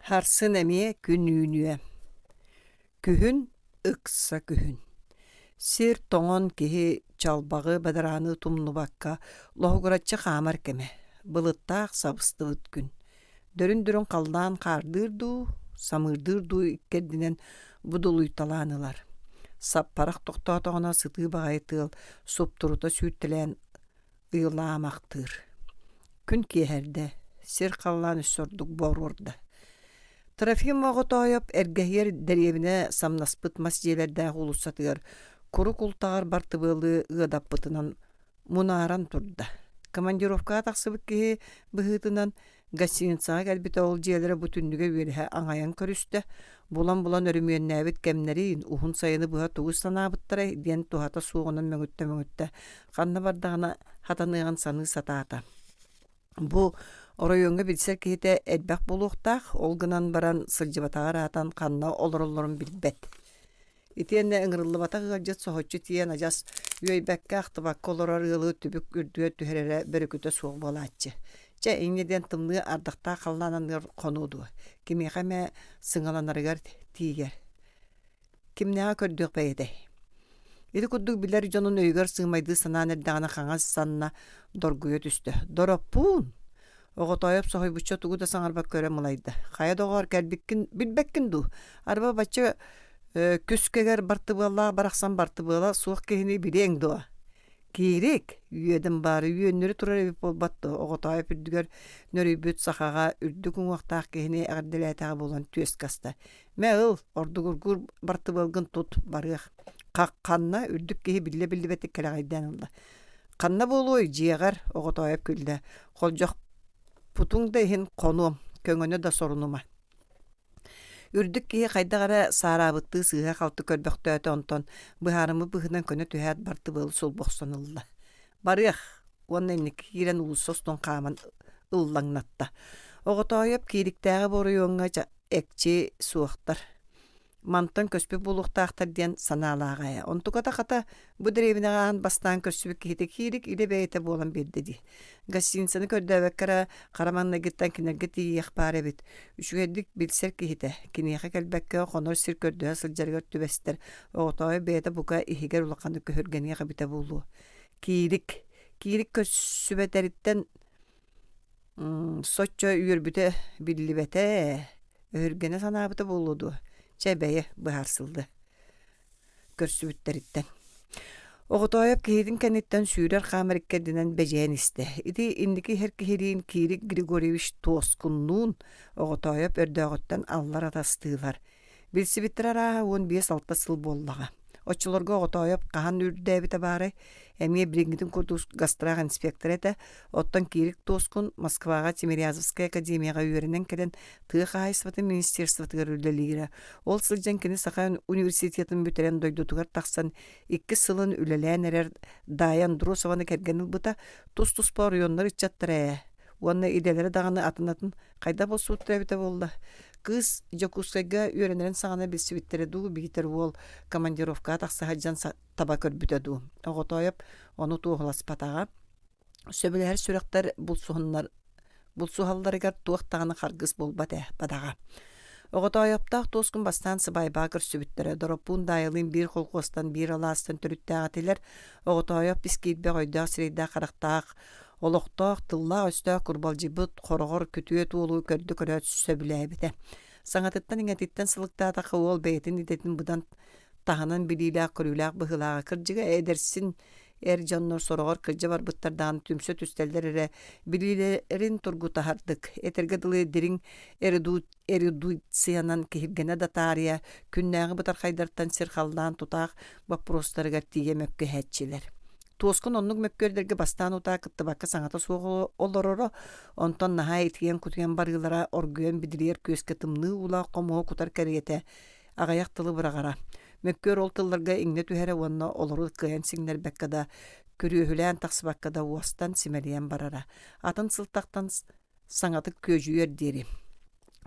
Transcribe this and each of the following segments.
Сарсын эмиэ үүнүө. Күһүн ыкса күһүн. Сир тоңон киһи чалбагы бадараны тумнубакка лохугураччы хаамар кеме. Былыттаах сабыстыбыт күн. Дөрүн қалдан қардырду, самырдырду иккердинен будулуйталанылар. Саппарақ тоқтоотоғына сыты бағайтыл, соптурута сүйттілен ыйламақтыр. Күн киһерде, сир қаллан үссордук борорда. Трофим оғытойып, әргәйер дәревіне самнаспыт масжелерді ғулусатығыр, куру култағар бартыбылы ғыдаппытынан мунаран турда. Командировка тақсыбык кеге бұғытынан гостиницаға кәлбіті ол желері бүтіндіге өріға аңаян көрісті. Булан өріменнәбіт кәмнерейін ұхын сайыны бұға туғыстанабыттырай ден туғата суғынан мөңітті. Қанна бардағына хатанығын саны сатаата. Бұ оройонга билсер кихите эдбәк болуқтақ, олгынан баран сылжыбатағар атан қанна олырылырын билбет. Итенне ыңырылы батақ ғалжет соғытчы тиен ажас үйбәкке ақтыбаққа олырар ғылы түбік үрдіге түхерері бір күті суғы болатчы. Ча еңеден тымны ардақта қалананыр қонуду. Кемеғаме сыңаланарығар тиігер. Кемнеға көрдіқ бәйеді. Иді күрдік білер жонын өйгер сыңмайды санан әрдіғана қаңаз санына доргуя түсті. Дороппун! Оғытайып соғай бұтча тұғы да саңарбақ көрі мұлайды. Қая доғар кәлбеккін білбәккін ду. Арба бачы күскегер барты бұла, барақсан барты бұла, суық кехіне білең дуа. Кейрек, үйедім бары, үйеннері тұрар өйіп болбатты. Оғытайып үрдігер нөрі бүт сақаға үрдік ұңақтақ кехіне әғірделәйтіға болан төс каста. Мәғыл, ордығырғыр барты болғын тұт барық. Қанна үрдік кехі білі бәтік кәліғайдан ұлды. Қанна болуы жиғар оғытайып күлді. Қол жоқ путуңда хин қонуым, көңіні да сорынума. Үрдік кеге қайдағара сарабытты сыға қалты көрбіқті өті онтон, бұхарымы бұхынан көні түйәд барты бұл сол боқсанылды. Барық, оның емнік керен ұлысостың қамын ұллаңнатта. Оғытайып кейліктәғі боры оңға әкче суықтар. Мантан көспі болуқтақтар ден саналағая. Онтуқата қата бұдыревіне ғаған бастан көспі кейті кейлік үлі бәйті болан бердеді. Гостиницаны көрдәвәккара қараманна геттен кинерге тиі еқпары бет. Үшугердік білсер кейті. Кинеға кәлбәкке қонор сир көрді сылжарғыр түбәстер. Оғытауы бәйті бұқа ихигер ұлақанды көхіргенеға біті болу. Кейлік көсібәтәріттен сотчо үйірбіті білі бәті өргені санабыты болуду. Чәбәйі бұхарсылды. Көрсібіттеріттен. Оғытойып кейдің кәнеттен сүйрер қамыриккердінен бәжәйін істі. Иді индікі херкехерейін Кирик Григорьевич Тоскуннуын оғытойып өрдөғіттен аллар атастығылар. Білсібіттір араға 15-6 сыл боллаға. Очыларға оғытойып қаған үрдәбіті бары, әмие біріңгітін көрдіс гастрағы инспектор әті, оттан Кирик Тоскун Москваға Тимирязовская академияға үйерінен кәден тұғы айсваты министерстваты үрділігірі. Ол сылжан кені Сахан университетін бүтерен дойдутығар тақсан 2 сылын үлелән әрер Даян Друсованы кәргеніл бұта тұс-тұс ба районлар итчаттыр әе. Онына иделері дағаны атынатын қайда бол суыттыр әбіті болды. Кыз Якутскайга үйренерін сағана білсібіттері ду, бігітер ол командировка тақса хаджан таба көрбіті ду. Оғытойып, оны туғылас патаға. Сөбілер сүректер бұл суғалдарығар туақтағаны қарғыз бол бадаға. Оғытойыптақ тоскын бастан сыбай бағыр сүбіттері. Доропун дайылын бір қолқостан, бір аластан түрітті ағателер. Оғытойып біскейдбе қойдақ сірейді қарақтақ. Олықтақ, тылла, өстақ, құрбалжыбыт, қорғыр, күтует олу көрді көрәт сөбіләбіті. Саңатыттан еңетіттен сылықтағы ол бәйтін ететін бұдан тағынан біліләқ, көріләқ, бұғылаға кіржігі әдерсін әр жаннор сорғыр кіржі бар бұттардан түмсі түстелдер әрі білілерін тұрғытағардық. Әтерге дылы дерің эрудуциянан кехіргені датария, күннәғі бұтар қайдартан сирқалдан тұтақ бапростарығар тиге мөкке хәтчелер. Тоскун оннук мөккөрдерге бастан ута кыттыбакка саңата суғы олороро, онтон наха еткен күтген барылара оргүйен бидилер көске тымны ула қомуы кутар кәргете ағаяқ тылы бұрағара. Мөккөр ол тылларға иңне түхәрі онна олору кыян сіңнер бәккада, көріөхілән тақсыбаккада уастан симелиен барара. Атын сылтақтан саңаты көжүйер дері.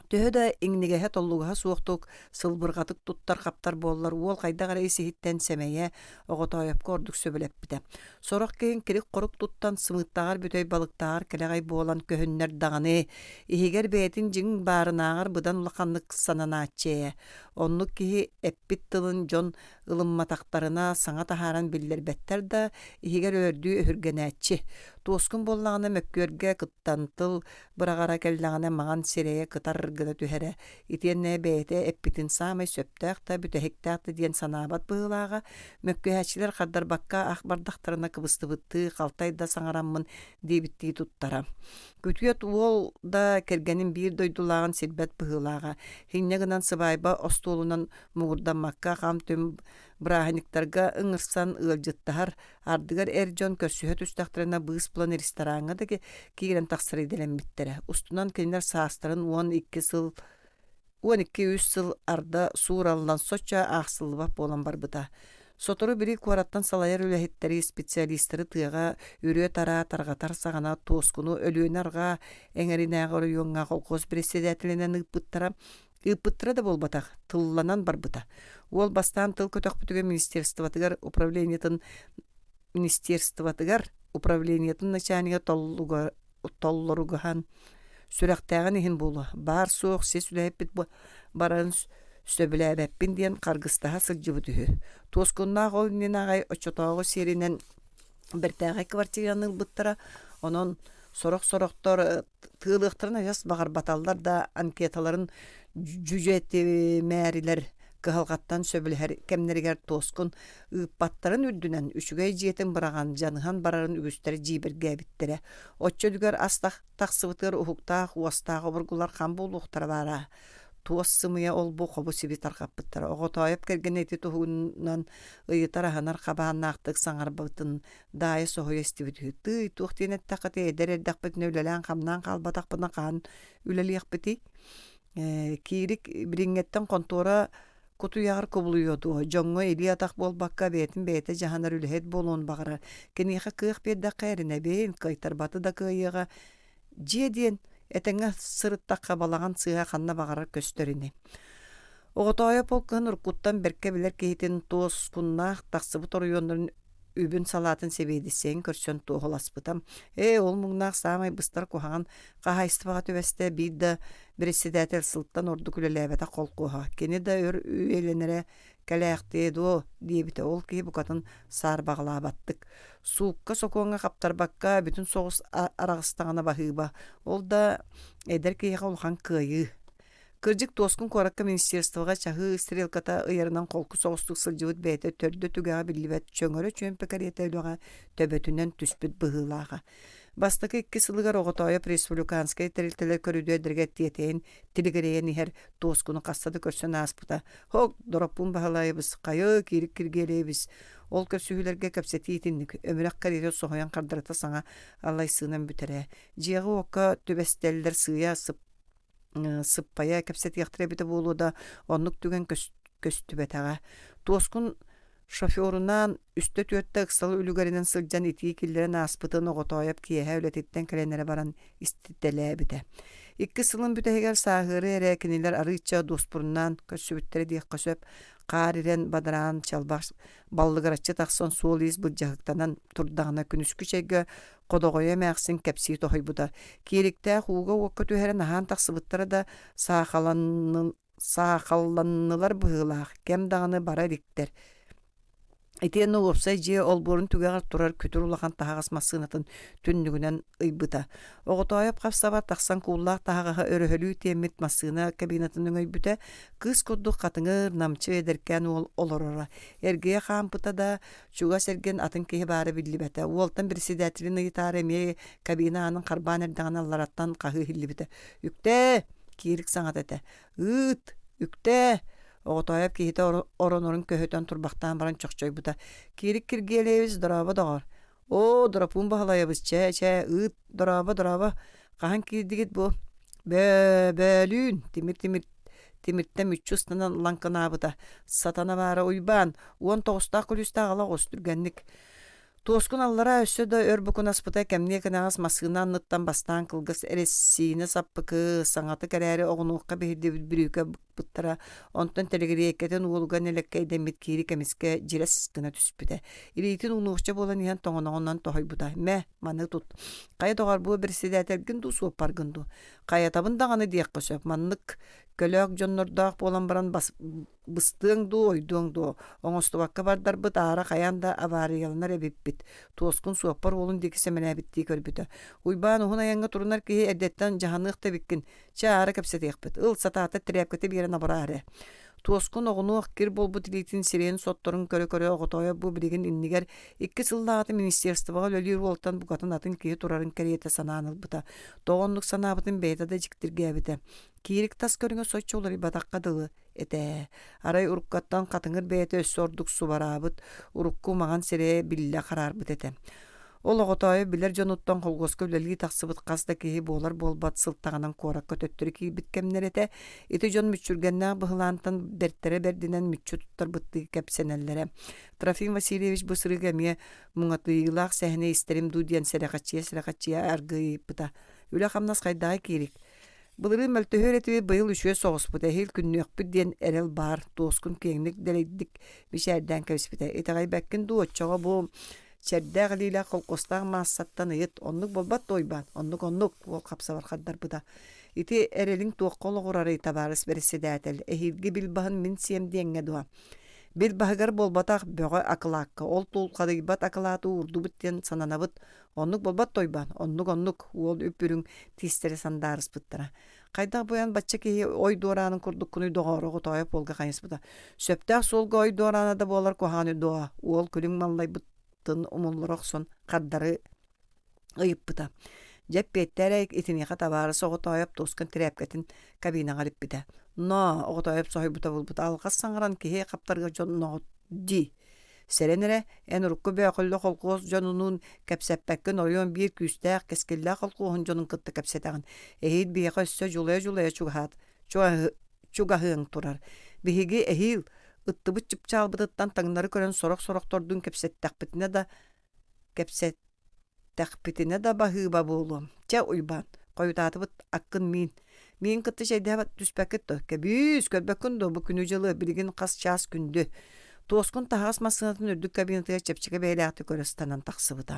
Төһөдө иңнигеһе толлугаһа суохтук сылбыргатык туттар каптар боллар уол кайдагара исиһиттен сэмэйэ оҕотоойапка ордук сөбөлеппите. Сорох кийин кирик корук туттан сымыттагар бүtöй балыктагар келегай буолан көһүннер даганы иһигер бээтин жиң баарынаагар быдан улаханнык сананааччээ. Оннук киһи эппит тылын дьон ылымматахтарына саҥа таһааран биллербэттэр да иһигер өөрдүү өһүргэнээччи. Туоскун боллаҕына мөккүөргэ кыттантыл бырагара келлэҕинэ маҕан сирэйэ кытар гына түһэрэ итиэннэ бэйэтэ эппитин саамай сөптөөхтэ бүтэһиктээхтэ диэн санаабат быһылааҕа мөккүһээчилэр хардарбакка ах бардахтарына кыбыстыбытты халтайда саҥараммын диэбиттии туттара. Күтүөт уол да кэргэнин биир дойдулааҕын сирбэт быһылааҕа хиннэ гынан сыбайба остуолунан мугурдаммакка хам түм бырааһыниктарга ыҥырсан ыалдьыттаһар ардыгар эр дьон көрсүһө түстахтарына быыс булан рестораңҥа да киирэн тахсар иделэммиттерэ. Устунан кинилэр саастарын 12-3 сыл арда суураллан соча аахсыллыбап болан барбыта. Сотору бири куараттан салайар үлэһиттери специалисттары тыаға үрүө тара таргатар саҕана туоскуну өлүөнарга эҥэринээҕи оройуоҥҥа колхоз председателинен ыыппыттара да болбатах тылланан барбыта. Уол бастаан тыл көтөхпүтүгө министерствотыгар управлениятын начальнига толлоругахан сүрэхтээҕин иһин буолу. Баар суох сис үлэһиппит барарын сөбүлээбэппин диэн харгыстаһа сылдьыбы түһү. Туоскуннаах ол иннинаагай очотоого сиринен бертээҕэй квартираны ылбыттара, онон сорох-сорохтор тыылыахтарын ажас багарбаталлар да анкеталарын жүжетимээрилер кыһалгаттан сөбүлэһэр кемнеригер туоскун ыыппаттарын үрдүнэн үчүгэй жиэтин быраган жаныхан барарын үгүстэр жиибиргээбиттерэ. Оччодугар астах тахсыбытыгар ухуктаах уастаах обургулар хам буолуохтара баара. Туос сымыя олбу хобу сиби таргаппыттара. Оҕотоойап керген эти туһуунан ыйытара ханар хабааннаахтык саҥарбытын даайа соһуйа истибитүһү. Тый туохтиинэттаххыты эдер-эрдэхпитин үлэлээн хамнаан хаалбатахпытына хаан үлэлиэхпити. Киирик бириҥҥэттэн контора кутуяар кубулуйоду. Жоңҥо илиатах болбакка бээтин бээтэ жаһанар үлэһэт болуун багара. Кениэхэ кыах биэрдэх кайрына бээн кайтарбаты да кыайыаға дьиэ диэн этэҥҥэ сырыттахха балаган сыыа ханна багарар көстөрүнэ. Оҕотоойа полкын уркуттан берке билер киһитин туоскуннаах тахсыбыт оройуоннорун үбүн салаатын себейдиссэн көрсөн туохоласпытам. Ол муңнаах саамай быстар кухаган кахайстыбага төбесте биидда председатель сылттан орду күлэлээбэtä холкуha. Кини да өр үйеленере кэлээхтээ дуо диэбите ол киһи букатын саарбаҕалаабаттык. Суукка сокуоҥҥа хаптарбакка бүтүн соҕус арагыстаҕына баһыыба. Ол да эдер киһиға улхан кыайыы. Кырдьык туоскун куоракка министерствоға чаһыы стрелката ыйарынан колку соҕустук сылдьыбыт бэйэтэ төрдө түгэҕэ биллибэт чөҥөрө чүөмпэкэриэтэ үлөҕэ төбөтүнэн түспүт быһыылааҕа. Бастакы 2 сылыгар оҕотоойап республиканскай терилтелер көрүдүө дэргэ тиэтэйин тилигэрэйэн иһэр туоскуну хассаты көрсөн ааспыта. Хог дороппун баһалайыбыз, хайы киирик киргиэлэйбиз. Ол көрсүһүлэргэ кэпсэтиитинник өмүрэх карьерэ соһуян хардарыта саҥа аллайсыынан бүтэрэ. Дьиэҕи уокка төбестэллэр сыыя сыппая кэпсэтиэхтэрэ бите буолууда оннук түгэн көстүбэтэҕэ. Туоскун шофёрунан үстө түөттэ ыксалы үлүгэринэн сылдьан итии киллэрэн ааспытын оҕотоойап киэһэ үлэтиттэн кэлэнэрэ баран иститэлээбитэ. 2 сылын бүтэһигэр сааһыары эрэ кинилэр арыыча дуспурунан көссүбүттэрэ диэх көсөп каар ирэн бадараан чалбах баллыгараччы тахсон суол иис былдьаһыктанан турдаҕына күнүскү чэйгэ кодоҕойо эмээхсин кэпсии тохойбута. Киириктээх ууга уокка түһэрэ наһаан тахсыбыттара да саахалланнылар быһыылаах кэм даҕаны бара диктэр. Итиэн уопсай дьиэ олбуорун түгэҕэр турар күтүр улахан таһагас массыынатын түннүгүнэн ыйбыта. Оҕотоойап хапсабар тахсан кууллаах таһагаһа өрөһөлүү тиэммит массыына кабинатын өҥөйбүтэ кыыс курдук хатыҥыр намчы эдеркээн олорора. Эргиэ хаампыта да чугас эрген атын киһи баары биллибэтэ. Уолтан председателин ыйытаары эмиэ кабинаанын харбаан эрдэҕинэ лараттан хаһыы хиллибитэ. Үктэ киирик саҥатэтэ. Үктэ оҕотоойап киһитэ оронорун көһөтөн турбахтаан баран чохчойбута. Киирик киргиэлэйбиз дороба доҕор. Доропун баһалайабыз чэ дороба хаһан киирдигит бу. Бөлүүн тимиртем 300 станан ланканаабыта. Сатана баара уйбаан 19 кулюстаагала гостүргэнник. Туоскун аллара өссө да өрбүкүн аспыта кемне кынагас масыынан ныттан бастан кылгыс эрессине саппыкы саңаты кәрәри оғынуққа бейді бүрүкө бұттара онтан телегерекетен уолуган элекке демит кири кемиске жирес кына түспүтэ. Илитин унуқча болан ихан тоңоноғынан тохой бута. Мә, маны тут. Қай тоғар бұ бірседәтелгін ду суып паргынду. Қай атабын дағаны дейк көсөп. Маннык көлөк жоннордақ болан баран быстың ду, ойдуң ду. Оңостубаққа бардар бұт ара қаянда авариялынар эбиппит. Туоскун суаппар олын декісе мәне бітті көрбіті. Уйбан уғын аяңға турунар кеге әдеттен жаханықта біккін. Чаары кәпсетек біт. Ыл сататы тірәпкеті берін абырары. Туоскун оғыну кир болбут илитин сирен сотторун көрө-көрө оғытоя бу билигин иннигер 2 сыллааты министерствоға лөлүр болтан бугатын атын кие турарын кәриеті санааныл бұта. Тоғынлық санабытын бейтада жіктірге біті. Киерик тас көріңе сочу олар ибадаққа дылы. Эте, арай уруккаттан қатыңыр бейті өссі ордық су барабыт, урукку маған сире билле қарар бұт эте. Ол оғытойы білер жоnuттан қолғосқа өлелгі тақсыбыт қасда кейі болар болбат сылттағынан қорак көтөттірі кей біткемнер ете. Еті жон мүтчүргеннәң бұғылантан берттері бердінен мүтчү тұттар бұтты кәпсенеллері. Трофим Васильевич бұсырыг әме мұңатыйлақ сәхіне істерім дудиян сәрәқатчия аргы бұта. Үлі қамнас қайдағы керік. Бұлыры мәлтөхөр етігі бұйыл үшуе соғыс бұта. Хел күнні өкпі ден әрел бар, тоскун кеңлік дәлейдік бішәрден кәвіс бұта. Етіғай бәккін дуотчаға бұл Чәрдәг лила колкостаг массаттан ет оннук болбат ойбан. Оннук ол капсабар хаддар буда. Ити эрелин туоккол гурары табарыс берседәтел. Эхилги билбаһын мин сием диеңге дуа. Билбаһыгар болбатак бөгө акылакка. Ол тулкады бат акылаты урду биттен сананабыт. Оннук болбат ойбан. Оннук ол үпүрүң тистере сандарыс биттара. Кайда буян бачча ки ой доранын курдук күнү догорого тояп болга кайыс буда. Сөптәк солга ой доранада болар коханы доа. Ол күлүң маллай бут умуллороксон каддары ыйыппыта. Жеппеттерек итини катабары соготояп тоскын тряпкатын кабинага алыппыта. Но оготояп сойбута булбута алгас саңаран кихе каптарга жонно ди. Серенере эн рукку бөкөллө колкоос жонунун кепсеппеккен ойон бир күстәк кескелле колкоон жонун кытты кепсетагын. Эхит бияка өссө жулая чугат. Чугахын турар. Биһиги эхил ыттыбыт чыпчалбытыттан таңнары көрөн сорок-сороктордун кепсеттәкпитине да бахыба болу. Ча уйбан, койутатыбыт аккын мин. Мин кытты жайдабат түспәкетті. Кәбіз көлбәккінді бұ күні жылы білген қас час күнді. Тоскун тағас масынатын үрдік кабинетіге чепчіге бәйләқті көрістанан тақсыбыда.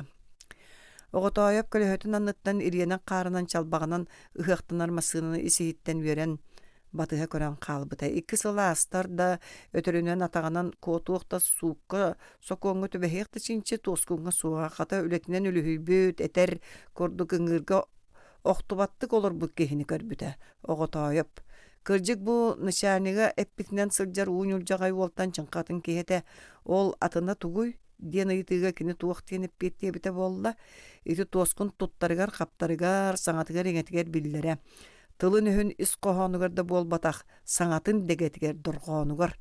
Оғытайып көліхетін анныттан иренен қарынан чалбағынан ұғықтынар масынаны исихиттен верен батыға көрен қалбыта. 2 сыла астар да өтірінен атағанан котуықта суыққа соқуыңы төбәхеқті чинче тоскунға суға қата үлетінен үліхүйбөт әтер көрдік үңірге оқтубаттық олар бұл кехіні көрбіті. Оғытайып. Кыржык бұл нышаныға әппітінен сылжар уынюлжағай олтан чынқатын кехеті ол атына тугуй ден ыйтыға кені туақтен әппетте біті болла. Иті тоскун туттарығар, қаптарығар, саңатығар еңетігер білдері. Тылын үхін іс қоғанығырда бол батақ, саңатын дегетігер дұрғанығыр.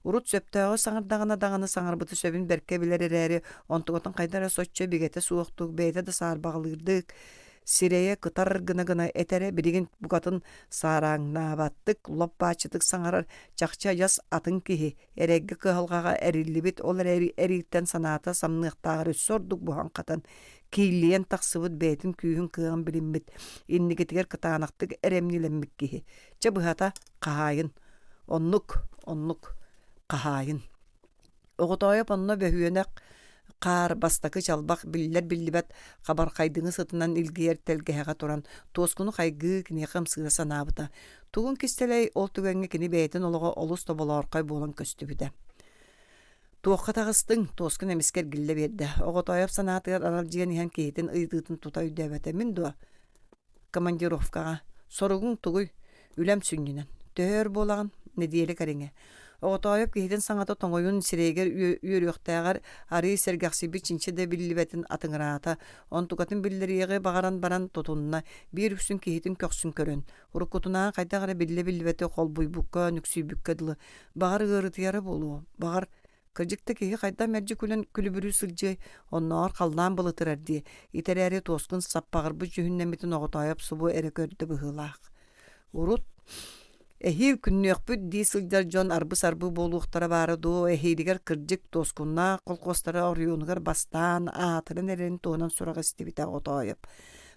Урут сөптағы саңырдағына саңырбыты сөбін бәрке білер әрі, онтығытын қайдара соччо бігеті суықтық, бәйті де саар бағылырдық. Сирeye кытар гына этере билигин бугатын сараңна баттык лоппачытык саңарар чакча яс атын кихи эрегге кыһалгага эриллибит олар эриттен санаата самныктагы сордук бухан катын кийлиен таксыбыт бетин күйүн кыган билинбит иннигетигер кытаанактык эремнилеммик кихи чабыхата кахайын оннук кахайын оготояп онно бөһүөнек Қар бастакы чалбақ биллер биллибет қабар қайдыңы сытынан илгер телгеға туран тоскуну қайгы кіне қымсыға санабыта. Туғын кестелей ол түгенге кені бәйтін олыға олыс тобаларқай болан көсті біді. Туаққа тағыстың тоскын әмескер гілі берді. Оғы тойап санатығар аралжиған ең кейтін ұйдығытын тута үйдәбәті. Мен дуа командировкаға соруғын тұғый үләм сүннінен. Төр болаған неделі кәріңе. Оғытайып кейден саңата тоңойын сирегер үйөріқтәғар ары сәргәқсі бичінші де білібетін атыңырата. Онтуғатын білдеріғі бағаран баран тотунна бір үксін кейден көксін көрін. Ұрыққытына қайтағары білібеті қол бұйбұққа, нүксүй бүккәділі. Бағар ғырытыяры болу. Бағар кіржікті кейі қайта мәржі күлін күлібірі сылжы, оннағар қалдан бұлытыр әрді. Итерәрі тоскын саппағыр бұ жүхіннәметін оғытайып сұбу әрі көрді бұғылақ. Урут Эхил күннөкпүт дисылдар жон арбы-сарбы болуқтара бары до эхилигер кырдык тоскунна колкостара орюнугар бастан атырын эрен тоонан сурага стебита отоойып.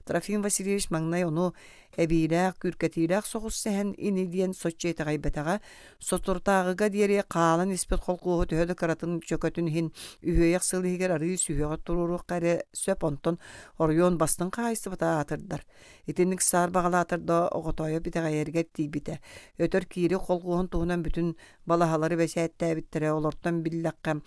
Трофим Васильевич маңнай ону эбилээх күркетилээх соҕус сэһэн ини диэн соччейта гайбатаға сотуртаагыга диэри каалан испет холкуоху төһөдө каратын чөкөтүн хин үһүөйэх сылыһигер арыы сүһөҕө турурух каре сөп онтон орьуон бастын каайстыбыта атырдар. Итинник саар багалаатырда оҕотойо битаҕайэрге тиибите. Өтөр киири холкуохун туһунан бүтүн балаһалары бэсээттээбиттере олортон биллэккэ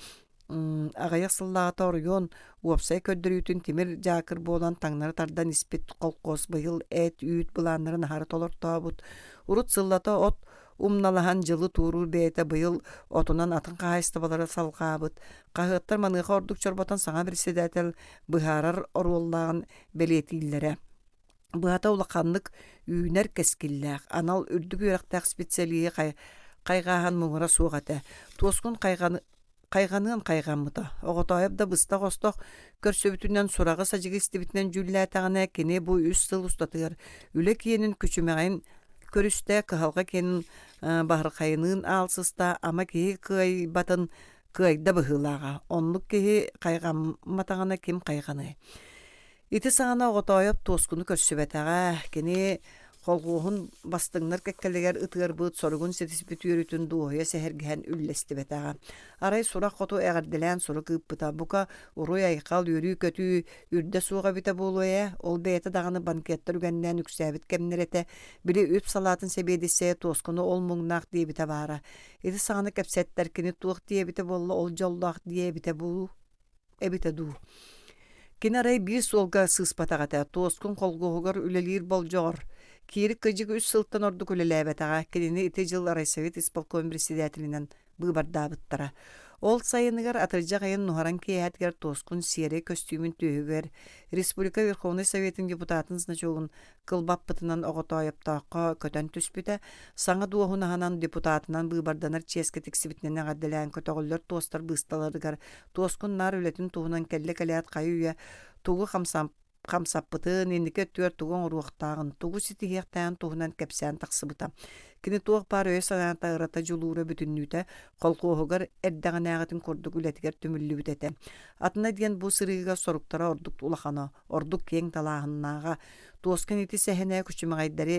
агаяк сыллаата орьуон уопсай көддөрүүтүн тимир жаакыр буолан таңнары тардан испит колкоос быйыл эт үүт былааннарын ахары толортообут. Урут сыллата от умналахан жылы тууруур бэйэтэ быйыл отунан атын каайстыбалары салгаабыт. Каһыаттар маныыха ордук чорботон саҥа председатель быһаарар оруоллааҕын белиэтииллэре. Быһата улаканнык үүнэр кэскиллээх, анал үрдүк үөрэхтээх специалии кайгаахан муҥура суоҕата. Туоскун кайганын кайганмыта. Оҕотоойап да быста хостох көрсөбүтүнэн сурагы сажыгы истибитинэн жүллээтаҕына кини бу 3 сыл устатыгар. Үлэ киэнин күчүмэҕин көрүстэ кыһалга кенин баһырхайынын аалсыста ама киһи кыайбатын кыайда быһыылааҕа. Оннук киһи кайганматаҕына ким кайганы. Ити саҥана оҕотоойап туоскуну көрсөбэтэҕэ кини холгуһун бастыңнар кэккэлигэр ытыарбыт соругун сетиспит үөрүтүн дуоһуя сэһэргэһэн үллэстибэтэҕэ. Арай сурах хоту эҕэрдэлээн суру кыыппыта. Бука уруй айхал үөрүү көтүү үрдэ суоҕа бите буолуйа. Ол бэйэтэ даҕаны банкеттер үгэннээн үксээбит кэмнэрэтэ били үп салаатын себиэдиссэ туоскуну ол муҥнаах диэбитэ баара. Ити саҥана кэпсэттэр кини туох диэбитэ буолла ол жоллоох диэбитэ буу эбитэ дуу. Кини арай биис олга сыыспатаҕата туоскун холгуһугар үлэлиир болдьоҕор. Киирик кыжык 3 сылтан ордук үлэлээбэтаҕа кини ити жыл райсовет исполком председателинен быыбардаабыттара. Ол сайыныгар атырдьа айын нуһаран киэһэтигэр туоскун сиэрэй костюмин түйүгэр Республика Верховный Советин депутатын значогун кылбаппытынан оҕотоойаптаахха көтөн түспүтэ саҥа дуоһунаһанан депутатынан быыбарданар чиэске тиксибитинэн аҕаддэлээн көтөҕөллөр туостар быысталарыгар туоскун нар үлэтин туһунан кэллэ кэлэät хайыыа тугу хамсаппытын иннике түөр тугун уруохтаагын тугу ситиһиэхтээн туһунан кэпсээн тахсыбыта. Кини туох баар өйө санаата ырата жулуура бүтүннүүтэ холкуоһугар эрдэҕинээҕитин курдук үлэтигэр түмүллүбүтэтэ. Атына диэн бу сырыыга соруктара ордук улахана, ордук кең талааһыннааҕа туоскан ити сэһэнээ күчүмэҕайдари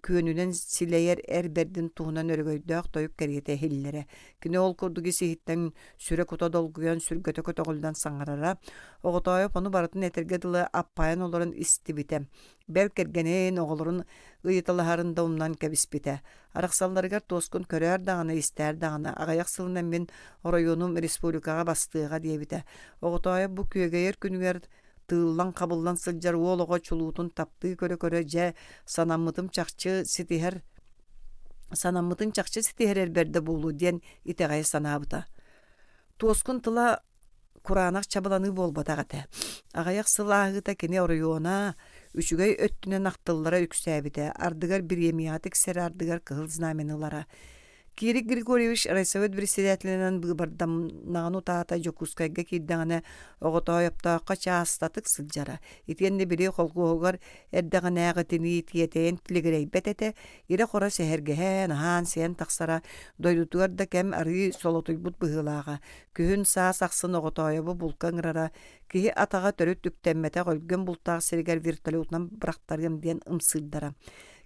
күөнүнэн силэйэр эрбердин туһунан өрөгөйдөөх тойук кэриэтэ хиллэре. Кини ол курдуги сиһиттэн сүрэ кута долгуйан сүргөтө көтөҕүлдан саҥарара. Оҕотоойоп ону барытын этерге дылы аппайан олорун истибите. Бэл кэргэнээн оҕолорун ыйыталаһарын да умнан кэбиспите. Арахсалларыгар туоскун көрөөр даҕаны, истээр даҕаны аҕайах сылынан мен районум республикаға бастыыға диэбите. Оҕотоойоп бу күөгэйэр күнүгэр тыыллан кабыллан сылдьар уолоҕо чулуутун таптыы көрө дьэ санаммытым чахчы ситиһэр эрберде буолуу диэн итэҕэйэ санаабыта. Туоскун тыла кураанах чабыланы буолбатаҕата. Аҕайах сылааһыта кини оройуона үчүгэй өттүнэн ахтыллара үксээбите. Ардыгар премиатик сэр ардыгар кыһыл знаменылара. Кирик Григорьевич райсовет председателинен быыбардамнаҕын утаата Якутскайга киирдэҕинэ оҕотоойаптаахха чаастатык сылдьара. Итиэнни били холкуоһугар эрдэҕинээҕитини тиэтэйэн тилигирэйбэтэтэ ире хора сэһэргэһэн аһаан сиэн тахсара дойдутугар да кэм арыы солотуйбут быһыылааҕа. Күһүн саас ахсын оҕотоойобу булка ыҥырара. Киһи атаҕа төрүт түктэммэтэ гөлгөн бултаах сиригэр вертолетунан бырахтарыам диэн ымсыырдара.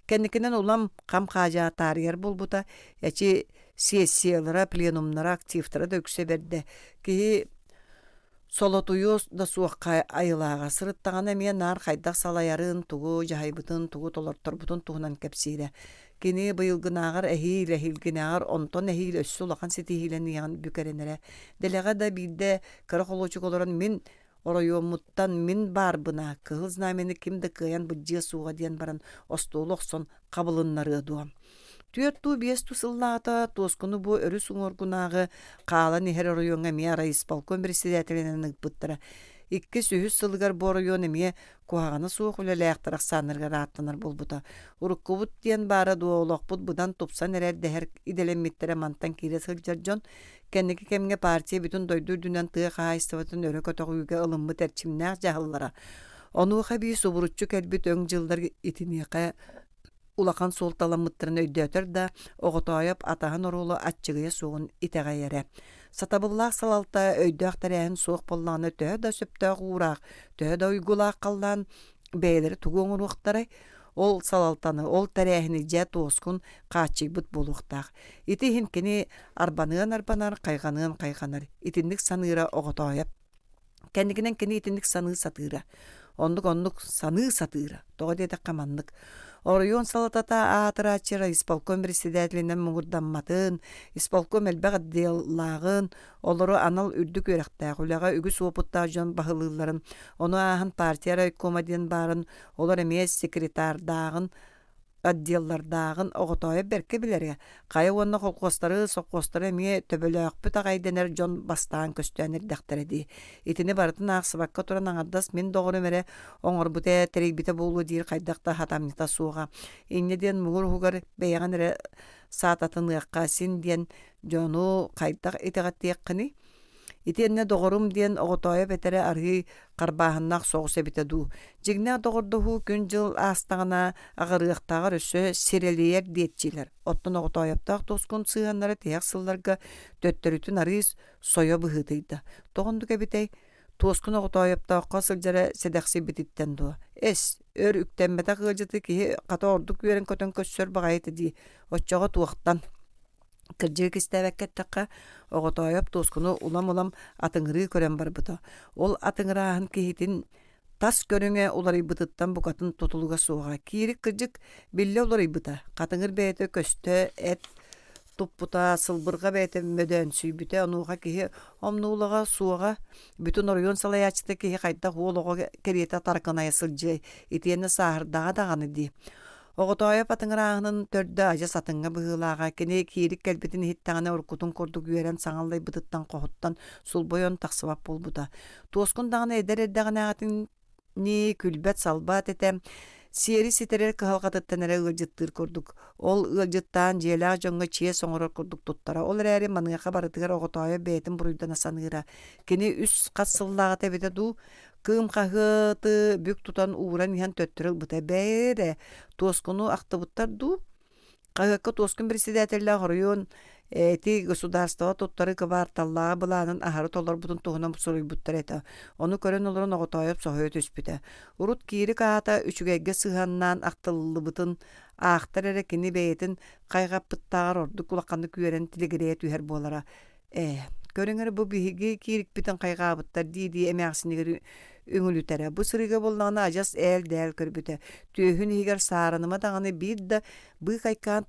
Кенникинен улам хам хаажа тарыгар болбута, ячи сессиялара, пленумнара, активтара да үксе берде. Киһи солотуйу да суаққа айылааға сырыттағана мен нар хайдақ салаярын тугу жахайбытын, тугу толорторбутын туғынан кәпсейді. Кини быйылгынағар әхил онтон әхил өссі улақан сетихилен яғын бүкәренері. Делеға да бейді кәріқолучық оларын мен оройуомуттан мин барбына кыһыл знамени кимде кыян буджия суга диэн баран остуулохсон кабылыннары дуам. Түөртүү биесту сыллаата тоскуну бу өрү суңоргунаагы каала нихер оройуңа мия райисполком председателинен ыгпыттара. 2 сүйүс сылгар боройуон эмие куағаны суох үлелээхтарах саныргар аттанар болбута. Уруккубут диэн бара дуолоқпут будан тупсан эрер дехер иделеммиттере мантан кире сылжаржон кенники кемге партия бүтүн дойдур дүнен тыа хаайстыбатын өрө көтөгүүгө ылыммы терчимнээх жахыллара. Онуха бии субурутчу келбит өң жылдар итинеқа улахан солталамыттырын өйдөтөр да оғытойып атаһын орулу атчыгыя суғын итеғайере. Сатабыллақ салалта өйдөқтарәһін суық болланы төһө да сөптөг уğraaq, төһө да уйгулаақ қалдан бәйлері тугуңыр уқтары ол салалтаны, ол тәрәһіні жә тоскун қачыбыт болуқтақ. Ити хинкені арбанығын-арбанар, қайғанығын-қайғанар. Итіндік саныра оғытойып. Кәндігінен кені итіндік саны сатыра. Ондық саны сатыра. Тоға деді қамандық. Орыйон салатата атырачыра исполком председателінен мұңырданматын, исполком әлбәқ отделлағын, олары анал үрдік өріқтақ, үліға үгіс опыттақ жон бағылыларын, оны ағын партия райкомаден барын, олар емес секретардағын, отделлардағын оғытойы бәркі білерге. Қайы онны қолқостары, соққостары ме төбілі өкпіт ағайденер жон бастаған көстуәнер дәқтіреді. Итіні барытын ақсыбаққа тұран аңардас мен доғыры мәре оңыр бұте тәрейбіте болу дейір қайдақта хатамнита суға. Иннеден мұғыр хуғар бәйіған әрі саататын ұққа сен ден жону қайдақ етіғатты еққыны. Итенне доғырым ден оғытойы бәтәрі арғы қарбағыннақ соғысы бітеду. Жігне доғырдығы күн жыл астағына ағырықтағыр өсі серелейер детчилер. Оттын оғытойыптақ тоскун сығанлары тияқ сылларға төттірітін арыз сойы бұғытыйды. Тоғындығы бітей тоскун оғытойыптаққа сылжары седақсы бітіттен дуы. Өр үктенбеті қылжыты кейі қата ордық верін көтін көссөр бағайты дей. Отчаға туақтан. Кіржігі кістәвәккеттіққа оғытойып тоскуну улам-улам атыңыры көрен бар бұта. Ол атыңырағын кейтін тас көріңе олары бұтыттан бұқатын тұтылуға суға. Кейрік кіржік білі олары бұта. Қатыңыр бәйті көсті әт тұппыта сылбырға бәйті мөден сүйбіте онуға кейі омнулыға суға бүтін орыйон салай ачты кейі қайдақ олыға кереті тарқынайы сылжы етені сағырдаға дағаны дей. Оғытойып атыңырағының төрді ажа сатыңға бұғылаға, кене кейрік кәлбетін хиттағына ұрқутын көрді күйерен саңалдай бұдыттан қоғыттан сол бойын тақсыбап бол бұда. Тоскындағына әдер-әддіғына ағатын не күлбәт салбат етем, сері сетерер кығалғатыттан әрі ұлжыттыр көрдік. Ол ұлжыттан желақ жоңға чие соңырыр көрдік тұттара. Ол әрі маныңаға барытығар оғытойып бәйтін бұрыйдан асанығыра. Кене үс қассыллаға тәбеті ду, кым қағыты бүк тұтан уыран ян төттіріл бұта бәйірі. Тоскуну ақтыбыттар ду. Қағыққа тоскун председателя ғырыйон эти государство туттары кабарталлаа быланын ахары толар бутун туһунан сорой буттар эта. Ону көрөн олорун оготойып сохой төспүтэ. Урут кири каата үчүгэгге сыганнан актыллыбытын ахтар эрекини бейтин кайгаппыттагар орду кулакканды күөрен тилегерее түһер болара. Көрөңөр бу биһиги кирик битен кайгабыттар диди эмяксинигер үңүлүтәрә. Бу сырыга боллана ажас дәл көрбүтә. Төһүн игер сарыныма даганы бир да бу кайкан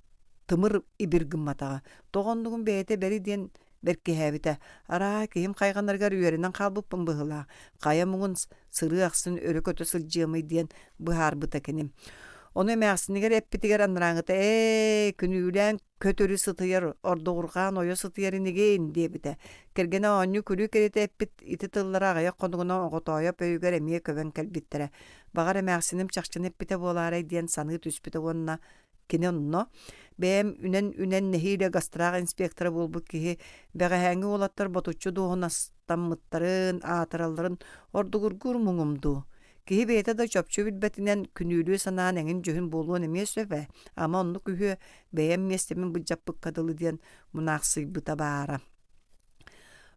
тымыр ибиргимматага. Тогондугун бейте бери ден берке хәбите. Ара кем кайганнарга үйеренен калбыппын быгыла. Кая мугун сыры аксын өрө көтө сылжымый ден быхар бытакенем. Оны мәксинигер эппитигер анраңыта күнүлән көтөрү сытыяр ордогурган ойо сытыяр неге индебите. Кергене оню күрү керете эппит ити тыллара ая кондугуна оготоя пөйгөр эмие көбөн келбиттере. Багар мәксиним чакчын эппите болары ден саны түспите онна кинонно. Бэм үнен нехиле гастраг инспектора болбу ки бәгәһәңге олаттар ботучу дуһунастаммыттарын атыралларын ордугургур муңумду. Ки бете да чөпчү билбетинен күнүлү санаан эңин жөһүн болуун эмес өбө. Ама онну күһү бэм местемин буджаппык кадылы ден мунаксый быта бара.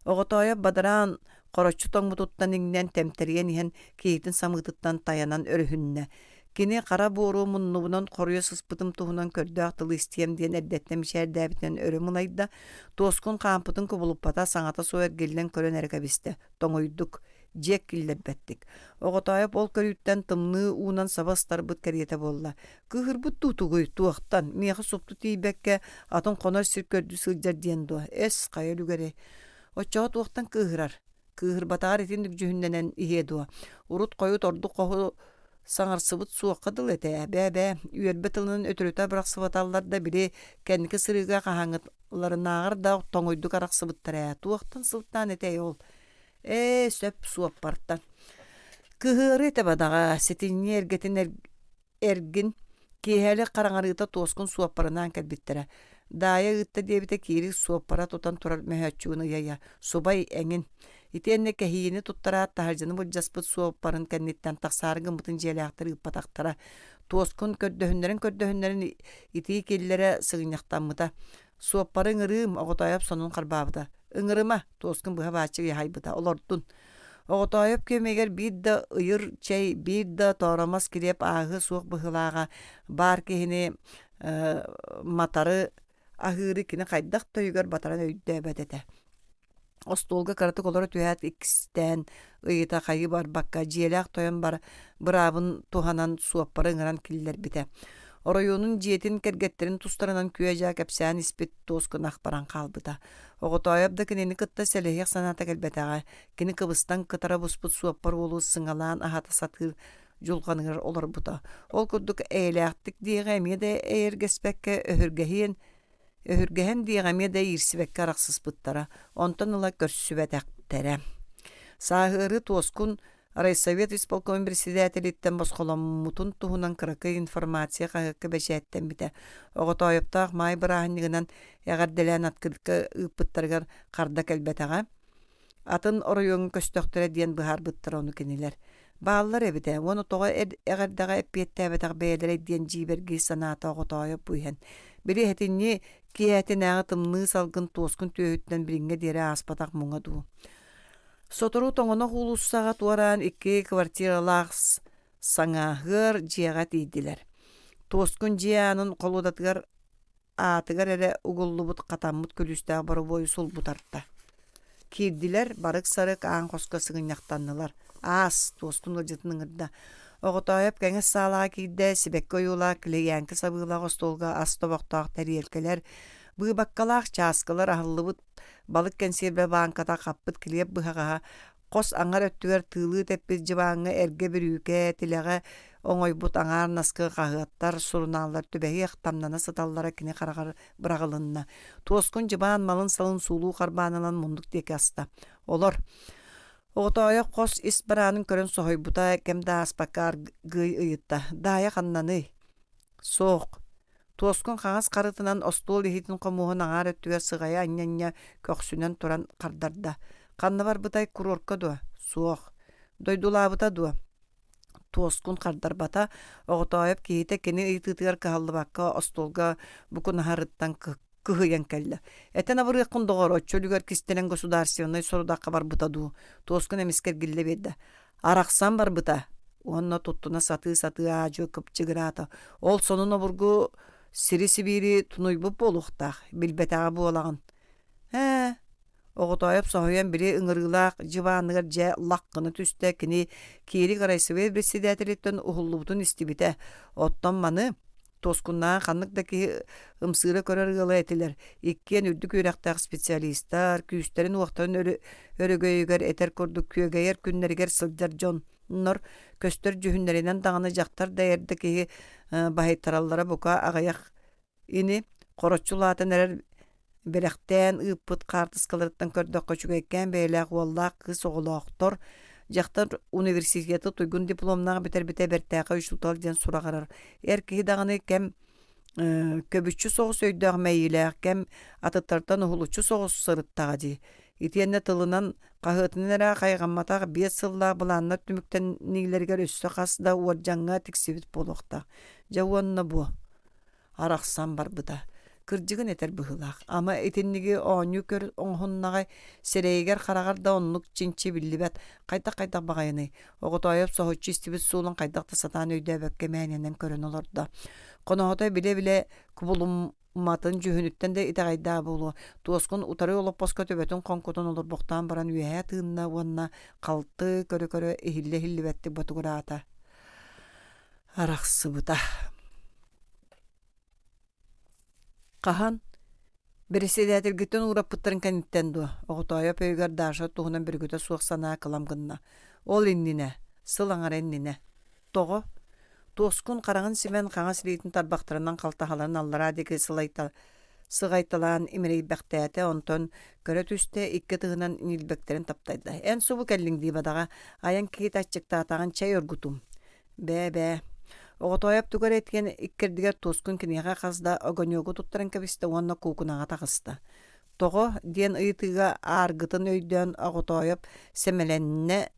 Оготоя бадаран корочу тоңмутуттан иңнен темтериен иһен кейтин самыгыттан таянан өрүһүннө. Кини кара боору муннубунан коруя сыспытым туһунан көрдө актылы истием диен эрдеттен мишердәбитен өрөмунайда тоскун кампытын кубулуппата саңата суергеллен көрөн эркебисте. Тоңойдук жек киллебеттик. Оготоя ол көрүттен тымны уунан сабастар бут керете болла. Кыгыр бут тутугуй туактан меха супту тийбекке атын конор сиркөрдү сылжар диен до. Кая люгере. Очоо туактан кыгырар. Кыгыр батар этиндик жүһүнненен иһедуа. Урут коют орду коху саңарсыбыт суаққыдыл әтә, бәбә, үйербетілінің өтірөті бірақсыбаталар да біле кәнкі сырыға қағаңытларынағыр да тоңойды қарақсыбыттар ә. Туақтан сылттан әтә ол. Сөп суап барттан. Кығыры әтә бадаға, сетіне әргетін әргін кейхәлі қараңарыта тоскын суап барынан кәлбіттірі. Дая ұтты дебіте кейрік суап бара тұтан тұрар мөхәтчуыны яя. Субай әңін. Итенне кехиини туттараат тахаржаны булжаспыт суоппарын кенниттен тахсарыгын бутын желяактары ыппатактара туоскун көрдөһүннөрүн итии келлере сыгыньяктаммыта суоппарын ырыым оготояп сонун карбаабыта ыңырыма туоскун быха баачы яхайбыта олордун оготояп кемегер бидда ыйыр чей бидда торомас киреп агы суок быхылаага бар кехини матары ахыры кини кайдах төйгөр батаран өйдөбөтете остолга караты колора түһәт икстен ыйыта кайы бар бакка желяк тоян бар бырабын туханан суоппары ыңыран киллер бите Оройунун жетин кергеттерин тустарынан күэжа кепсән испит тоскун акбаран калбыта. Оготояп да кинени кытта селехек саната келбетага, кини кыбыстан кытара буспут суаппар болу сыңалаан ахата сатыр жулганыңыр олар бута. Ол курдук эйлектик диеге меде эйергеспекке өһүргehen диеге меде ирсибекке араксыз буттара. Онтон ыла көрсүбетектере. Сахыры тоскун Райсовет исполком председателиттен босқоламмутун туһунан кыракы информация кагыкка бешээттен бите. Оготояптаах май бырааһыннигынан эгерделен аткылыкка ыппыттаргар карда келбетага. Атын оройоң көстөктөрө диен быһар быттар ону кинилер. Бааллар эбите, ону тога эгердага эппиеттээбетак бээлере диен жиберги санаата оготояп буйхан. Бири хетинни киэтинээги тымны салгын тоскун төөһүттен бириңге диэре аспатак муңа дуу. Сотору тоңоно хулуссаға туаран икки квартиралақ саңағыр жияға дейділер. Тоскун жиянын қолудатығар атығар әрі угуллубут қатаммыт көлістіға бары бойы сол бұтартта. Кирдилер барық-сарық аң қосқа сығыняқтаннылар. Ас тоскун ғыржытының ұрда. Оғытайып кәңіз салаға кейді сібекке ойула кілейянкі сабығылақ остолға ас тобақтақ тәрелкелер. Быйбаккалаах чааскалар ахыллыбыт балык консерве банката каппыт килеп быхагаha кос аңар өттүгер тыылы теппит жыбааңы эрге бүрүүке тилеге оңойбут аңар наскы кагыаттар сурунаалар түбэги ахтамнана сыталлара кини карагар бырагылынна туоскун жыбаан малын салын суулуу карбааналан мундук деки аста олор Оготояп кос ис бараанын көрөн сохойбута кемда аспакар гый ыйытта дая ханнаны соок Тоскун хаңас карытынан остол ихитин комуһун аңар өттүгер сыгая аньянья көксүнен туран кардарда. Канны бар бытай курорка дуа, суох. Дойдулабыта дуа. Тоскун кардар бата, оготояп киите кени ыйтытыгар кааллыбакка остолга букун харыттан кыһыян келле. Этен абыры кундогор оччолугар кистенен государственный сорудакка бар бута ду. Тоскун эмискер гилле бедде. Араксан бар бута. Онна туттуна саты ажы кыпчыгырата. Ол сонуна бургу Сири-Сибири тунуйбуп болуқтақ, билбетаға буолагын. Оғытайып соғыян бири ыңырылақ, жыбанығыр жа лаққыны түсті кini киери Райсовет председателиттен ухуллубутун истибите. Оттон маны тоскуннан ханныктаки ымсыра көрөр гылы этилер. Иккен үрдүк үйрақтақ специалисттар, күйістерін уақтарын өрөгөйгер этер көрдік күйегейер күннергер сылдар жон. Нор көстөр жүхүннеринен дағаны жақтар дайырды ки бахайттараллара бука ағаяқ ини корочулатын әрер беректен ыппыт қартыс кылырыттан көрдөк көчүгеккен бейлақ уоллақ кыз оғылақтор жақтар университеті туйгун дипломнаға бітер-бітер бертәқі үшілтал ден сурағарар. Әркеғі дағаны кәм көбүтчү соғыс өйдөғ мәйіләқ кәм атыттартан ұғылучу соғыс сырыттаға дей. Итенне тылынан қағытынера қайғамматағы 5 сыллағы бұланнар түміктен нейлергер өссі қасыда уаржаңға тіксебет болуқта. Жауанна бұ. Арақсан бар бұда. Кыржығын етер бұғылақ. Ама етеннеге оңы көр оңғыннағай серейгер қарағарда онлық чинчи білібет қайта-қайта бағайыны. Оғытайып соғытчы істебет суылын қайдақта сатан өйді бәкке мәненен көрін оларда. Қонағытай біле-біле күбылым матын жүхүнүттен де итагайда болу. Туоскун утары олып поска төбөтүн конкутун олар боқтан баран үйәе тыынна уанна қалты көрі-көрі ихилле-хилле бәтті ботугурата. Арақсы бұта. Қахан, председатель гүттен урап пыттарын кәниттен ду. Оғытайа пөйгер даша туғынан бір күті суық сана каламгынна. Ол иннине, сыл аңар иннине. Тоғы, Тоскун қарағын семен қаңас рейтін тарбақтарынан қалтахаларын аллара деге сығайталан имерей бәқтәті онтон көрі түсті икке тығынан инилбектерін таптайды. Ән сұбы кәлдің дейбадаға аян кейт атчықта атаған чай өргутум. Бә. Оғытайап түгер еткен иккердігер тоскун кенеға қазда огоньогу туттарын кәбісті онна кукунаға тағысты. Тоҕо диэн ыйытыга аргытын өйдөн оҕотойоп семеленне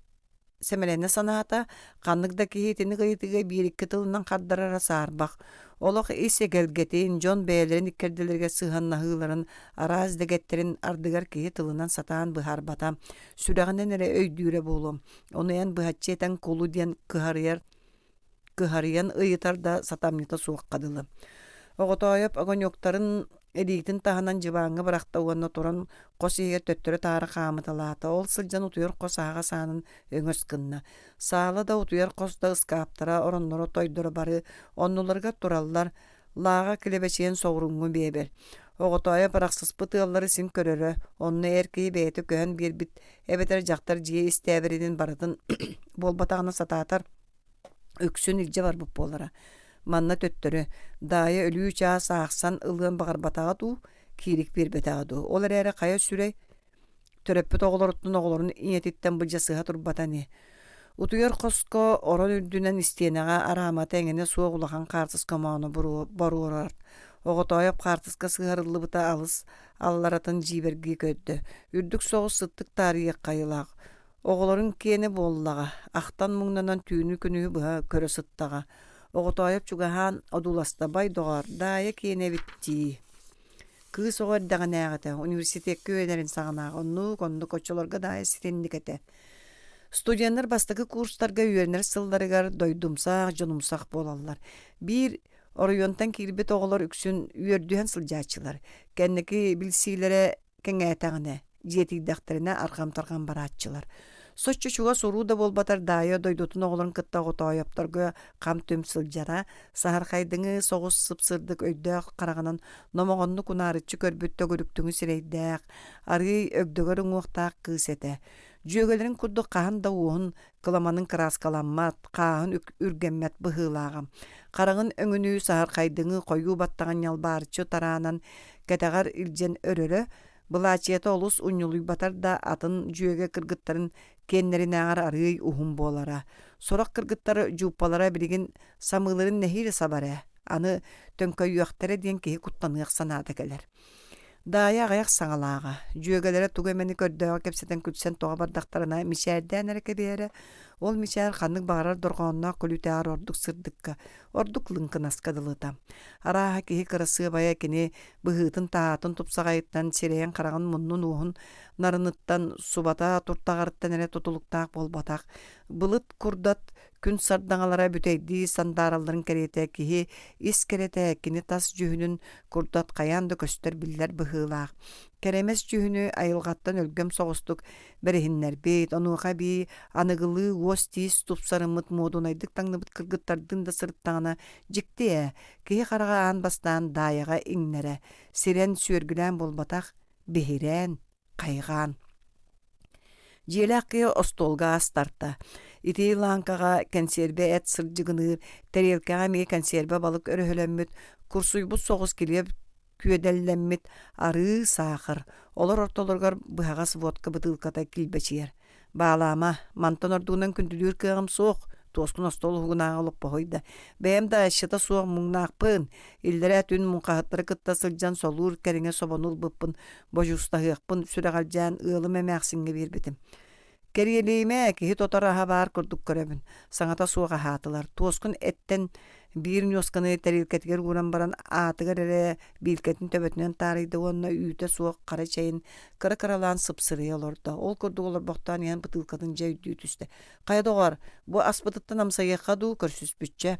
санаата канныгда киһитини ыйытыга биирикки тылынан хардарара саарбах. Олох исе gelgetин жон бээлерин иккерделерге сыһаннаһыыларын араас дегеттерин ардыгар киһи тылынан сатаан быһаарбата сүрэҕинэн эрэ өйдүүрэ буолум. Онуян быһаччиэтэн кулу диэн кыһарыйан ыйытар да сатамньыта суоххадылы. Оҕотойоп оҕоньоктарын эдиитин таһанан жыбааҥҥа барахтауанна туран хос иһиге төттөрө таары хаамыталаата. Ол сылдьан утуйар хос ааҕа саанын өҥөс кынна. Саала да утуйар хос да ыскааптара оронноро тойдоро бары оннуларга тураллар лааға килебечиэн соҕуруҥҥу биэбэр. Оҕотойоп барахсыспы тыаллары син көрөрө онну эркии бэйэти көһөн биэрбит эбетер дьахтар дьиэ истээбэринин барытын буолбатаҕына сатаатар өксүн илдьэ барбыт буолара. Манна төттөрө даайа өлүү чаа саахсан ылыан багарбатаға дуу киирик биэрбэтаға дуу. Ол эрээри хая сүрэй төрөппүт оҕолоруттун оҕолорун иñетиттэн былдьа сыһа турбатани. Утуйар хоско орон үрдүнэн истиэнэҕэ араамата эҥине суох улахан хаартыс комоону боруорар. Оҕотойоп хаартыска сыһарыллыбыта алыс алларатын дьиибэрги көддө. Үрдүк соҕус сыттык таарыйа хайылаах. Оҕолорун киэни буоллаҕа. Ахтан муҥнанан түүнү күнүһү быһа көрө сыттаҕа. Оҕотойоп чугаһаан одуластабай доҕар даайа киэнэбитти. Кыыс оҕордаҕанааҕата университетке өйдерин саҕанааҕа онну конну коччолорго даайа ситинникэте. Студияннар бастакы курстарга үөрнер сылларыгар дойдумсаах, жонумсаах буолаллар. Бир оройонтан кирбит оҕолор үксүн үөрдүһэн сылдьаачылар. Кэнники билсиилэре кэҥээтаҕына, дьиэтииддэхтэринэ архам-тархам бараачылар. Соччу чуга суруу да болбатар даайа дойдутун оҕолорун кытта оҕотойопторго хам төм сылдьара, саһархайдыҥы соҕус сыпсырдык өйдөөх хараҕынан номоҕонну кунаарыччы көрбүттө көрүктүҥү сирэйдээх, арый өгдөгөр уҥуохтаах кыыс этэ. Дьүөгэлэрин курдук хаһан да уоһун кыламанын кырааскаламмат, хааһын үргэммэт быһыылааҕам. Хараҕын өҥүнүү саһархайдыҥы хойуу баттаҕан ньалбаарчы тараанан кэтэҕэр илдьэн өрөрө, былаачиэта олус унньулуйбатар да атын дьүөгэ кыргыттарын киэннэринээҕэр арыый уһум буолара. Сорох кыргыттары жууппалара билигин самыыларын нэһиири сабарэ, аны төҥкөйүөхтэрэ диэн киһи куттаныах санаата келэр. Даайа аҕаях саҥалааҕа, дьүөгэлэрэ туга эмени көрдөөгө кэпсэтэн күтсэн тоҕо бардахтарына мичээрдээн эрэ кэбиэрэ, ол мичээр ханнык баҕарар дорҕоонноох күлүтээр ордук сырдыкка, ордук лыҥкынаска дылыта. Арааһа киһи кырасыабая кини быһыытын таатын тупсаҕайыттан сирэйэн хараҕын муннун уһун нарыныттан субата туртаҕарыттан эрэ тутулуктаах буолбатах. Былыт курдат күн сардаҥалара бүтэйдии сандааралларын кэриэтэ киһи ис кэретэ кини тас дьүһүнүн курдат хайаан да көстөр биллэр быһыылаах. Кэремес дьүһүнү айылҕаттан өлгөм соҕустук бэрэһиннэрбит, онуоха bii аныгылыы уос тиис тупсарыммыт муодунайдык таҥныбыт кыргыттардын да сырыттаҕына дьиктиэ, киһи хараҕа аан бастаан дааyaҕа иҥнэрэ, сирэн сүөргүлээн буолбатах, биһирээн, хайҕаан. Дьиэлээх остолга астарта. Ити лаанкаға консерве эт сырдьыгыныр, тарелкаға мие консерве балык өрөһөлөммүт, курсуйбут соҕус килиэп күөдэллэммит, арыы саахыр. Олор ортолоргор быһаҕас водка бытыылката килбэчиэр. Баалаама, мантан ордуунан күндүлүүр кыаҕым суох, туоскун остол угунааҕа олоппоһойда. Бэйэм да ащыта суох муҥнаахпын, иллэрэ түн муҥхаһыттары кытта сылдьан солуур кэриҥэ собонулбыппын, божуустаһыахпын сүрэҕалдьаан ыалым эмээхсиҥҥэ биэрбитим. Кэриэлиимэ киһи тотораһа баар курдук көрөбүн, саҥата суоҕа хаатылар. Туоскун эттен биир ньосканы тарелкетигэр ууран баран аатыгар эрэ биилкетин төбөтүнэн таарыйда уонна үүтэ суох хара чэйин кыра-кыралаан сыпсырый олордо. Ол курдук олорбохтоон иһэн бытыылкатын дьэ үйдүүтүстэ. Хайдоҕор, бу аспытыттан амсайыахха дуу көрсүспүтчэ.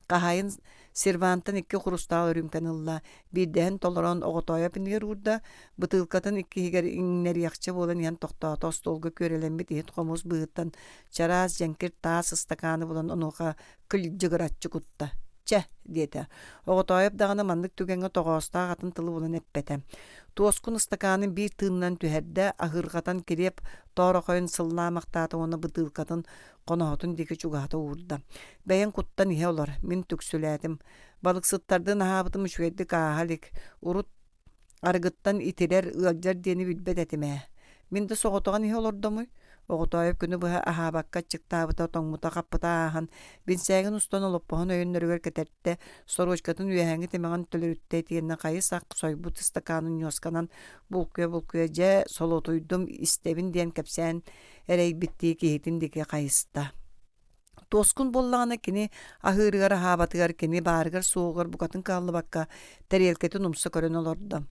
Кахайын сервантан икки хурустаал өрүмкэн ылла, биирдэһэн толорон оҕотойоп инигэр уурда, бытыылкатын иккиһигэр иҥнэриэхчэ буолан иһэн тохтоото столга күөрэлэммит иһит хомус быһыттан чараас дьэнкир таас ыстакааны булан онуоха кылдьыгыраччы кутта. Чэ, диэтэ. Оҕотойоп даҕаны маннык түгэҥҥэ тоҕоостаах атын тылы булан эппэтэ. Туоскун ыстакаанын биир тыыннан түһэрдэ аһырҕатан кириэп тоорохойун сыллаамахтаата уонна бытыылкатын хоноһотун диэки чугаата уурда. Бэйэн куттан иһэ олор, мин түксүлээтим. Балыксыттардын аһаабытым үчүгэйдик ааһалик, урут арыгыттан итирэр ыалдьар диэни билбэт этимэ. Мин да соҕотоҕун иһэ олордомуй. Оғытайып күні бұға ахабаққа чықтабыта тоңмута қаппыта ахан, бенсәгін ұстан олыппығын өйіннөрігер кетерді, сорочкатын үйәңі темеған төлірітті етігенне қайыс ақ сойбут стаканын йосканан бұлкуя жа солотуйдым истебін ден кәпсән әрей бітті кейтін деке қайыста. Тоскун боллағына кені ахырығар ахабатығар кені барығар соғығар бұқатын қалы баққа тәрелкетін ұмсы көрін олырды.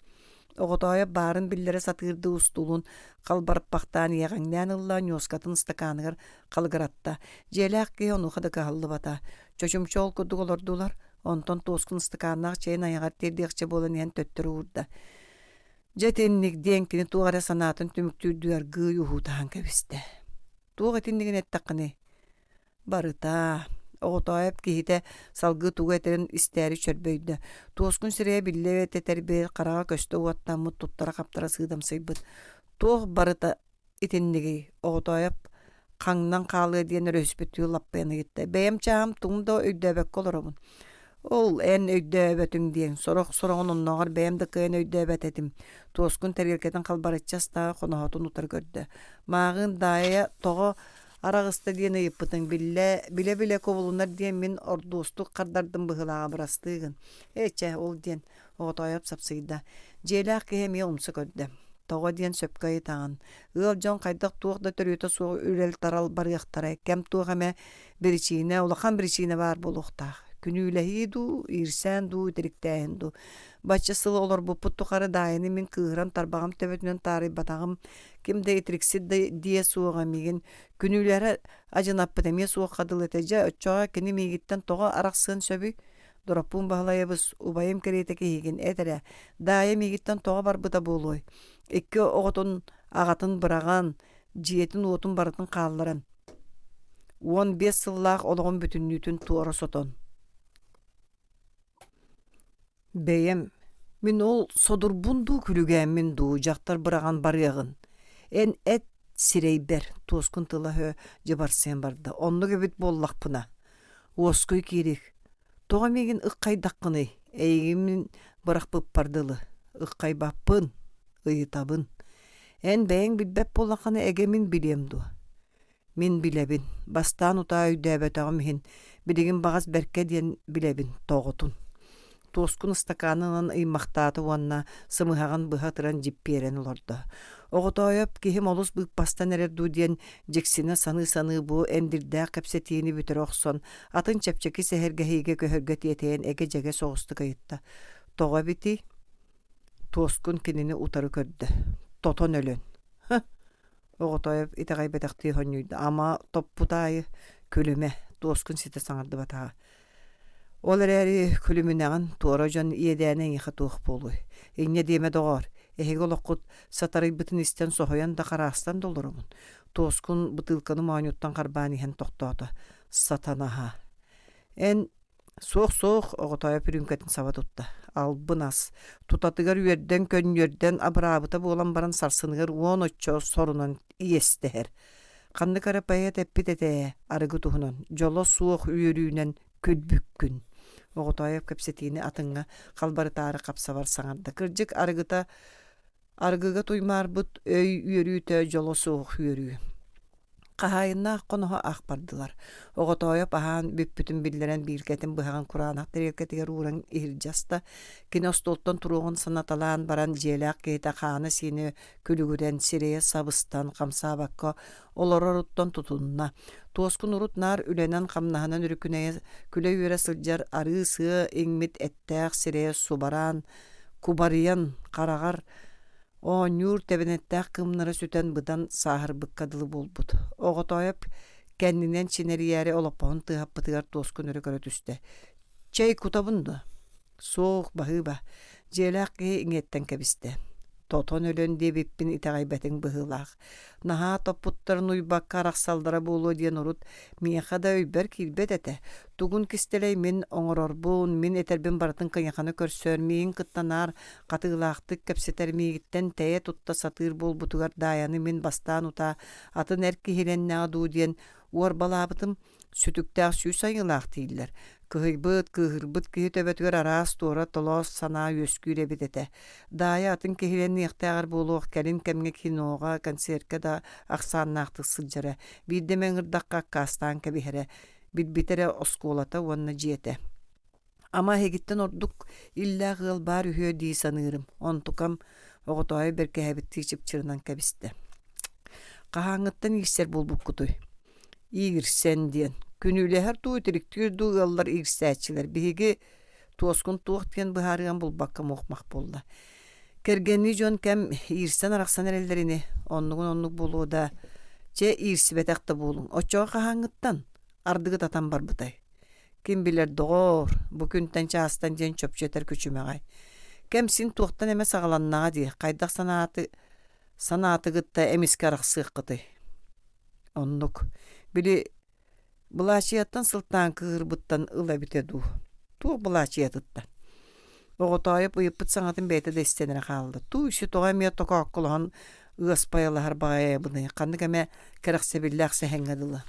Оғытайып барын биллері сатырды ұстулun қалбарыппақтан еғаңнан ұллан йоскатын стаканығар қалғыратта. Желі аққи оны қады қалы бата. Чөчімчол күдік олырдулар, онтон тоскун стаканнақ чайын аяғар тердеқче болын ең төттірі ұрды. Жетеннік ден кені туғара санатын түміктүйдігер ғый ұхутаған кәбісті. Туға тіндігін әттіққыны. Барыта, оғытайып кейті салғы туға әтерін істәрі чөрбөйді. Тоскун сірее білі өте тәрбе қараға көсті уаттан мұт тұттара қаптара сыдам сыйбыд. Тоқ барыта итіндігі оғытайып қаңнан қалы дейін рөспетті лаппайны кетті. Бәйім чағым тұңда өйдөбәк қолырымын. Ол ән өйдөбәтің дейін. Сұрағын оннағар бәйімді қиын өйдөбәт әтім. Тоскун тәргелкетін қалбарытчастағы қонағатын ұтар көрді. Мағын дайы тоғы арағысты дейін ұйыппытың біле ковылынар дейін мен ордуыстық қардардың бұғылаға бұрастығын. Әчә, ол дейін оғытайып сапсыйда. Желі ақы әме ұмсы көрді. Тоға дейін сөпкайы тағын. Үл жон қайдақ туғда түріті суғы үрел тарал барықтары. Кәм туға әме бірічіне, олақан бірічіне бар болуқтақ. Күнүләһи ду, ирсән ду, тиріктәйін ду. Бачысылы олар бұппыт тұқары дайыны мен кығырам тарбағым төбетінен тары батағым кемді етріксі дие суыға меген. Күнүләрі ажынаппыдаме суық қадыл етеже, өтчоға кені мегеттен тоға арақсығын сөбі. Дұраппун бағылайыбыз убайым керетеке еген әтірі. Дайы мегеттен тоға бар бұта болуй. Екі оғытын ағатын бұраған, жиетін отын барытын қалыларын. 15 сыллақ олығын бүтіннүтін туары сотон. Бәйім, мен ол содырбунду күлігәмін ду, жақтар бұраған бар яғын. Ән әт сирей бәр, тоскын тылы жыбарсен барды. Онны көбет боллақ бұна. Оскөй керек. Тоға меген ұққай даққыны, әйгімін бұрақ бұп бардылы. Ұққай баппын, ұйытабын. Ән бәйін білбәп болақаны әгемін білем ду. Мен білебін, бастан ұта өйдәбәтағым хен, білеген бағаз бәрке ден білебін, тоғытын. Тоскун стаканынан ыймақтаты уанна сымыхаған бұхатыран жипперен оларды. Оғытайып кейім олыс бұқ бастан әрерду ден жексіне саны-саны бұ әндірді қапсетейіні бүтір оқсон. Атын чәпчекі сәхергәхейге көхіргі тетейін әге жәге соғысты қайытты. Тоға біті тоскун кенені ұтары көрді. Тотон өлін. Оғытайып итағай бәтіқті хонюйды. Ама топпутайы көліме тоскун сеті саңарды батаға. Олар әрі күлімінәғін туара жон иедәнен еқі туық болуй. Еңне деме доғар. Эхег олыққыт сатарай бұтын істен соғаян да қарастан долырымын. Тоскун бұтылқыны мауынюттан қарбаны хен тоқтауды. Сатанаға. Ән соқ-соқ оғытайы пүрінкетін сава тұтты. Албын ас. Тұтатығар үйерден көнерден абырабыта болан баран сарсынығыр 13 сорынан иестігер. Қанды қарапайы тәппет әтәе арығы тұғынан. Жолы суық үйерүйінен күлбүккүн. Оғытайып көпсетейіні атыңға қалбарытары қапсавар саңарды. Кіржік арғыға туймар бұт өй үйерүйті жолы суық үйерүй. Қағайына қоныға ақ бардылар. Оғытайып ахан бүппүтін білдерен білгетін бұғаған құранақ дәрекетігер ұрын иржаста. Киностолттан тұруғын санаталан баран желақ кейті қаны сені күлігуден сирeye сабыстан қамса баққа олар ұруттан тұтынна. Тоскун урут нар үленен қамнағынан үрікінеге күлі үйері сылжар арысы еңмет әттәқ сирeye субаран, кубариян, қарағар, о нюр тебенеттәқ кымнары сүтен бұдан сағыр бұққадылы болбұд. Оғытайып кәнінен чинерияре олаппағын тұғап бұтығар тоскун үрі көрі түсті. Чай кутабынды. Соқ бағы ба. Желақ еңеттен кәбісті. Тотон өлөн дебеппин итағай бәтің бұғылақ. Наға топпуттарын уйбаққа рақсалдара болу ден ұрут, мияқада өйбәр келбет әті. Тугун кістелей мен оңырорбуын, мен етербен барытын қияқаны көрсөр, мейін қыттанар, қатығылақтық кәпсетер мейгіттен тәйе тұтта сатыр бол бұтығар даяны мен бастан ұта, атын әркі хеленне аду ден, уар балабытым сүтіктәқ сүй сайылақ дейілер. Кыһыйбыт, кыһырбыт киһи төбөтүгөр араас туора толоос санаа үөскүүрэ битете. Дайа атын киһилен ниэхтээҕэр буолуох кэлин кэмҥэ киноға, концертке да ахсааннаахтык сылдьара. Биирдэмэн ырдакка кастаан кэбиһэрэ. Билбитерэ оскуолата уонна дьиэтэ. Ама хегиттен ордук иллээх ыал баар үһүө дии саныырым. Онтукам оҕотоойа беркэһэбиттии чыпчырынан кэбистэ. Хаһааҥҥыттан иирсэр булбуккутуй. Иирсэн диэн. Күнүлэһэр туу тириктүүр дуу ыаллар иирсээчилэр. Биһиги туоскун туох диэн быһаарыган булбакка муохмах болла. Кэргэнни дьон кэм иирсэн арахсан эрэллэрини. Оннук булууда. Че иирсибэтэхтэ буолуң. Оччоҕо хаһааҥҥыттан ардыгы татан барбытай. Ким билэр доҕоор, бу күнтэн чаастан диэн чөпчөтөр күчүмэҕай. Кэм син туохтан эмэ саҕаланнаҕа дии. Хайдах санаатыгытта эмиске арахсыаххытай. Оннук. Били былаачыяттан сылтаан кыһырбыттан ыла бите дуу. Туох былаачыятытта. Оҕотоойуп ыйыппыт саҥатын бэйэтэ да истенере хаалда. Туу үсү тоҕа эмиэ токооккулаһан ыаспайалаһар баҕайабыны. Ханнык эмэ кэрэхсэбиллээх сэһэҥҥэ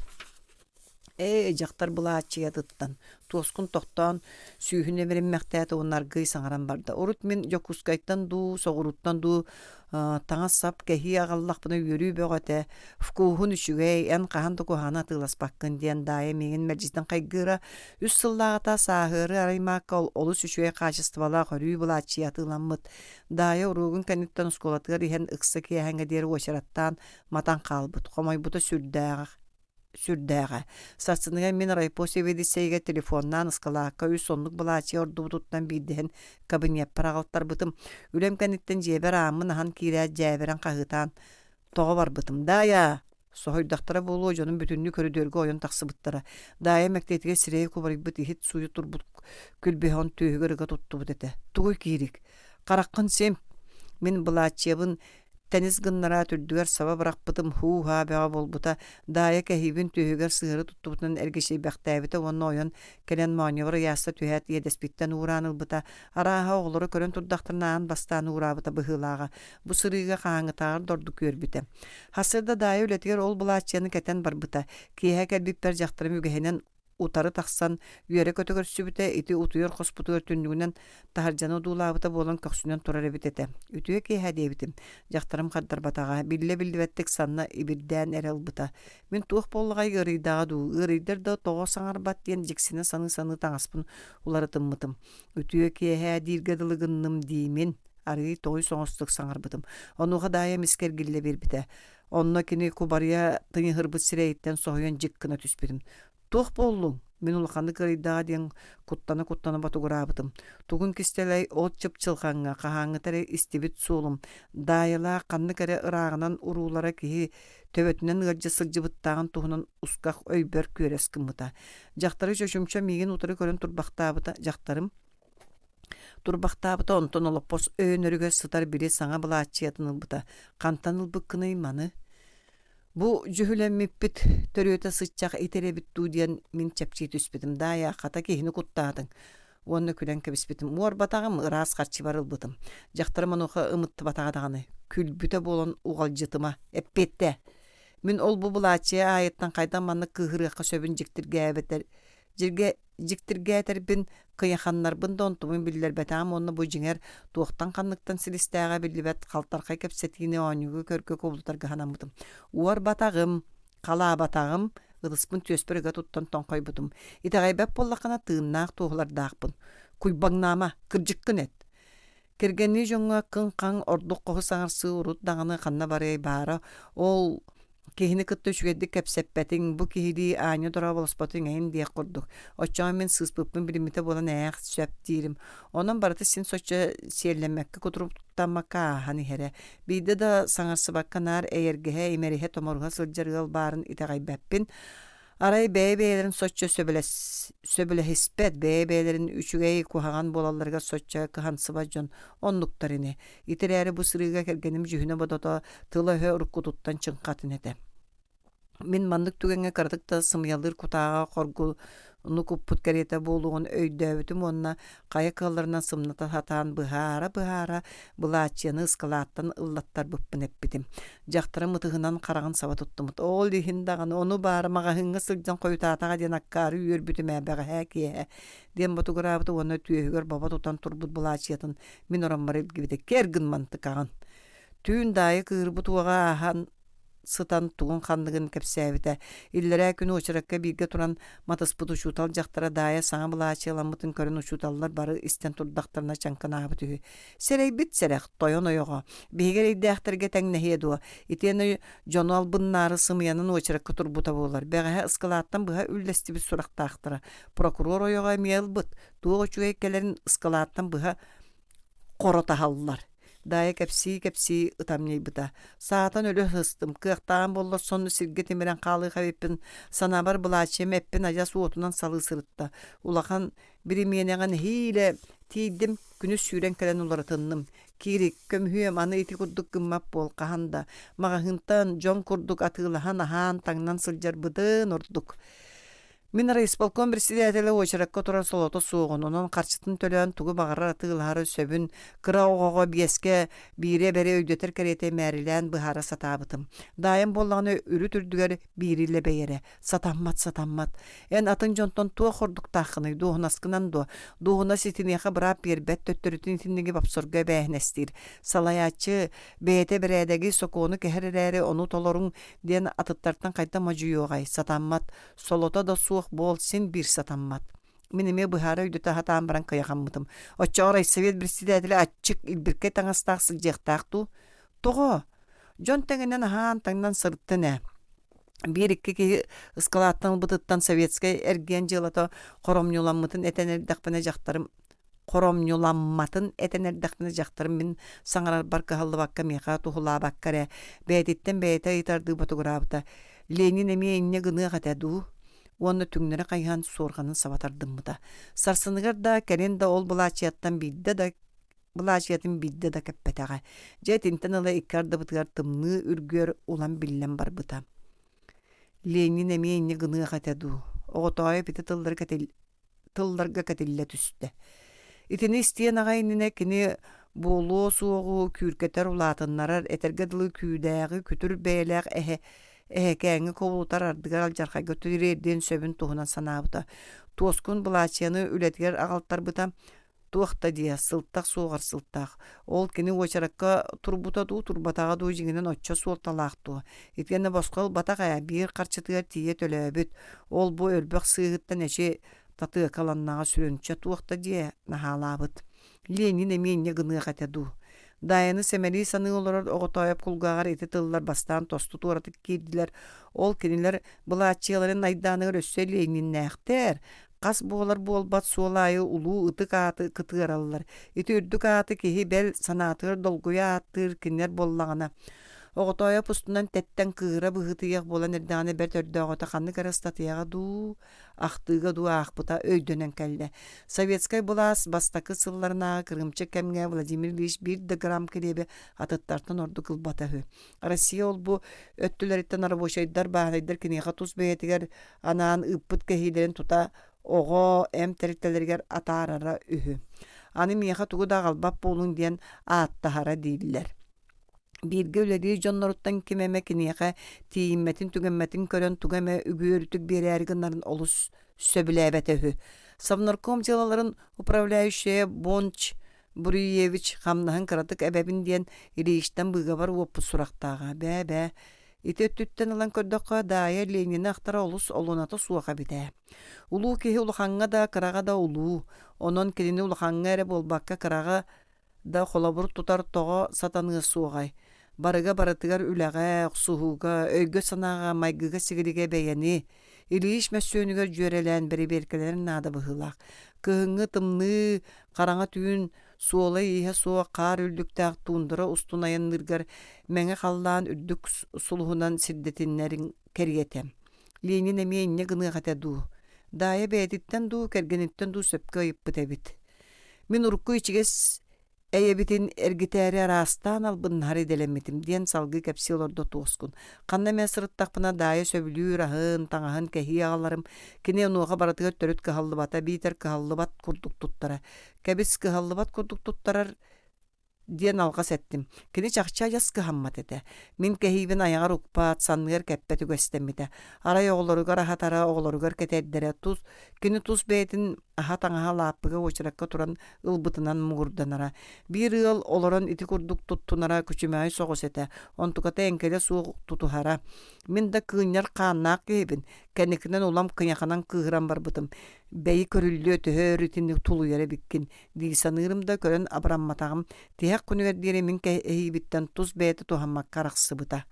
жактар былаачыятыттан. Туоскун тохтоон сүүһүнэ бериммэхтээт уоннаргый саҥаран барда. Урут мен Якутскайттан дуу, соҕуруттан дуу таҥас сап кэһии аҕаллахпына үөрүү бөҕөтэ. Вкуухун үчүгэй эн хаһан тукуһаана тыыласпаккын диэн таайа миигин мэлдьистэн хайгыыра үс сыллааҕата сааһыары араймаакка олус үчүгэй качествалаах өрүү былаачыятыыламмыт. Таайа уруугун кэнниттэн оскуолатыгар иһэн ыкса киэһэҥҥэ диэри уочараттаан матан хаалбыт. Хомойбута сүрдээҕэ. Сарсыныган мен райпосе ведисейге телефоннан ыскалаакка үс оннук былаачы ордубутуттан бииддиһэн кабинет параҕалтарбытым. Үлэм кэнниттэн дьиэбэр ааммын аһан киирээт дьээбэрэн хаһыытаан тоҕо барбытым. Дая соһуйдахтара буолуо дьонун бүтүннү көрүдөргө ойон тахсыбыттара. Дая мэктиэтиге сирэйи кубарыйбыт ихит сууйу турбут күлбэһон түүһүгөр ыга туттубут эте. Тугуй киирик. Караккын сем мен былаачыбын тенис гыннара түрдүгэр саба барахпытым хуу-ха бэҕэ болбута. Дая кэһиибин түүһүгэр сыыры туттубутунан эргишей бэхтээбитэ уонна ойон кэлэн мааневра яаста түһэт иэдэспиттэн уураанылбыта. Арааһа оҕолоро көрөн турдахтарнаан бастаан уурабыта быһыылааҕа. Бу сырыыга хааңытааҕар дорду күөрбүтэ. Хасырда Дая үлэтигэр ол былаачыаны кэтэн барбыта. Киэһэ кэлбиппэр дьахтарым үгэһинэн утары тахсан үөрэ көтөгөрсүбүтэ ити утуйор хоспутугар түннүгүнэн тахаржаны дуулаабыта болон көксүнөн турар эбитете. Үтүө киэһэ диэбитим. Дьахтарым хардарбатаҕа билле-биллибэттик санна ибирдээн эрэлбыта. Мен туох боллагай ырыйдааҕа дуу. Ырыйдыр да тоҕо саҥарбат диэн дьиксине саны таҥаспын уларытыммытым. Үтүө киэһэ дииргэ-дылыгынным диимин. Арыый тоҕуй соҥостук саҥарбытым. Онуха Дая мискергилле бирбите. Онно кини кубарыя тыñыһырбыт сирэйиттэн соһуйан дьиккына түспүтүм. Туох боллуң. Мен улаханны кырыйдаа диэн куттана батугураабытым. Тугун кистелей от чыпчылхаңга хаһааҥҥытары истибит суулум. Дайылаа ханны кэрэ ырааҕынан уруулара киһи төбөтүнэн ыардьа сылдьыбыттааҕын туһунан усках өйбөр күөрэс кыммыта. Дьахтары чөчүмчө миигин утары көрөн турбахтаабыта. Дьахтарым турбахтаабыта онтон олоппос өөнөрүгө сытар бiri саҥа былаачыятынылбыта. Хантанылбыккыный маны. Бу жүһүлэммиппит төрүөтэ сыччах итеребит дуу диэн мин чапчии түспүтүм. Дая хата киһини куттаатың. Уонна күлэн кэбиспитим. Уор батагым ыраас харчы барылбытым. Дьахтарым онуха ымытты батагадаганы. Күлбүтэ болон угалжытыма. Эппетте. Мин ол бу былаачы айыттан кайдан манны кыһырыакка сөбүн жиктиргээтербин кыйаханнарбын да онтумун биллер бетаам онна бу жиңер туохтан ханныктан силистээҕэ биллибет халтархай кэпсетиини ооньугу көргө кубулутарга ханаммытым. Уор батагым, калаа батагым ыдыспын түөспөрүгө туттан тоңхойбутум. Итаҕайбэп боллакана тыыннаах туохулардаахпын. Куйбаңнаама кырдьыккын эт. Киргенни жоңга кын-каң ордук коху саҥарсыы урут даҕаны ханна барый баара ол киһини кытта үчүгэдди кэпсэппэтиң бу киһили ааньа дора болоспотуң эйин диэк курдук. Оччоҕа мен сыыспыппын билимите болан ээх сөп диирим. Онон барыты син соччо сиэллэммэкке кутуруптаммакка ааһан иһэрэ. Биирде да саҥарсыбакка наар эйэргэһэ имэриһэ томоруһа сылдьарыал баарын итаҕайбэппин. Арай бэйэ-бэйэлэрин соччо сөбүлэһиспэт бэйэ-бэйэлэрин үчүгэй куһаҕан буолалларга соччо кыһансыба дьон оннуктарыны. Итэрээри бу сырыыга кэргэним жүһүнэ бодото тыла өһө уруккутуттан чыҥхатын этэ. Min mandık tügenge kardık da sımyalır kutağa korgu nukuput kerete boluğun öydöbütüm onna kayakalarından sımnata hatan bıhara bılaçyanı ıskalattan ıllattar bıppın eppitim. Jaktara mıtıhınan karağın sava tuttumut. Ol dihindağın onu bağırmağa hıngı sılcan koyutatağa den akkarı yürübütüm ebeğe hekiye. Den botu gırabıtı ona tüyehügör baba tutan turbut bılaçyatın min oranmarel gibide kergin mantıkağın. Tüyün dayı kırbut uağa ahan sıtan tuğun kanlığın kepsevite. İllere günü uçarakka birge turan matıspıt uçutal jaktara daya sana bılaçyalanmıtın körün uçutallar barı isten turdaktarına çankın ağabı tühü. Serey bit serek toyon oyoğa. Behiger iddeaktarge tengneheye duwa. İteni jonu albınları sımıyanın uçarakka turbuta boğular. Beğehe ıskalattan bıha üllesti bir suraktaaktara. Prokuror oyoğa miyel bıt. Tuğu uçuğa ekkelerin ıskalattan bıha korota hallar. Daya kepsi ıtamney bıda. Saatan ölü hıstım. Kıqtağın bollar sonu sirgetimiren qalı xavipin sanabar bılaçem eppin ajas otundan salı sırıtta. Ulakan biri meneğen hile tiydim günüs süren kelen ulara tınным. Kirik kömhüyem anı iti kudduk gımmap bol qahanda. Mağa hıntan jon kurduk atığılahan ahan tangnan sıljar bıdın orduk. Min Raispolkon председателі очаракка турар солото суğun, onun qarçıtın tölön tuğu bağırar atığılары söbün, kıra oğoğa biyesке bire bere öydöter kerete merilen bıhara satabıtım. Dayım bollağını ürü türdüger biriyle beyere. Satammat. En atın jonton tuğa xorduk taqını, doğun askınan do. Doğuna sitineğe bırap yerbet töttörütün itinligi bapsorga bähnestir. Salayatçı, beyete biredegi sokonu keherere onu tolorun diyen atıttartan kayta macı yoğay. Satammat, solota da suğ bolsin bir satammat. Minime bıhara öydöte hatan baran kayakamıtım. Oçağıray Sovet председателі açık ilbirke taŋastaq sıljaqtaqtu. Toğo, jon tengenen ahan taŋnan sırıttı ne? Bir iki ki ıskalattan bıtıttan sovetski ergen jılata koromyolanmıtın etenerdaqpına jaktarım. Koromyolanmatın etenerdaqpına jaktarım min saŋarar barka hallı bakka meqa tuhula bakkare. Beytitten beyte itardığı batugurabıta. Lenin emie inne gını gatadu. Onu tüngleri kayhan sorganın savatardım da. Sarsınıgar da keren da ol bulaçiyattan bidde da keppetağa. Jetinten ala ikkarda bıtıgar tımnı ürgör olan billen bar bıta. Lenin emeyinne gını gatadu. Oğutaya biti tıllarga katille tüste. İtini isteyen ağaynine kini bolu soğu kürketer ulatınlarar etergedili küdägi kütür beyler käňi kowutar ardygar aljarga götürerden söbün tuğunan sanabıta. Toskun bulaçyanı ületger agaltar bıta. Tuğta diye sılttaq soğar sılttaq. Ol kini oçarakka turbuta du turbatağa du jiginen oçça soltalaqtu. Etkeni boskal bataqaya bir qarçıtıgar tiye tölöbüt. Ol bu ölbök sığıttan eşe tatı kalannağa sürünçe tuğta diye nahalabıt. Lenin emeyinne gını gatadu. Dayanı semeli sanı olarar oğutayap kulgağar eti tıllar bastan tostu tuğratık girdiler. Ol kiniler bulaçyaların aydanıgar össe Lenin nähter. Qas boğalar bolbat solayı ulu ıtık atı kıtır alırlar. Eti ürdük atı kehi bel sanatır dolguya attır kinler bollağına. Oğutaya pustundan tetten kıra bıhıtıyaq bolan erdane bert ördağıta qanı karastatiyağa du, aqtıga du aqbıta öydönen kelde. Sovetskay bulas bastakı sıllarına kırımçı kemge Vladimir Ilyich 1 gram kelebe atıttartan ordu kılbatahı. Rossiya ol bu öttüler itten araboşaydar bağlaydar kiniqa tuz beyetiger anaan ıppıt kehilerin tuta oğo em teriktelerger atarara ühü. Anı miyaqa tuğu da qalbap bolun diyen aattahara deydiler. Bir gövledi jonnoruttan kimeme kiniyaqa tiyimmetin tügemmetin körön tügeme ügüörütük bir erginlerin olus söbülebetehü. Savnarkom jalaların upravляющая Bonç Buruyevich hamnahın kıratık ebebin diyen ilişten bıgabar opu suraqtağa. Be. Ite tütten alan kördöqa daya Lenin'i aktara olus olunata suaqa bide. Ulu kehi uluxanga da kırağa da ulu. Onun kelini uluxanga ere bolbakka kırağa da xolabur tutar toğa satanığı suğay. Barıga baratıgar üleğe, suhuga, öygö sanağa, maygıga sigilige beyeni. İliyiş mesönüger jörelen beri berkelerin nada bıhılaq. Kıhıngı tımnı, karanga tüyün, suola ihe suğa qar üldüktäq tundura ustunayan nırgar, menge qallan üddük suluhunan siddetinlerin kergetem. Lenin emeyinne gını gatadu. Daya beyeditten du, kergenitten du söpke ayıp bitebit. Min urku içiges Эйебитин эргитээри арастан албыннары делемитим диэн салгы кепси олордо туоскун. Канна месырыттақпына дайы сөбүлүүр ахын, таңахын кэхи агаларым. Кини онуға баратыгар төрүт кыхаллыбата, битер кыхаллыбат курдук туттара. Кэбис кыхаллыбат курдук туттарар диэн алгас эттим. Кини чахча жас кыхаммат эте. Мин кэхибин аяғар укпаат, санныгар кэппет үгөстемите. Арай оголоругар ахатара, оголоругар кетердере туз. Кини туз бэйтин аха таңаха лаппыга очыракка туран ылбытынан мугурданара. Бир ыл олорон ити курдук туттунара күчүмәй соғыс эте. Онтуката энкеле суық тутухара. Мин да кыыньар кааннаак кэбин. Кәнекінен улам кыняханан кыгыран барбытым. Бәйі көрүллү төһөр итинник тулуяра биккин. Дигисанырымда көрөн абрамматагым. Тиһәк күнүгердире мин кэйбиттен туз бэйти тухаммак карақсыбыта.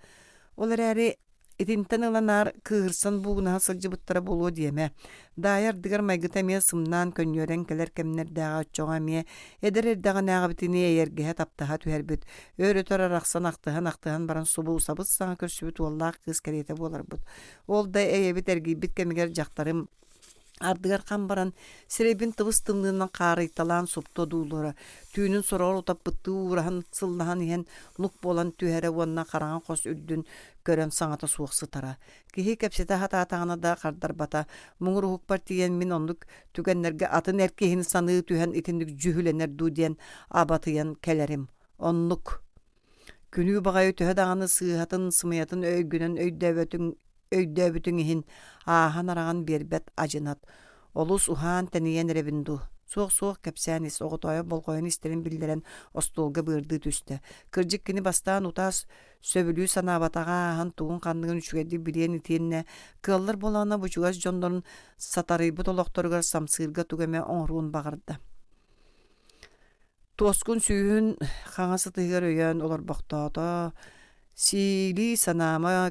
Олар әри итинтен ыланар кыгырсан бугунаha сылжыбыттара болуо диеме. Дайар дигар майгыта мие сымнан көннөрен келер кемнердага чоңа мие эдерердага нагабитини эйергеhe таптаха түһербит. Өрөтөр араксан актыхан баран субу сабыс саңа көрсүбүт уоллаах кыз керете боларбыт. Ол да эйебит эргибит кемигер жактарым ардыгар камбаран сиребин тыбыс тымнынан карыйталан супто дуулора түйүнүн сороор утап бытты урахан сылнахан иен лук болан түһәре уонна караңан кос үрдүн көрөм саңата сууксы тара. Кихи кепсете хатаатагана да кардар бата муңур хукпар тиен мин онлук түгеннерге атын эркехини саны түһен итиндик жүһүленер дудиен абатыян келерим. Онлук күнү багай төһө даганы сыыхатын сымыятын өйгүнөн өйдөбүтүң иһин аахан араган бербет ажынат. Олус ухан тәниен ребинду. Суох кепсәнис оғытойы болғойын истерин билдерен остолга бырды түсті. Кыржик кини бастан утас сөбүлүү санабатаға ахан туғын қандығын үшігерді билен итенне кыллар болана бучугас жондорун сатарый бұтолоқторгар самсырга тугеме оңруун бағырды. Тоскун сүйін қаңасы тыгар өйен олар бақтаата сили санама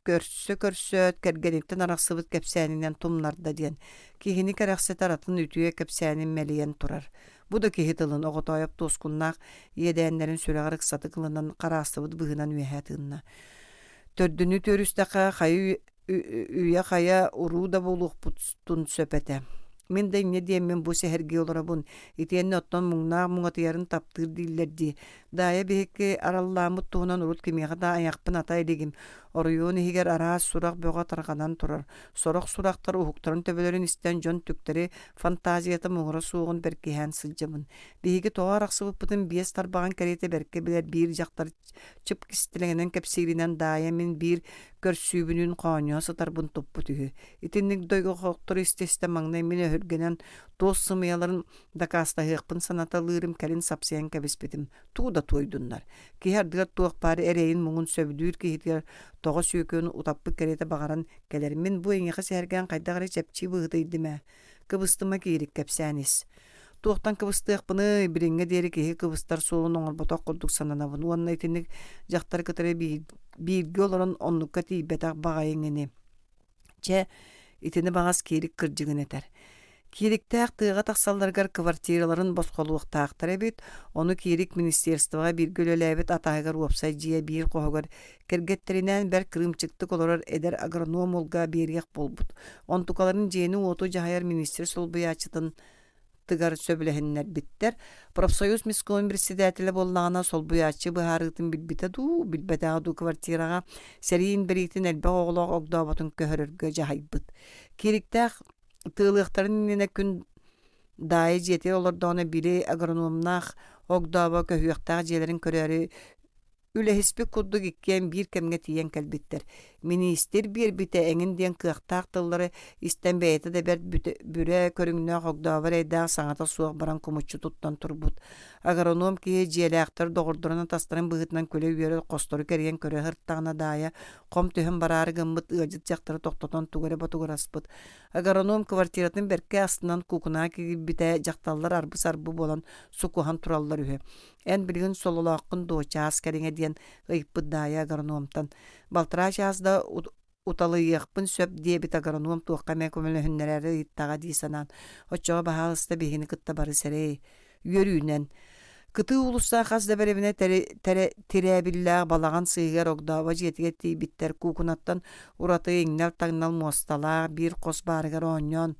көрсө кергениттен арақсыбыт кепсәнинен тумнарда диен. Кихини кәрәқсет аратын үтüе кепсәнин мәлиен турар. Бу да кихи тылын оғытайып тоскуннақ едәнлерин сүрәғар ықсаты кылынан қарасыбыт бұғынан үйәтінна. Төрдүнү төрүстәқа қайы үйе қая уру да болуқ бұтстун сөпәті. Мен де не дейм мен бұл сәхерге олара бұн. Итенне оттан мұңатыярын таптыр дейлерді. Дая бейекке аралламыт туғынан ұрут кемеға да аяқпын ата елегім. Оруйуын егер арас сұрақ бөға тарғанан тұрар. Сорақ сұрақтар ұхықтарын төбелерін істен жон түктері фантазията мұғыра суығын беркехан сылжымын. Бейеге тоға арақсыбып бұтын бес тарбаған кәрете берке білер бір жақтар чып кістілігінен кәпсегірінен дая мен бір көрсүйбінін қауынуа сытар бұн топпы түгі. Итіннік дойғы қоқтыр істесті маңнай мен өргенен дос сымыяларын дакаста хықпын саната лырым кәрін сапсиян кәбеспетім. Тууда тойдуннар. Кейардығар туақ бары әрейін мұңын сөбдүйір кейтер тоғы сүйекені утаппы кәреті бағаран кәлермен бұ еңеқі сәрген қайдағары чәпчі бұғыдыйдыма. Кыбыстыма кейрік кәпсәнес. Туақтан кыбыстық бұны біріңе дері кейі кыбыстар солын оңыр бұтақ құрдық сананабын. Уанна етінік жақтар кітірі бейірге оларын онлыққа тейбетақ бағайыңыны. Чә, етіні бағас кейрік кірджігін етер. Кириктәк тыга тақсалларгар квартираларын босқолуқтақтар әбет, оны кирик министерствоға бір гөлөләбет атайгар уапсай жия бір қоғығар кергеттерінен бәр кырымчыктык оларар әдер агроном олға берек болбут. Онтукаларын жені оту жағайар министер солбуячытын тыгар сөбіләхіннер биттер. Профсоюз мискоин председателі боллағана солбуячы бұхарытын білбетағыду квартираға сәрейін бірейтін әлбә оғылақ оғдабатын көхіріргі жағайбыт. Кириктәк тылықтарын нene күн дайы жеті олардааны білі агрономнақ оғдаба көхіяқтағы желерін көрері үләхіспек күрдік еккен бір кәмге тиен кәлбеттер. Министер бір біті әңін ден қияқтақ тыллары істен бәйті де бәр бүрі көріңіне оғдаба рейдағы саңата суақ баран көмітші тұттан тұрбұд. Агроном кейі желі ақтар доғырдырынан тастарын бұғытынан көлі үйері қостыры кәрген көрі ғырттағына дайы қом түхін барары ғымбыт ұғажыт жақтары тоқтатан туғыры батуғыр аспыд. Агроном квартиратын бәрке астынан кукуна кейі біті жақталар арбы-сарбы болан сукухан тураллар үйі. Ән білген солылақын доғыча аскәріңе ден ғайыппыд дайы агрономтан. Балтыра жазда уталы яқпын сөп дебит агроном туаққа мен көмілі хүннәрәрі иттаға дейсанан. Отчоға бағалысты бейіні күтті бары сәрей. Үйерүйінен. Кыты улуса қазда бәребіне тирәбілләғ балаған сыйғар оғдава жетіге тейбіттер кукунаттан ураты еңнер таңнал мосталақ бір қос барығар оңнен.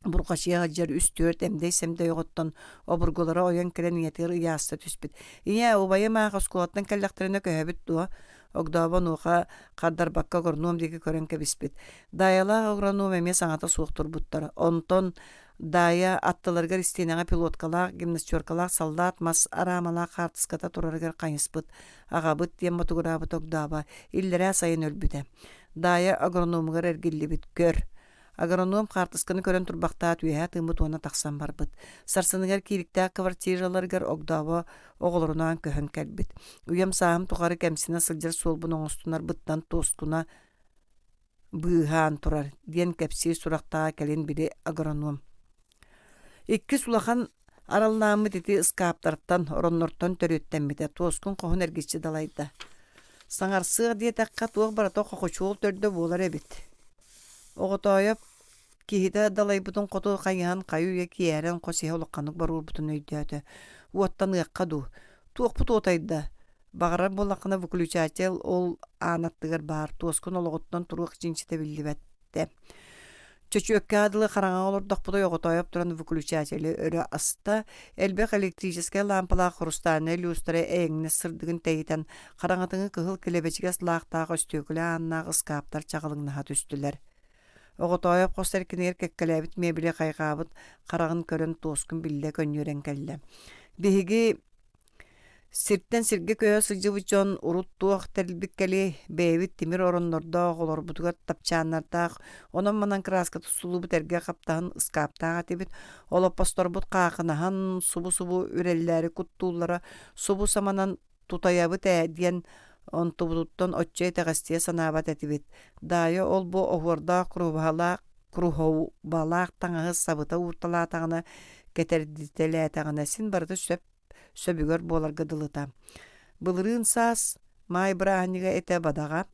Бургашия жер үстүрт эмдей семдей оттон обургулары ойон келен ятыр яста түспит. Ия убайы мага скулаттан келлектерине көһөбүт дуа. Огдаба нуха кардар бакка горнуом диги көрөн кебиспит. Даяла огрануом эмес аңата сууктур буттар. Онтон дая аттыларга истинага пилоткалак, гимнастеркалак, солдат, мас арамалак хартыската тураргар кайыспыт. Агабыт тем мотугурабыт огдаба. Иллере сайын өлбүтэ. Дая агрономугар эргиллибит көр. Агроном картысканы көрөн турбактаат үйә тымыт уона таксан барбыт. Сарсыныгар кириктää квартираларгар огдаба оголорунан көһөн кэлбит. Уям саам тухары кемсине сылжар солбун оңостунар быттан тостуна быыһаан турар. Диен кепси сурактаа келен бири агроном. Икки сулахан аралнаамы тити ыскааптарттан ороннортон төрөттенмите. Тоскун кохун эргичи далайда. Саңарсыга диетакка туох барата кохочуол төрдө болар эбит. Оготояп кихита далай бутун кото кайян каюя киярен косиhe олокканык барур бутун өйдөтө. Уоттан ыккаду. Туох бут отайда. Багарар болакына выключатель ол анаттыгар бар. Тоскун ологоттон турук жинчите билибетте. Чөчөккадылы караңа олордох буту оготояп туран выключатель өрө аста. Элбек электрическая лампалар хрустальный люстра эңне сырдыгын тейитен караңатыңы кыгыл келебечиге слактагы өстөкүлө аннагы скаптар чагылыңнаха түстүлөр. Оготояп костеркинер кеккелебит мебеле кайгабыт карагын көрөн тоскун билле көннөрен келле. Биги сирттен сирге көө сыжыбычон уруттуох терилбиккели бэбит тимир ороннордо олор бутугар тапчааннартаах онон манан краска тусулубут эрге каптаан ыскаптаага тибит олоппосторбут каакынахан субу үреллери куттуулара субу саманан тутаябыт диен онтубуттон отчей тагастия санаабат этибит. Дайы ол бу оғырда крухоубалаақ таңағы сабыта урталаатағына кетердителәтағына син барды сөбігөр боларга дылыта. Былырын саас май браһанига эте бадаға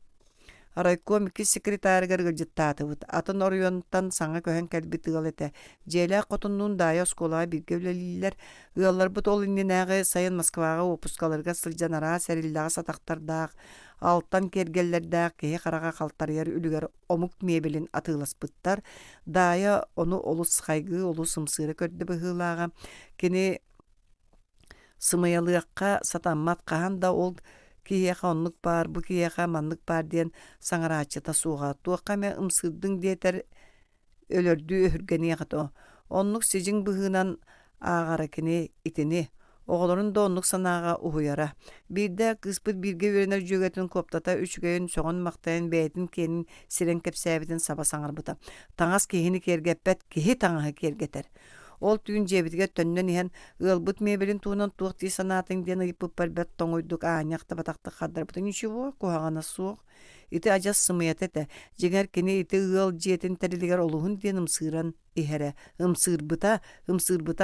райком ики секретарыгар гылжыттаатыбыт. Атын орионтан саңа көһөн кэлбит ыал эте. Желя котуннун дайы сколаа бирге үлелилер. Ыаллар бут ол инненағы сайын Москваға опускаларга сылжанара сәриллаға сатақтардаақ. Алттан кергеллердаақ кеhe қараға қалтарыяр үлігер омук мебелин атыласпыттар. Дайы оны олус хайгы, олус сымсыры көрді бұғылаға. Кені сымыялыаққа сатаммат қахан да ол киеха онлук бар, бу киеха манлык бар диен саңарачыта суға. Туаққа ымсырдың диетер өлөрдүү өһүргені ағыто. Онлук сижин бұғынан ағара кені итini. Оғылырын да онлук санаға уһуяра. Бирде кыспыт бирге өренер жөгетін коптата үчгөйін соғын мақтайын бәйтін кенін сирен кепсәбетін саба саңарбыта. Таңас кехini кергеппет, кехи таңағы кергетер. Ол түйін жебітге төннен иһен ылбыт мебелин туунан туақти санатын ден ыйпып барбет тоңойдук аняқта батақты қаддарбыта. Ничего, куағана суық. Ити ажас сымыят эте. Жеңер кені ити ыл жетін тәрілігер олуғын ден ымсыран ихере. Ымсырбыта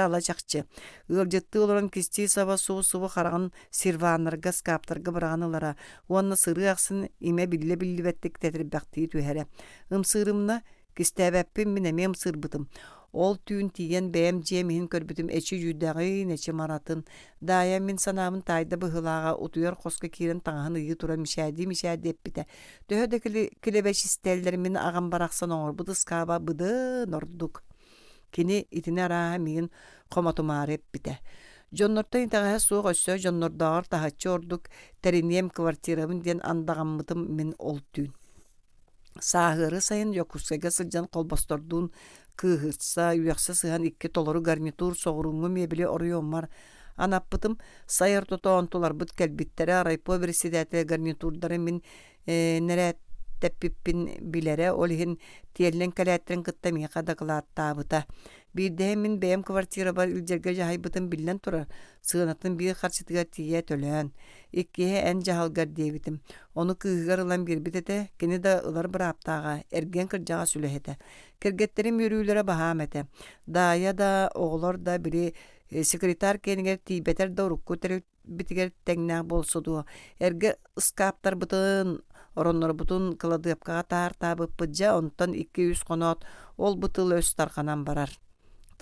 ала чақчы. Ыл жетті олыран кисти саба суы қарағын сирванырға скаптарға бірағанылара. Уанна сыры ақсын име білі бәттік тәтір бәқті түйере. Ымсырымна кистәбәппін мінеме ымсырбытым. Ол түйін тиген бәйім жемейін көрбітім әчі жүйдәғын, әчі маратын. Дая мен санамын тайда бұғылаға ұтуяр қосқа керін таңағын үйі тұра мишәді еппіті. Төһөді кілебәш істәлдер мен ағам барақсан оңыр бұды скаба бұды нордук. Кені итіне араға мейін қоматумар еппіті. Жоннорта интағаға суық өссө жоннордағыр тағатчы ордук тәринем квартирамын ден андағаммытым мен ол түйін. Сағыры сайын Якутскайга сылжан қолбастордуын кыһырса, үйәкса сыған икки толору гарнитур соғыруңы мебеле орыйомар. Анаппытым сайыр тотоон толар бұт кәлбиттері райпо председателі гарнитурдары мен нәрәт тәппіппін білері олығын тиелен кәләттерін кыттамия қадақылаттабыта. Бірде мен бәйім квартира бар үлдерге жағайбытын білден тұрар. Сығынатын бір қаршытыға тие төлөен. Иккеге ән жағалғар дейбітім. Оны кыығығар ылан бір бітеті, кені да ылар бір аптаға, әрген кіржаға сүліхеті. Кіргеттерім үрілері бағам әті. Дая да, оғылар да бірі секретар кенігер тейбетер да ұрыққы тәрі бітігер тәңнәқ болсыду. Әрге ұскаптар бұтын, ороннор бұтын кыладыпқаға тар табып бұджа, онтан 200 қонот ол бұтыл өз тарқанан барар.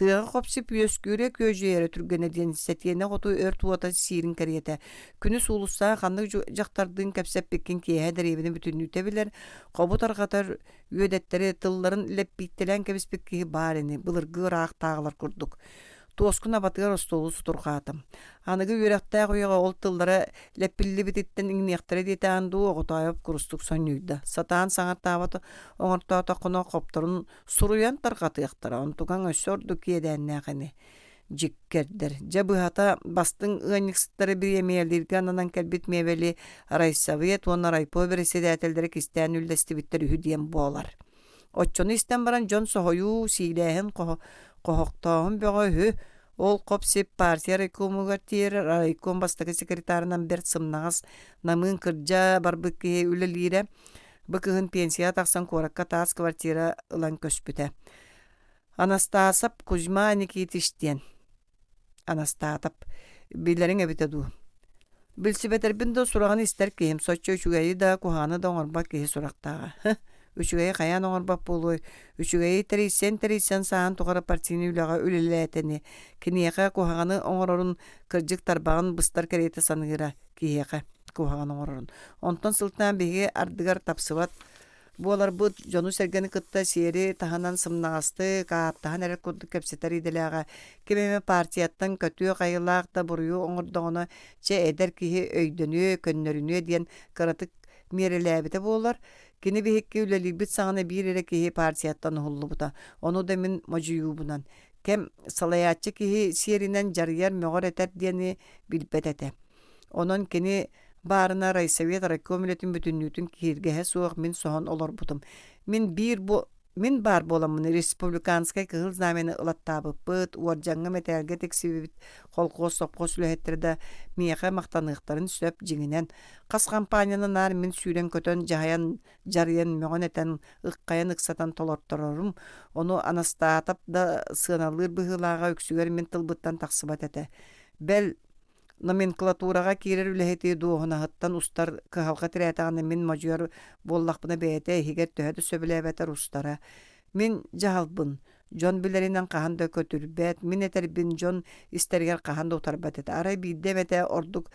Тыга копсип өскүрө көжөөрө түргөнө ден сетиене готу өрт уата сирин кариете. Күнү суулуса ханнык жактардын кепсеп беккен кие деребини бүтүнүтө билер. Кобутар катар үөдеттери тылларын леппиттелен кебиспекки барыны былыргы раак тагылар курдук. Тоскуна батыгар остолу сутурхатым. Аныгы үрәктә куяга ол тыллары леппилли бититтен иңнектери дите анду оготайып курустук сонюйда. Сатаан саңартабат оңортата коно копторун суруян таркатыяктара. Онтуган өсөрдү киедәннәгәне. Жиккердер. Жабыхата бастың ыаникстары bir емейлерге ананан кәлбит мебели райсовет, оны райпо береседәтелдері кистән үлдәстібіттер үхіден болар. Отчоны истен баран жон сохою силәһен кохоктоғын бөғі ол қопсеп партия райкомуға тиер, райком бастығы секретарынан бір сымнағыз намын кырджа барбықы үлелері бұкығын пенсия тақсан коракка таас квартира ылан көспіті. Анастасап Кузьма Никитиштен. Анастатап билерин эбитеду. Билсибетер биндо сураган истер кем соччо үчүгәй да куханы да оңорба ки сурактага. Үчүгәй каян оңорба болой. Үчүгәй терисен саан тугара партийны үләгә үлеләтене. Кинияка куханы оңорорун кырҗык тарбагын быстар керете саныгыра кияка куханы оңорорун. Онтон сылтан биге ардыгар тапсыбат. Болар бут жону сергени кытта сери таханан сымнагасты кааттахан эрек курдук кепсетер иделяга кемеме партияттан көтүө кайылаакта буруу оңордоғоно че эдер кихи өйдөнүө көннөрүнүө диен кыратык мерелээбите болар. Кини бихикки үлелибит саңана бир эре кихи партияттан ухуллубута. Ону да мен мажуюбунан. Кем салаячы кихи серинен жарыяр мөгөр этер диени билбетете. Онон кини барына райсовет райкомилетін бүтіннютін киргеhe суық мен соған олар бұтым. Мен бар боламын республиканскай кығыл знамені ылаттабы бұт, уаржаңы металге тексибет қолқос сопқос үләхеттерді мияқа мақтанықтарын сөп жеңінен. Қас компанияны нар мен сүйрен көтөн жарыян мөғін әтен ұққайын ұқсатан толорттырырым. Оны анастатап да сыналыр бұғылаға өксігер мен тылбыттан тақсыбат әті. Бәл номенклатураға кирер үлэхети дуохунахыттан устар кыхалға тирәтағаны мен мажуяр боллақпына бәйәті егер төһәді сөбіләбәтер устара. Мен жағалбын. Жон білерінен қағанда көтүрбәт. Мен әтербін жон істергер қағанда утарбәт әті. Арай бейдемәті ордук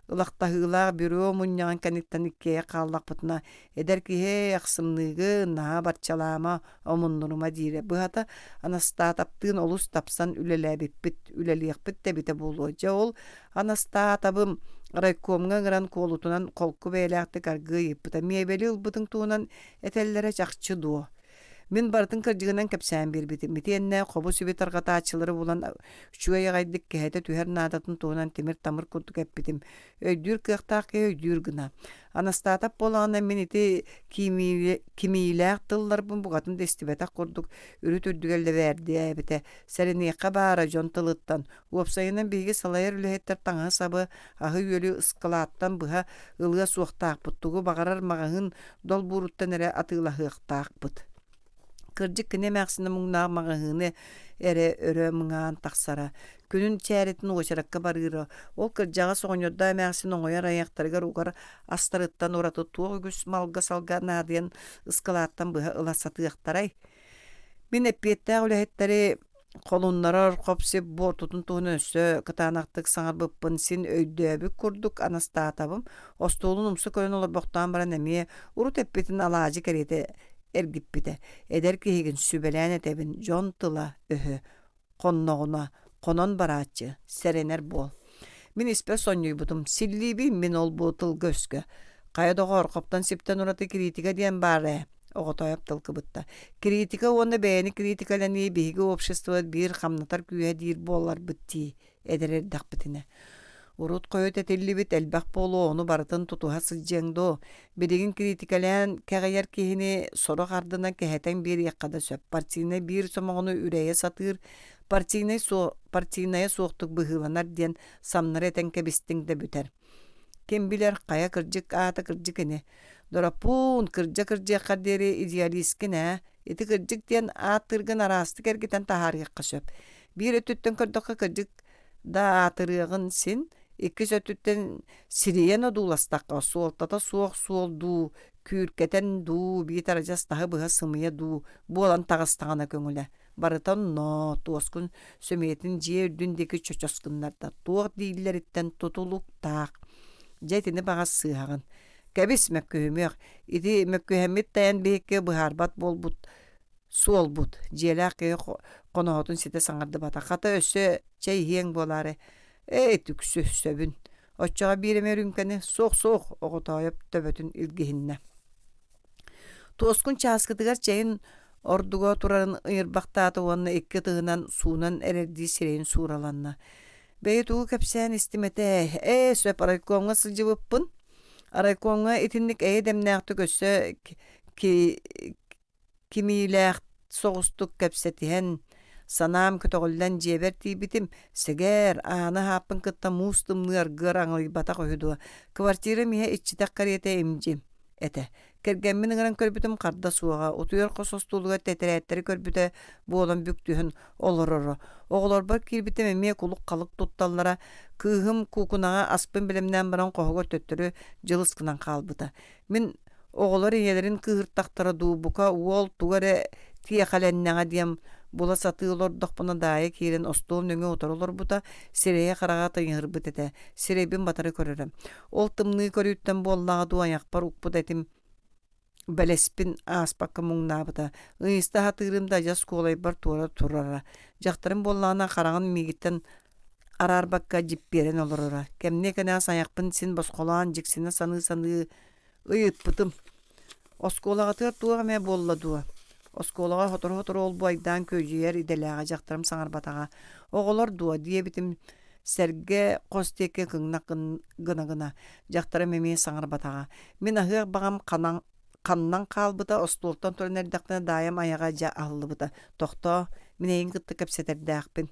ылақтағылақ бюро мұнняған кәнеттен иккея қаллақ бұтына. Эдер кихе ақсымнығы наға барчалама омыннырыма дейірі. Бұғата анастатаптың олыс тапсан үлеләбіппіт, үлеліяқпіт дәбіті болу. Жа ол анастатабым райкомға ғыран колутунан қолқы бәйләқті қарғы еппіта. Мебелі ұлбытың туынан әтәлләрі жақчы дуо. Мен бардың кыржығынан кәпсән бербетім. Метенне қобу сөбет арғата ачылары болан үшуға яғайдық кәйті түйер надатын туынан темір тамыр күрді кәппетім. Өйдүр кықтақ өйдүр гына. Анастатап болағына мен еті кемейләқ тыллар бұн бұғатын дестібетақ құрдық. Үрі түрдігелі вәрді әбіті. Сәрінеққа бара жон тылыттан. Уапсайынан бейге салайыр үліхеттер таңа сабы ағы өлі ысқылаттан бұға ылға суықтақ бұттығы бағарар мағағын дол бұруттан әрі атылағықтақ бұд. Кыржык кіне мәқсіні мұңнағы мағағыны әрі өрі мұңаған тақсара. Күнін чәретін оғышараққа барыры. Ол кыржаға соғынерда мәқсіні оңойар аяқтарығар уғар астарыттан ораты туғы күс малға салға надыян ысқалаттан бұға ыласатығақтарай. Мен әппетті әуләхеттері қолынларар қопсеп бортутun туғын өсі кытанақтық саңар бұппын сен өйдөбі күрдік анастатабым. Остолын ұмсы көрін олар боқтан баран әме ұрут әппетін алажы кәреті эргиппите. Эдер кихигин сүбелән этебин жон тыла өһө. Конноғуна, конон барачы, серенер бол. Мен испе сонюй бутум. Силливи мен ол бутыл көскө. Кайдоғор қоптан септен ураты критика диен бары. Оғытайып тылқы бұтта. Критика оны бәйіні критикаләні бейгі обществуат бір қамнатар күйе дейір болар бұтти. Эдерер дақ бітіне. Урут қойыт әтелі бит әлбәқ болу, оны барытын тұтуға сыджеңдо. Бедеген критикалән кәғайар кейіні сорық ардына кәхәтән бір яққада сөп. Партийна бір сомағыны үрәйе сатыр. Партийная соқтық бұғыланар ден самнар әтен кәбістің де бүтер. Кем білер қая кірджік аты кірджік әне. Дорапун кірджі қадері идеалисткін ә. Еті кірджік ден атырғын арасты кәргетен тахарғыққа сөп. Бір өтіттен кірдіққа кірджік да атырғын сен. Иккис өтүттен сириен одуластаққа суолтата суоқ суолду, күркетен ду, битар жастағы бұға сымыя ду, болан тағыстағана көңілі. барытан но туоскун сөметин жердүндеки чочоскуннарда туох дииллерitten тутулуктаак жетини бага сыагын кебис мөккөмөк ити мөккөһэмит таян бекке быхарбат болбут суолбут желаакы коноотун сите саңарды бата хата өссө чейхең болары түксө сөбүн оччога биремерүнкени соох оготоюп төбөтүн илгихинне туоскун чааскытыгар чейин ордуго турарын ыйырбактааты уонна икки тыгынан суунан эрерди сирейин суураланна бейтуу кепсен истимете сөп арайкоңга сылжыбыппын арайкоңга итинник демнээхтү көссө кимилээх соҕустук кепсетиһэн санаам көтөҕүллэн дьиэбэр тиибитим сегер ааны хааппын кытта муустымныар гыр аҥылйбата коһудуа квартира миһэ иччитэх кариэте имдим эте кэргэммин ыҥыран көрбүтүм харда суоҕа утуйар хосостуулуга тетерээттери көрбүтэ буолан бүктүһүн олороро оҕолорбор киирбитим эмиэ кулук халык тутталлара кыыһым куукунаҕа аспын билэмнээн баран коһугор төттөрү жылыскынан хаалбыта мин оҕолор иэлэрин кыыһыртахтара дуубука уол тугаре тиэхэлэннэҕэ диэм була сатыылордохпуна daaya киирен остуол нөҥө оторолорбута сирэйэ хараҕа тыйыһырбыт этэ сирэйбин батары көрөрөм ол тымныы көрүүттэн буоллаҕа дуаñахпар укпут этим бэлеспин ааспакка муҥнаабыта ыйыста хатыырымда ажас куолайбар туора турара дьахтарын буоллаҕына хараҕын миигиттэн араарбакка дьиппиэрэн олорора кэмне кэнэҕэ саñахпын син босхолаан дьиксине саныы ыйытпытым оскуолаҕатыар туох эмэ буолла дуа оскуолаҕа хотор олбу айдаан көйүер иделээҕэ дьахтарым саҥарбатаҕа оҕолор дуа диэбитим сэргэ костиэкке кыҥнак гына дьахтарым эмиэ саҥарбатаҕа мин аһыах баҕам ханнан хаалбыта остуолтон туран эрдэхтэна даайам аяҕа дьа аһыллыбыта тохтоо мин эйин кытта кэпсэтэрдээхпин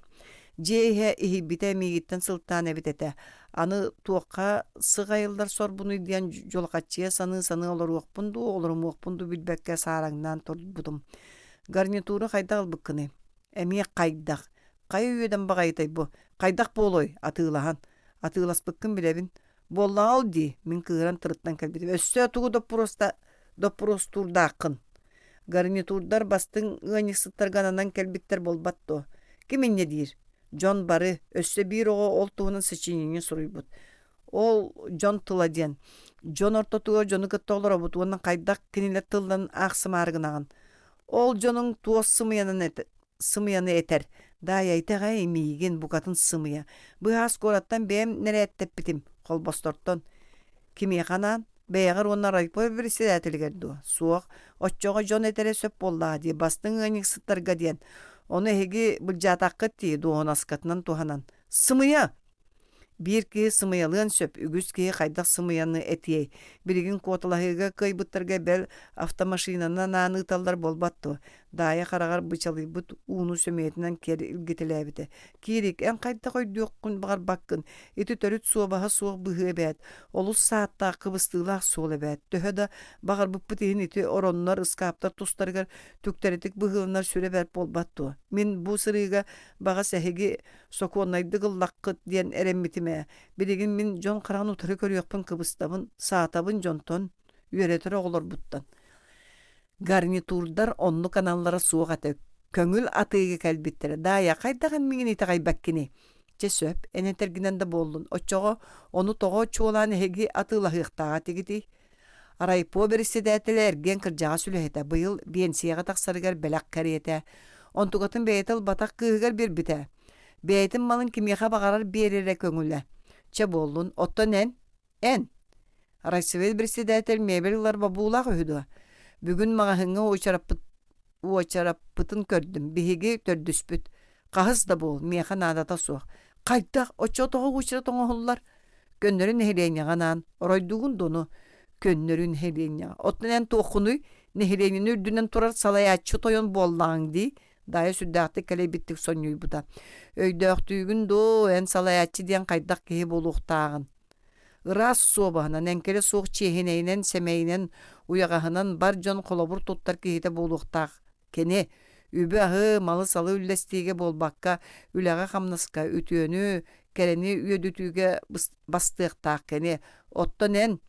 дьиэйэ иһибитэ миигиттэн сылтаан эбит этэ аны туохха сыгайылдар сорбуну диэн жолкаччыя саныы олоруохпун дуу олорумуохпун дуу билбекке саараңнан турбутум гарнитуру хайдах албыккыны эмиэ кайдах кай үйөдөн багайтай бу кайдах болой атыыласпыккын билебин боллаал ди мин кыыран тырыттан келбитим өссө тугу доппростурдааккын гарнитурдар бастың ыаниксыттаргананан келбиттер болбатту киминне диир Жон бары өссө бир ого ол туунун сочинениин суруйбут. Ол Жон тыла диен. Жон ортотуга жону кыттолоробут. Онан кайдак киниле тылдан аксымарыгынаган. Ол Жонун туос сымыяны этер. Дай айтага эмиген букатын сымыя. Быас кораттан бэм нереттеппитим колбостортон. Кимияканан бэягар онна райпо писателерду. Суок отчого Жон этере сөп болла ди бастың ыаниксыттарга диен. Оны хеги бұлжатаққы тей дуон аскатынан туханан. Сымыя! Бір кей сымыялыын сөп, үгіз кей қайдақ сымыяны әтей. Бірігін котылағыға көйбіттірге бәл автомашинанан аныталдар болбатты. Дайы қарағар бычалы бұт уыну сөмейтінен кері үлгетіләбіді. Керек, ән қайда қойдуық күн бағар баққын. Еті төріт суабаға суық бұғы бәд. Олыс саатта қыбыстылақ суылы бәд. Төхеді бағар бұппытейін еті оронлар, ысқаптар, тұстарғар, түктеретік бұғылынар сүре бәд болбатты. Мен бұл сырыға баға сәхеге сокуонайды ғыллаққыт ден әрәмметіме. Бірегін мен Жон қарағын ұтары көріяқпын қыбыстабын, саатабын Жонтон, үйеретірі оғылар бұттан. Гарнитурдар онну каналлара суық аты. Көңіл атыығы кәлбеттері. Дая қайдаған меген еті қайбәккені. Че сөп, әнетергінен де болдың. Отчоғы оны тоғы чуоланы хеги атылағықтаға тегіті. Арайпо берісі дәтілі әрген кіржаға сүліхеті. Бұйыл бенсияға тақсарығар бәләк кәриеті. Онтуғатын бәйтіл батақ күйігер бір біті. Бәйтін малын кімеға бағарар берері көңілі. Че болдың. Оттон ән. Арайсывел берісі дәтіл мебелілар бабулақ өйді. Бүгін мағahыңа очараппытын көрдім. Бігеге төрдіспіт. Қағыз да бол, механ адата соқ. Қайдақ, очотоғы ұшыра тоңығылар. Көннерін хелейнеғанан, оройдуғын дону. Көннерін хелейнеға. Оттынан тоқыны, нехелейнен үрдінен тұрар салаячы тойын боллаң дей. Дайы сүрдәқті кәлей біттік сонюй бұда. Өйдәқтүйгін до, ән салаячы ден қайдақ кеге болуқтағын. Ырас собағынан, әнкелі соқ чехенейнен, сәмейнен, уяғағынан бар Жон қолабыр тоттар кейті болуқтақ. Кене, үбі ағы малы салы үлләстеге болбаққа, үләға қамнасқа, үтіөні, кәрені үйедүтіге бастықтақ. Кене, оттон ән,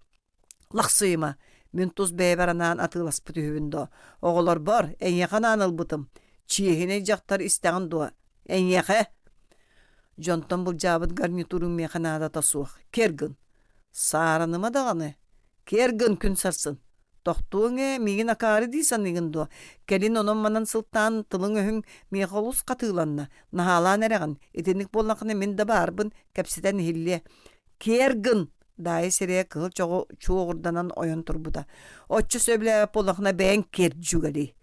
лақсыйма, мен тұз бәйбаранан атыласпыты үбінді. Оғылар бар, ән яқан аныл бұтым. чиехине жақтар истеген дуа. Эньяхе. Жонтон бұл жабыт гарнитурун механада тасуақ. Кергін. Сараныма дағаны. Кергін күн сарсын. Тоқтуыңе мигин акары дейсан егін дуа. Келин онын манан сылттан тылың өһүң мехолус қатыланна. Нахалан әріған. Етенік болнақыны мен да барбын кәпсетен хилле. Кергін. Дайы серия кыл чоғырданан ойын турбуда. Отчы сөйле болнақына бәйін керджугали.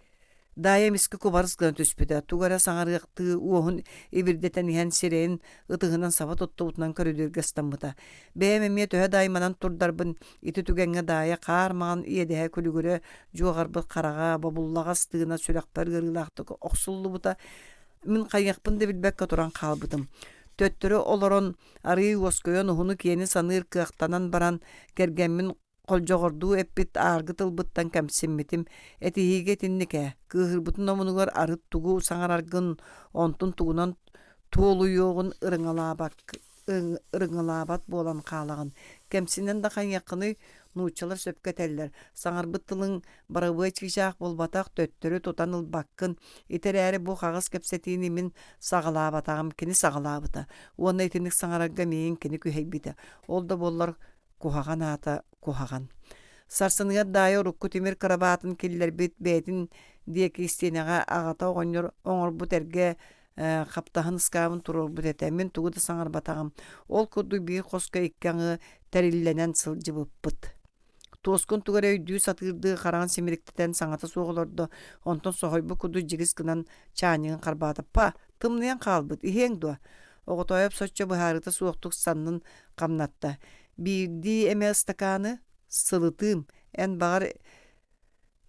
Дайы мискі кубарызган түспеді. Тугара саңарықты уохын ебірдетен ихан серейін ытығынан сабат отты ұтынан көрілерге стамбыда. Бәйімеме төһе дайманан турдарбын. Иті түгенге дайы қармаған иедеhe күлігірі жоғарбы қараға, бабуллаға стығына сүләқпар ғырылақтығы оқсулы бұта. Мен қайяқпын да білбәкке тұран қалбыдым. Төттірі олорон ары оскойон ұхыны кені саныр кықтанан баран кергенмін қолжоғырду эппит аргытыл бұттан кәмсімметім. Әтихиге тінніке. Кығыр бұтын омынығар арыт тугу саңар аргын онтын тугунан толу йоғын ырыңалабат болан қалағын. Кәмсінен да қайяқыны нучалар сөпке тәллер. Саңар бұттылың барабы чишақ болбатақ төттірі тотаныл баққын. Итер әрі бұл қағыз кәпсетіні мен сағалабатағым кені сағалабыта. Оны етінік саңарарға мейін кені күйейбіді. Ол да болар кухаган ата кухаган. Сарсыныга дайы рукку тимир карабатын келлер бит бетин диек истенега агата оңор бұт әрге қаптағын скабын турur бұт әті. Мен тугуды саңар батағым. Ол күрді бей қосқа иккаңы тәрілленен сылжы бұппыт. Тоскун тугар өйдүү сатырды қараған семеректетен саңаты соғылырды. Онтон соғойбы күрді жігіз кынан чанығын қарбады. Па, тымниян қалбыт, ихең дуа. Оғытойып сочча бұхарыты суықтық санның қамнатта. Бирди эмиэ стаканы сылытым. Эн бағар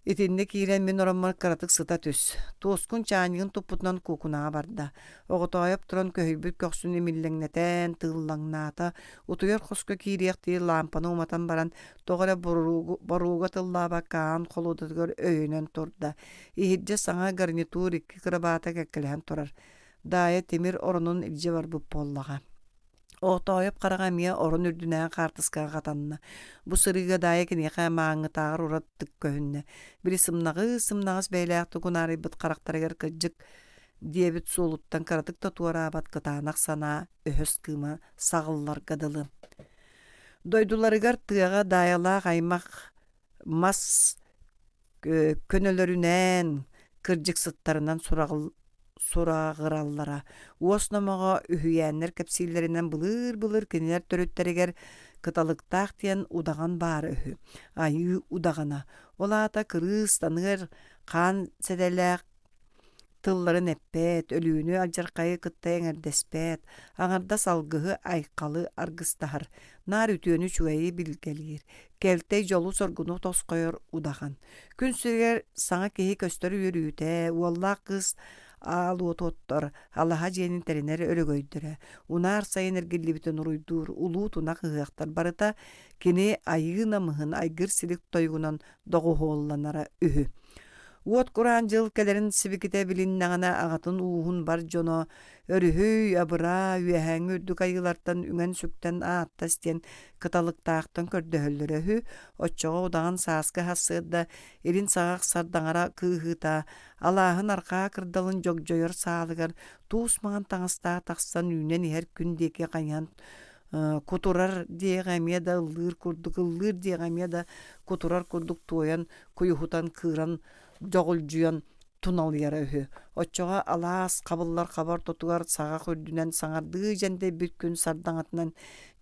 етінне кейрен мен орамар каратык сыта төс. Тоскун чанығын туппутнан кукунаға барда. Оғытойып тұран көйбіт көксүн емиллеңнетен тыллаңната. Утуяр қосқа кейректі лампаны уматан баран тоғыра боруға тыллаба каан қолудыдығыр өйінен тұрда. Ихидже саңа гарнитур икки кырабата кәккілен тұрар. Дайы темир орынын илже бар бұп боллаға. Оғытойып қараға мия орын үрдінән қартысқа қатанына. Бұ сырыға дайы кенеға маңы тағыр ұраттық көхінне. Бірі сымнағыз бәйләқті күнары бұт қарақтарығыр кіжік дебіт солуттан қаратық та туара абат кытанақ сана өхіс кыма сағыллар қадылы. Дойдуларығар тыға дайыла қаймақ мас көнөлөрүнен кіржік сыттарынан сурағыраллара. Уоснамаға үхүйәннер кәпсилерінен бұлыр кенелер төрөттерігер кыталықтақ тен удаған бар үхі. Айы удағана. Олата кырыстанығыр қан сәдәләқ тылларын әппет, өлүүнү алжарқайы кыттай әңердеспет, аңарда салгығы айқалы аргыстахар, нар үтіөні чуайы білгелер. Келтей жолу соргуну тосқойыр удаған. Күн сүргер саңа кеhi көстөрі өрүүте, уалла қыз алу тоттор, алаха жиенин теринер өрөгөйдірі. Унар сайын әргелебітін ұруйдур, улу тунақ ұғақтар барыта, кене айығына мұхын айгыр силік тойгунан доғы холланара үхі. Уот куран жыл кәлерін сібікіте біліннағана ағатын уғын бар жоно, өрүхүй, абыра, үйәһәң үрдік айылартан үңән сүктен аттастен кыталықтақтан көрдөһөллөр өһү, отчоға удаған сааска хасыда, ерин сағақ сардаңара кыһыта, алаһын арқа кырдалын жog-жойор саалыгар, туус маған таңыста тақсан үйнен ер күндеке қайан кутурар диегамия да ыллыр диегамия кутурар курдук туян, куйухутан кыран жоғыл жуян тунал яра өһү. Отчоға алаас қабыллар қабар тотугар саға көрдүнен саңарды жәнде бір күн сардаңатынан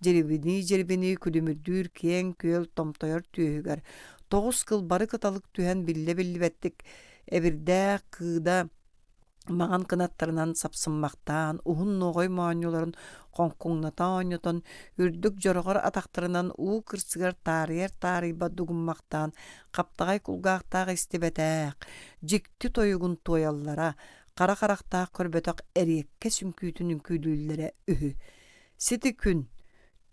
жеребини күлімірдүр кең көл томтойор түйігер. 9 кыл бары кыталык түйен билле бәттік әбірдә кыда маған кынаттарынан сапсынмақтан, уғын ноғой мааньоларын қонқоңната ойнотон, үрдік жорғар атақтарынан уу кырсыгар тарыйба дугуммақтан, қаптағай кулғақтақ істебетәк, жекті тойығын тояллара, қара-қарақтақ көрбетақ әрекке сүмкүйтінің күйлілері үхі. Сеті күн,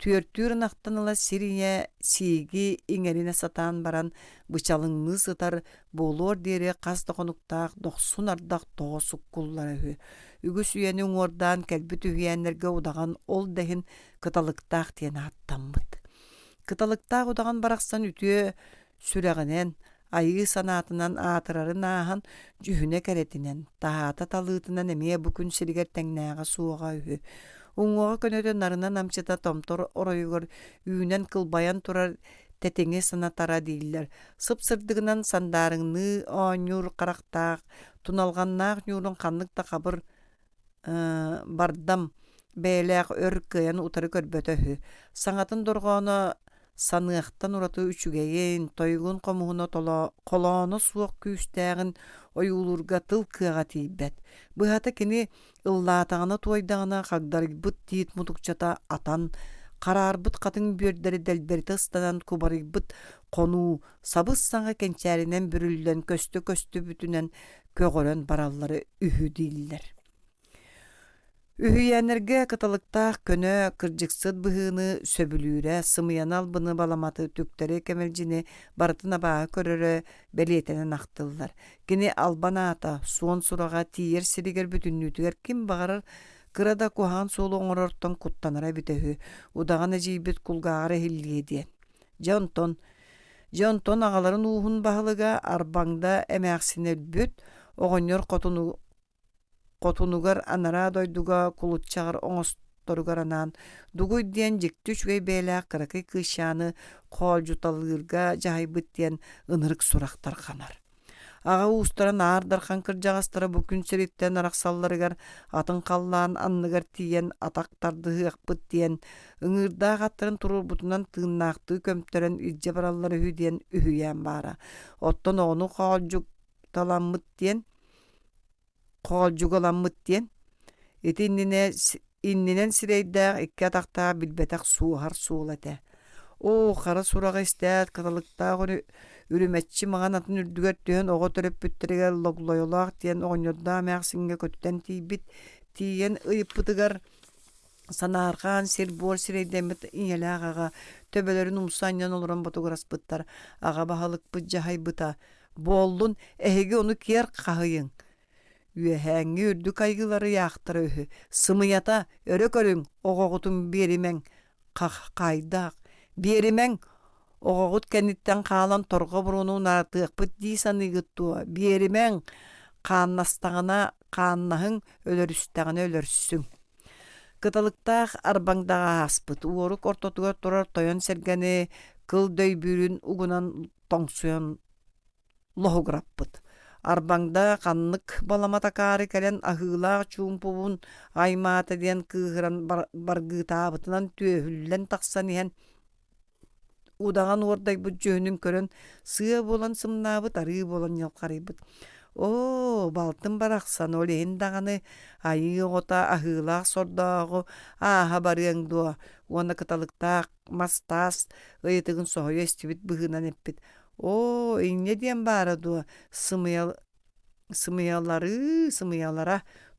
Түөртүрін ақтаныла сирия сиги иңеріне сатан баран бычалыңны сытар болор дере қасты қонуқтақ 90 ардақ тоғысық құллары хүй. Үгіс үйенің ордан кәлбіт үйенлерге удаған ол дәхін кыталықтақ тені аттанбыд. Кыталықтақ удаған барақсан үтіе сүрәғінен айы санатынан атырарын ахан жүхүне керетинен, тахата талыытынан эмиэ бүкүн сиригер теңнээға суоға үһү. Уңуоға көнөтө нарына намчыта томтор оройугор үүнен кылбаян турар тетеңе санатара дейілер. Сып-сырдығынан сандарыңны оңюр қарақтақ, туналғаннақ нюрын қанлықта қабыр бардам бәйләқ өр кыян утары көрбөтөһү. Саңатын дорғаны саныақтан ураты үчүгейін, тойгун қомуғына қоланы суық күйістәғін ойулурга тыл кыаға тейбет. Бұхата кені ыллатағына туайдағына қағдарыг бұт тиет мұтықчата атан, қарар бұт қатын бөрдері дәлберді ұстанан кубарыг бұт қону, сабыз саңа кенчәрінен бүрілден көсті бүтінен көгөрен баралары үхі дейлілер. Үхіянерге кыталықтақ көні кыржықсыд бұхыны сөбілүүрі, сымыянал бұны баламаты түктері кемелжіне барытына баға көрірі бәлетенен ақтылдар. Кені албана ата, суон сұраға тиер сиригер бүтіннүтігер кім бағарыр кырада кухан солу оңырортон куттанара бітігі, удағаны жейбет кулғағары хиллиеден. Жонтон ағаларын уғын бағылыға арбаңда әмәқсіне бүт, оғынер Котунугар анара дойдуга кулутчагар оңосторугар анан дугуй диен жектүчгей бээлак кыракы кышаны кол жуталырга жайбыт диен ынырык сурактар канар. Ага устаран аардархан кыржагастара бүкүн сериттен араксалларыгар атын каллаан анныгар тиен атактарды акпыт диен ыңырда гаттарын турурбутунан тыыннаакты көмтөрөн ижже бараллары үһү диен үһүйен бара. Оттон ону кол жукталаммыт диен Қолжугаламмыт диен, эти иннинен сирейдәг икки атақтаға билбетақ суғар суғылады. О, қара сураға істәд, каталықтағы үріметші маған атын үрдігер түйен оғы төріп бүттірігер логлойолақ диен оғынерда мәқсінге көттен тейбіт, тиен ұйыппытығар санарған сербор сирейдемет инеләг аға, төбелерін умсаньян олыран ботуғырас бұттар, аға бағалық бұт жағай бұта, болдun әйге оны кер қағыйын. Үйәһәңі үрді кайгылары яқтыры үхі. Сымыята өрі көрің оғығытын берімен қайдақ. Берімен оғығыт кәнеттен қалан торға бұрынуын артық бұт дейсаны ғыттуа. Берімен қаннастағына қаннағын өлөрістағына өлөрсің. Кыталықтақ арбаңдаға аспыт. Уорық ортотуға тұрар тойон сәргәне кыл дөй бүрін ұғынан тоңсуян лоғыраппыт. Арбаңда қанлык баламатакары кәлен ахылақ чумпуын айматы ден кығыран баргытабытынан түйіхіллен тақсан ehen удаған ордай бұд жөнін көрін сыя болан сымнабыт, ары болан елқарыбыт. О, балтын барақсан ол ен дағаны айы ота ахылақ сордағы аға барыңдуа. Оны кыталықтақ мастас ұйытығын соғой естібіт бұғынан еппіт. О, не дем бараду сымыялара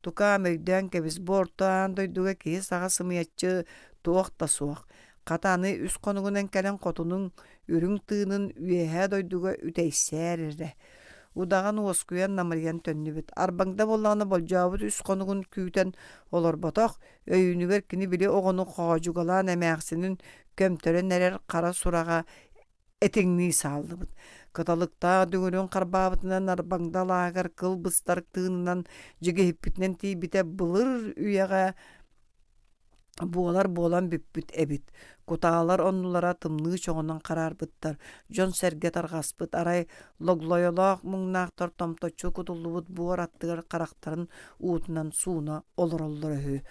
тука мөйден кебіз бортан дойдуға кейс аға сымыятчы тоқта соқ. Қатаны үс қонығынан кәлен қотының үрің тыынын үйәе дойдуға үтейсәрірі. Удаған оскуян намыриян төнні біт. Арбаңда болағаны болжауыт үс қонығын күйтен олар батақ, өйінігер кіні біле оғыны қағажуғалан әмәқсінің көмтөрен әрер қара сұраға этеңни салды бұд. Каталықта дүгірін қарбабытынан арбаңда лағар кыл бұстар тыынынан жеге хиппітінен тейбіте бұлыр үйеға болан бүппіт әбіт. Кутағалар оннулара тымны чоғынан қарар бұттар. Жон сәрге тарғаспыт. Арай логлойолақ мұңнақтар томточу кутулы бұд буар аттығар қарақтарын уытынан суына олыр өй.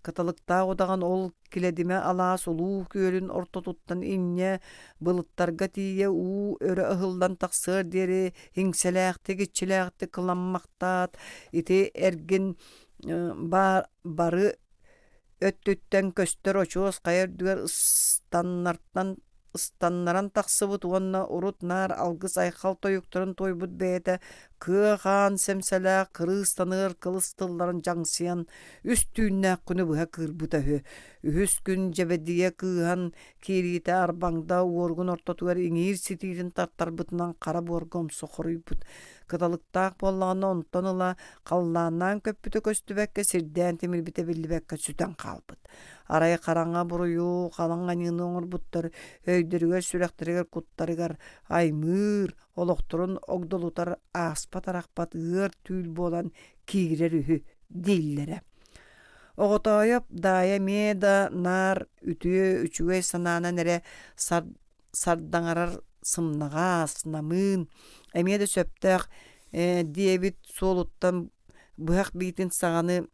Каталықта одаған ол келедіме алаас олу көлін ортотуттан инне бұлыттарға тие өрі ұғылдан тақсыр дері хеңселәқті кетчеләқті қыламмақтат ете әрген бары өттөттен көстер очуыз қайырдығар станнаран тақсыбыт онна урут нар алгыс айқал тойуктарын тойбыт бәйті кыған сәмсәлә қырыстаныр қылыстыларын жаңсиян үстүйіннә күні бұға кырбыта үхіс күн жәбәдіге кыған керейті арбаңда орғын ортатуар еңер сетейдің тартар бұтынан қара борғым соқырый бұт. Кыталықтақ болағына онтаныла қалланан көппіті көстібәкке сірден темір біте білі бәкке сүтен қалбыт. арай караңга бурую, калаңга ныңыр буттар, өйдөрүгөр сүрөктөрүгөр куттарыгар, аймыр, олокторун огдолутар аспа таракпат ыр түүл болан кигирер үһү диллере. Оготойоп дая меда нар үтүө үчүгөй санаана нере сардаңарар сымнагаас намын эмеде сөптөк диэбит солуттан быхак битин саганы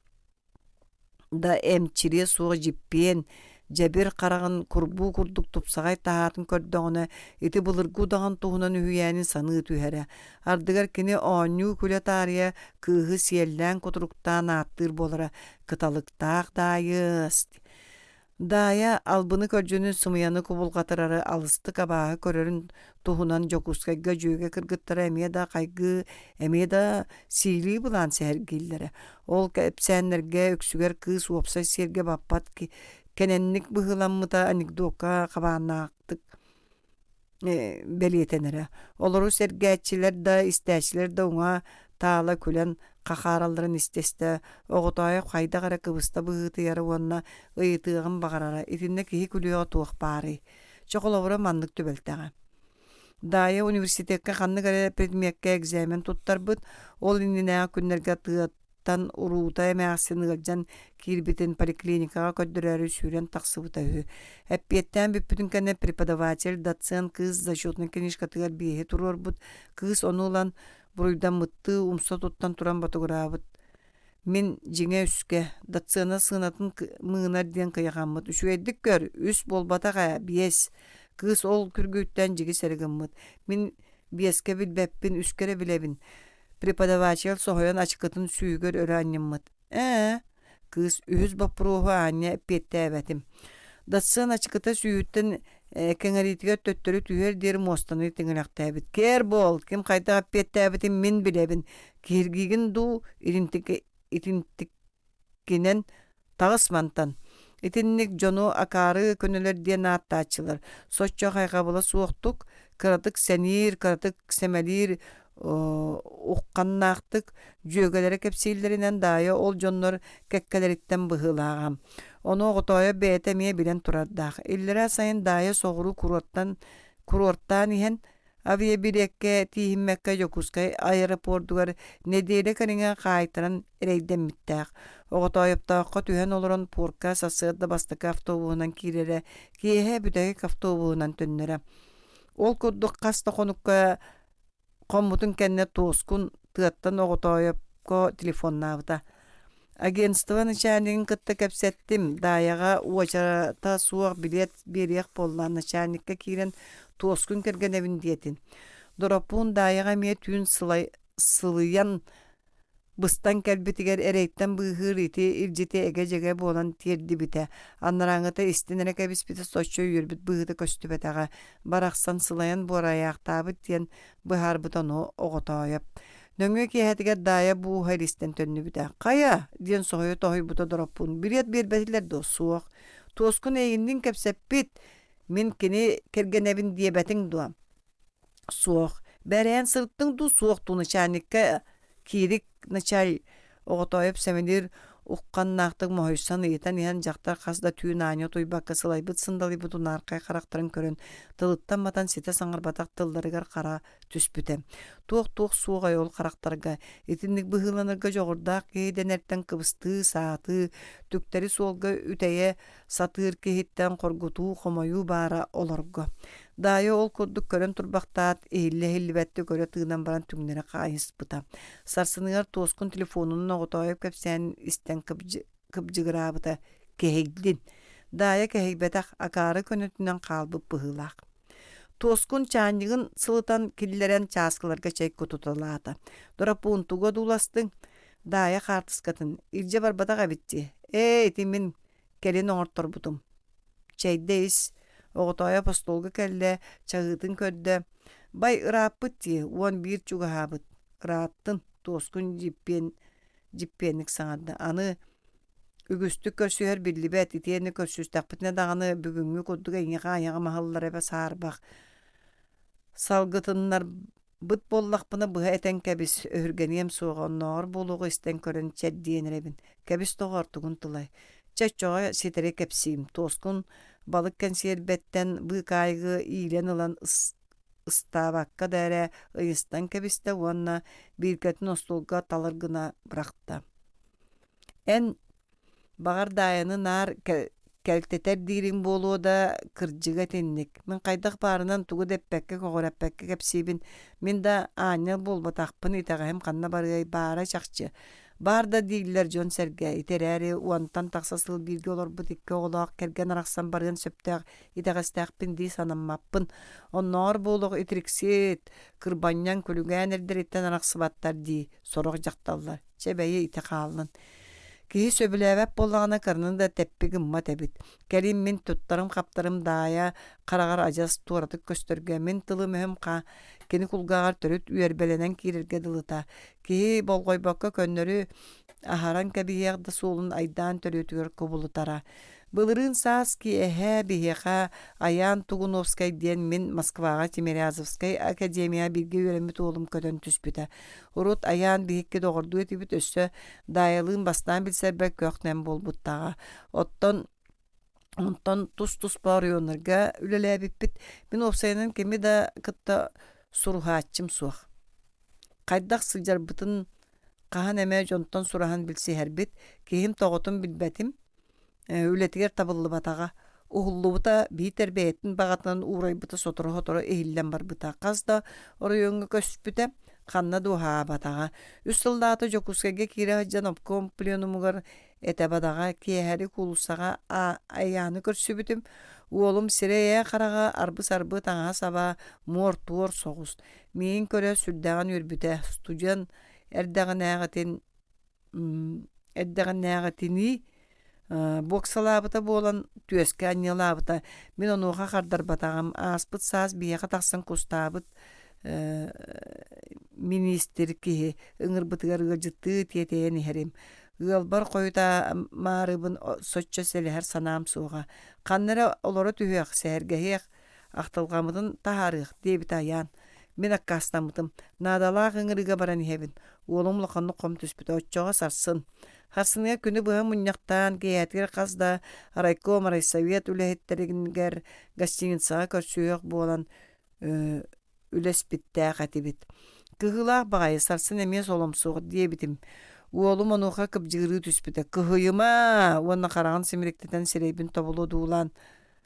да эмчире суга жиппен жабир караган курбу курдук тупсагай таатын көрдөгөнө ити былыргу даган туһунан үһүйэнин саны түһэрэ ардыгар кини ооннуу күлэ таарыя кыыһы сиэллээн кутуруктаан ааттыыр болара кыталыктаах даайыс дая албыны көрдүнү сымыяны кубулгатырары алыстык абааһы көрөрүн туһунан Якутскайга жүүгө кыргыттара эмиэда кайгы эмиэда сиилии булаан сэргиллере ол кэпсээннерге өксүгер кыыс уопса сиэрге баппат кененник быһыламмыта анекдотка кабаанаактык белиэтенере олору сэргээчилер да истээчилер да уҥа таала күлэн кахааралларын истесте оготоя хайдагара кыбыста быһыытыйары уонна ыйытыагын багарара итинне киһи күлүөҕө туох баары чоголобура маннык түбэлтэҕэ дая университетке ханнык эре предметке экзамен туттарбыт ол иннинээҕэ күннерге тыаттан уруута эмээхсин ыалдьан киирбитин поликлиникага көддөрөөрү сүүрэн тахсыбыта үһү эппиэттэээн бүппүтүн кэнэ преподаватель доцент кыыс зачетный книжкатыгар биэһи туруорбут кыыс онуулан буруйдан мытты умса туттан туран батыгыраабыт мен жиңе үске дацыана сыынатын мыынар диэн кыйахаммыт үчүгэйдик көр үс болбатаға биэс кыыс ол күргүүттэн жиги серигиммыт мен биэске билбеппин үскере билебин преподаватель соһойон ачыкытын сүүгөр өрө анньыммыт кыыс үһүс баппурууху ааньа эппиэттээбэтим дацыан ачыкыта сүүттен кеңеритигер төттөрү түһэр диэр мостаны тиңэлэхтээбит кер бол ким хайдага эппиэттээбитин мен билебин киргигин ду итинтиккинен тагысмантан итинник жону акары көнөлөр диэн ааттаачылар соччо хайгабыла суохтук кыратык сенир кыратык семелир укканнаактык жөөгөлөрө кепсииллеринен дая ол дьоннор кеккелериттен быһыылаагам ону оготоя бээте мие билен турардаах иллерэ сайын дая соҕуру курорттаан иһэн авиабилиекке тииһиммекке Якутской аэропортугар недиэлэ кэриҥэ хаайтаран эрэйдэммиттээх оготойоптооххо түһэн олорон пуурка сасыырда бастакы автобуһунан киирере киэһэ бүтэһик автобуһунан төннөрө ол курдук хаста хонукка хоммутун кэннэ туоскун тыаттан оготойопко телефоннаабыта агентство начальнигин кытта кэпсэттим даяга уочарата суох билет бериэх боллаан начальникке киирен туоскун кэргэнэбин диэтин доропуун даяга мие түүн сылыян быстан кэлбитигер эрэйттен быыһыыр ити илдьити эге-жеге буолан тиэрдибите аннарааҥыта истинэрэ кэбиспите соччо үөрбүт быыһыта көстүбэтэҕэ барахсан сылайан буорайаахтаабыт диэн быһаарбыт ону оготоойоп нөҥүө киэһэтигэр дая бууһа илистэн төннүбүтэ кая диэн соһуйу тоһуйбута дороппун билет биэрбэтилэр дуо суох туоскун эйиннин кэпсэппит мин кини кэргэнэбин диэбэтиҥ дуо суох бэрээн сырыттың ду суох ту начальникка киирик началь оготойоп семенир укканнаактык моһуйсан ыйытан иһэн дьахтар хас да түүн ааньа туйбакка сылайбыт сындалыйбыт унааркай характарын көрөн тылыттан матан сите саҥарбатах тылларыгар хара түспүтэ туох суох айол характарга итинник быһыыланырга жоҕурдаах киһиден эртен кыбысты сааты түктери суолга үтэйэ сатыыр киһиттэн хоргутуу хомойуу баара олорго дайы ол курдук көрөн турбактаат иһиллэ-иһиллибэтти көрө тыынан баран түҥнэрэ хаайыспыта сарсыныгар туоскун телефонунун оготойоп кэпсээн истэн кыбдьыгыраабыта кэһигдин дайы кэһигбэтэх акаары көнөтүнэн хаалбыт быһыылаах туоскун чаанньыгын сылытан киллэрэн чааскыларга чэйк кутуталаата доропуунтуго дууластың дайы хаартыскатын илдьэ барбатах эбитти ити мин келин оҥорторбутум чэйдэ оготоя постолга кэллэ чагыытын көрдө бай ырааппыт дии уон биир чугаһаабыт ырааттын туоскун жиппиэнник саҥарда аны үгүстүк көрсүһэр биллибэт итиэнни көрсүүстахпытына даҕаны бүгүҥҥү курдук эйиҥэхэ аяҕа маһаллар эбэ саарбах салгытыннар быт боллахпына быһа этэн кэбис өһүргэниэм суоҕа оннооҕор буолуоҕу истэн көрөн чэддиэнэребин кэбис тоҕортугун тылай Чачоға сетере кепсим. Тоскун балык консербеттен бу кайгы илен ылан ыстабакка дәрә ыйыстан кебисте уанна биркетін остолга талыргына быракта. Эн бағардайыны нар кәлтетер дирин болуы да кырджыга тенник. Мен кайдах барынан тугу деппекке когораппекке кепсибин. Мен да аня болбатақпын итағайым қанна баргай бара чакчы. Барда дейлер жон серге итерәри уантан тақсасыл бирге олар бутикке олақ керген арақсан барген сөптәq итағастақпын дей санаммаппын. Оннар болуq итриксет кырбаньян көлүгән эрдереттен арақсыбаттар дей сороқ жақталлар. Чебәйе ите қалын. Кихи сөбіләвәп болағына кырнын да тәппігім мат әбіт. Кәрім мен тұттарым қаптарым дая қарағар ажас туаратық көстөрге мен тылы мөһім кені кулгағар төріт үйербеленен кирерге дылыта. Кихи болғойбаққа көннөрі ахаран кәбияғды солын айдан төрөтігер көбулытара. Былырын саас ки әхә бихеха Аян Тугуновскай ден мен Москваға Тимирязовскай академия бирге өремет олым көтөн түспіті. Урут Аян бихекке доғырду етібіт өссі дайылын бастан білсербәк көқтен болбуттаға. Онтан тус бар өңірге үлелі әбіппіт. Мен опсайынан кеме да кытта сурхатчым суақ. Қайдақ сылжар бұтын қахан әмә жонтан сурахан білсе әрбіт. Кейім тоғытын білбәтім. Үлетігер табылы батаға. Уғылы бұта бейтер бәйетін бағатынан урай бұта сотыры-хотыры ehillen бар бұта. Қазда орайыңы көспіті қанна духа батаға. Үстілдаты Якутскайге кире жан обком пленумығар әті батаға кейхәрі кулусаға аяны көрсі бүтім. Уолым сирея қараға арбы-сарбы таңа саба мор-туор соғыз. Мен көре сүрдәған өрбіті студент әрдәғін әғатini боксалабыта болан түөске аннелабыта. Мен онуға қардар батағам аспыт саз бияға тақсын кустабыт министр кихи ыңыр бытыгарыға жытты тетейен ихерим. Ғалбар қойта марыбын сочча селихер санам суға. Қаннары олары түхеq сәргәхеq ақтылғамыдын тахарық дебіт аян. Мен аккастамытым. Надалақ ыңырыға баран ихебін. Олымлы қанны қом түспіті отчоға Сарсын. Харсынға күні бұға мұняқтан кейәтгер қазда райком райсовет үләхеттерігінгер гостиницаға көрсүйек болан үлеспітті қатибет. Кығылақ бағайы Сарсын әмес олымсуғы дебітім. Олым онуға кіп жығыры түспіті. Кығыйыма! Онна қарағын семіректетен серейбін тобылу дуылан.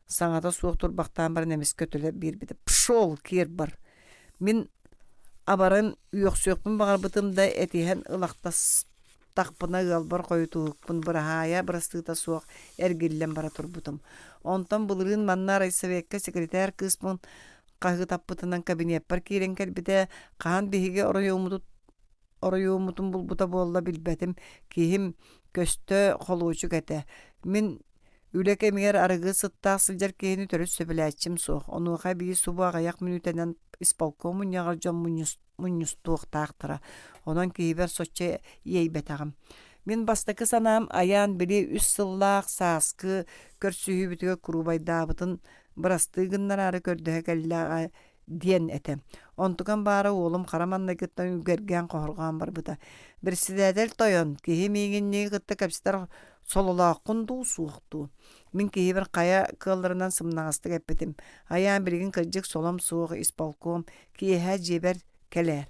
Саңата суық тұрбақтан барын әмес көтілі бір біті. Пшол кер бар. Мен абарын үйөксөкпін бағар бұтымда әтейін ылақтас тақпына ғалбар қойытуықпын бұрахая бұрастыта суық әргеллен бара тұрбытым. Онтан бұлырын манна райсовекке секретар кыспын қағы таппытынан кабинет бар керен кәлбіде қаған бейге орайуымытын бұлбыта болла білбәтім кейім көсті қолуычу кәті. Мен үлек әмегер арығы сыттақ сылжар кейіні төріс сөбіләтчім суық. Онуға бейі субу ағаяқ минутенен исполкомын яғар жон мұнюстуық тақтыра. Онан кейбер сочча ейбетағым. Мен бастакы санам аян білі үс сыллақ саскы көрсүйі бітігі күрубайдабытын бұрастығыннар ары көрдігі кәліға ден әтем. Онтуған бары олым қараманна кеттен үгерген қорған бар бұта. Бірсідәдел тойон, кейі мейгеннегі қытты кәпсітер солылақ құнду суықту. Мен кейбір қая кылларынан сымнағасты кәппетім. Аян білген кіржік солым суығы исполком, кейі жебер кәлер.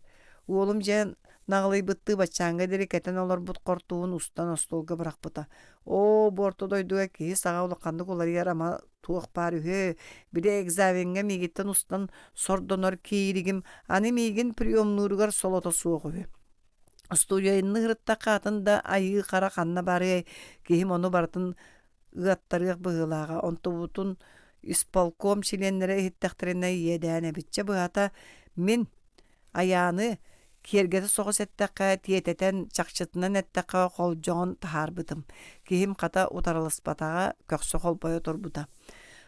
Олым жан нағылай бұтты бачаңға дері кәтен олар бұт қортуын ұстан остолға бұрақ бұта. О, борты дойдуға кейі саға олыққанды олар ярама туық бар үхе. Бірі экзавенге мегеттен ұстан сордонор кейірігім. Аны меген приемнұрығар солота суық үхе. Студияйынны ғырытта қатында айы қара қанна бары кейім оны бартын ұғаттарық бұғылаға. Онты бұтын исполком членлері ехеттіқтеріне едәне бітче бұғата мен аяны кергеті соғыс әттіққа тиететен чақшытынан әттіққа қол жоғын тахар бұдым. Кейім қата ұтарылыспатаға көксі қол бойы тұр бұда.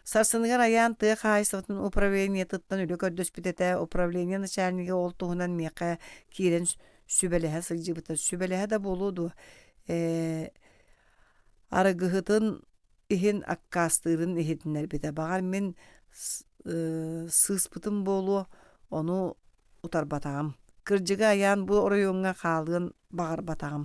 Сарсыныгар аян тык хайсывытын управление тыттан үлі көрдөс бітеті управление начальнигі ол туғынан меқа кейрен сүбелеге сылжы бұта. Сүбелеге да болуду. Арығытын ихин аккастырын ихетінер біте. Бағар мен сыспытын болу оны ұтар батағым. Кыржыға аян бұл орайуңға қалығын бағар батағым.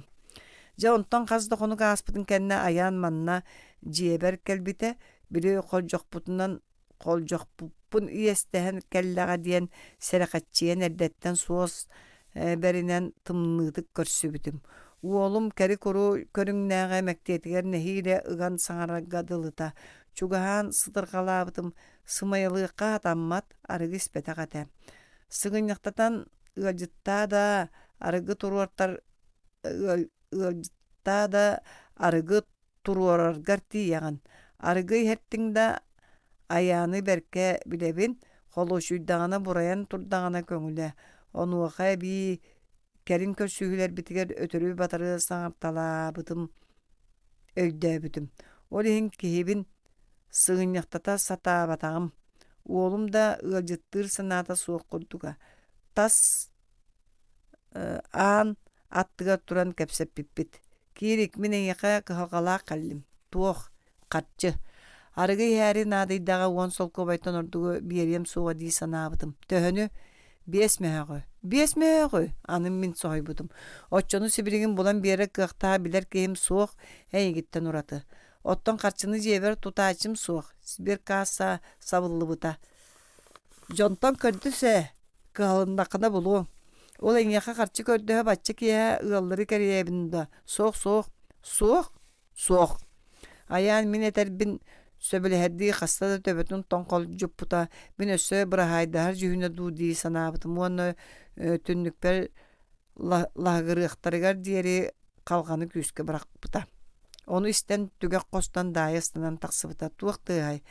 Жа онтон қазды қону гаспытын кәнне аян манна жебер келбите, бири қолжоқпутунан қолжоқпуппун иестehen келлеға диен серақатчиен эрдеттен суос беринен тымныдык көрсүбүтүм. Уолум кери куру көрүңнәгә мәктетигер нехиле ыган саңарагадылыта. Чугахан сытыргалабытым сымайылыqqa таммат арыгыс бетагата. Сыгыньяктатан ыгыжытта да арыгы туруартар ыгыжытта да арыгы туруараргар тияган. Арыгы хеттиңда аяны берке билебин холошуйдагана бураян турдагана көңүле. Онуаха би керин көрсүгүлер битигер өтөрү батары саңартала бытым өйдө бүтүм. Олин кебин сыгыньяктата сата батагым. Уолум да ыгыжыттыр сыната суок курдуга. Тас аан аттыга туран кепсеп пиппит. Кирик менен яка кыхалгала каллим. Туох катчы. Арыгы яри надыйдага уон солко байтон ордугу биерем суга ди санабытым. Төхөнү Бесмеғой, анын мен сойбудым. Отчону сибиригин булан бері кыхта билер кейім суық әйгіттен ураты. Оттон қарчыны жебер тутачым суық. Сбер касса сабылы бұта. Жонтон көрдісе кығалындақына бұлу. Ол әңеқа қарчы көрді бачы кия ұғалыры кәребінді. Суық. Аян мен етербін сөбілерді қастады төбетін тоңқол жүппұта. Мен өсі бұрағайдар жүхіне дуди санабытым. Оны түннікпер лағырықтарығар диері қалғаны күске бірақ бұта. Оны істен түгек қостан дайыстынан тақсы бұта. Туақты ай.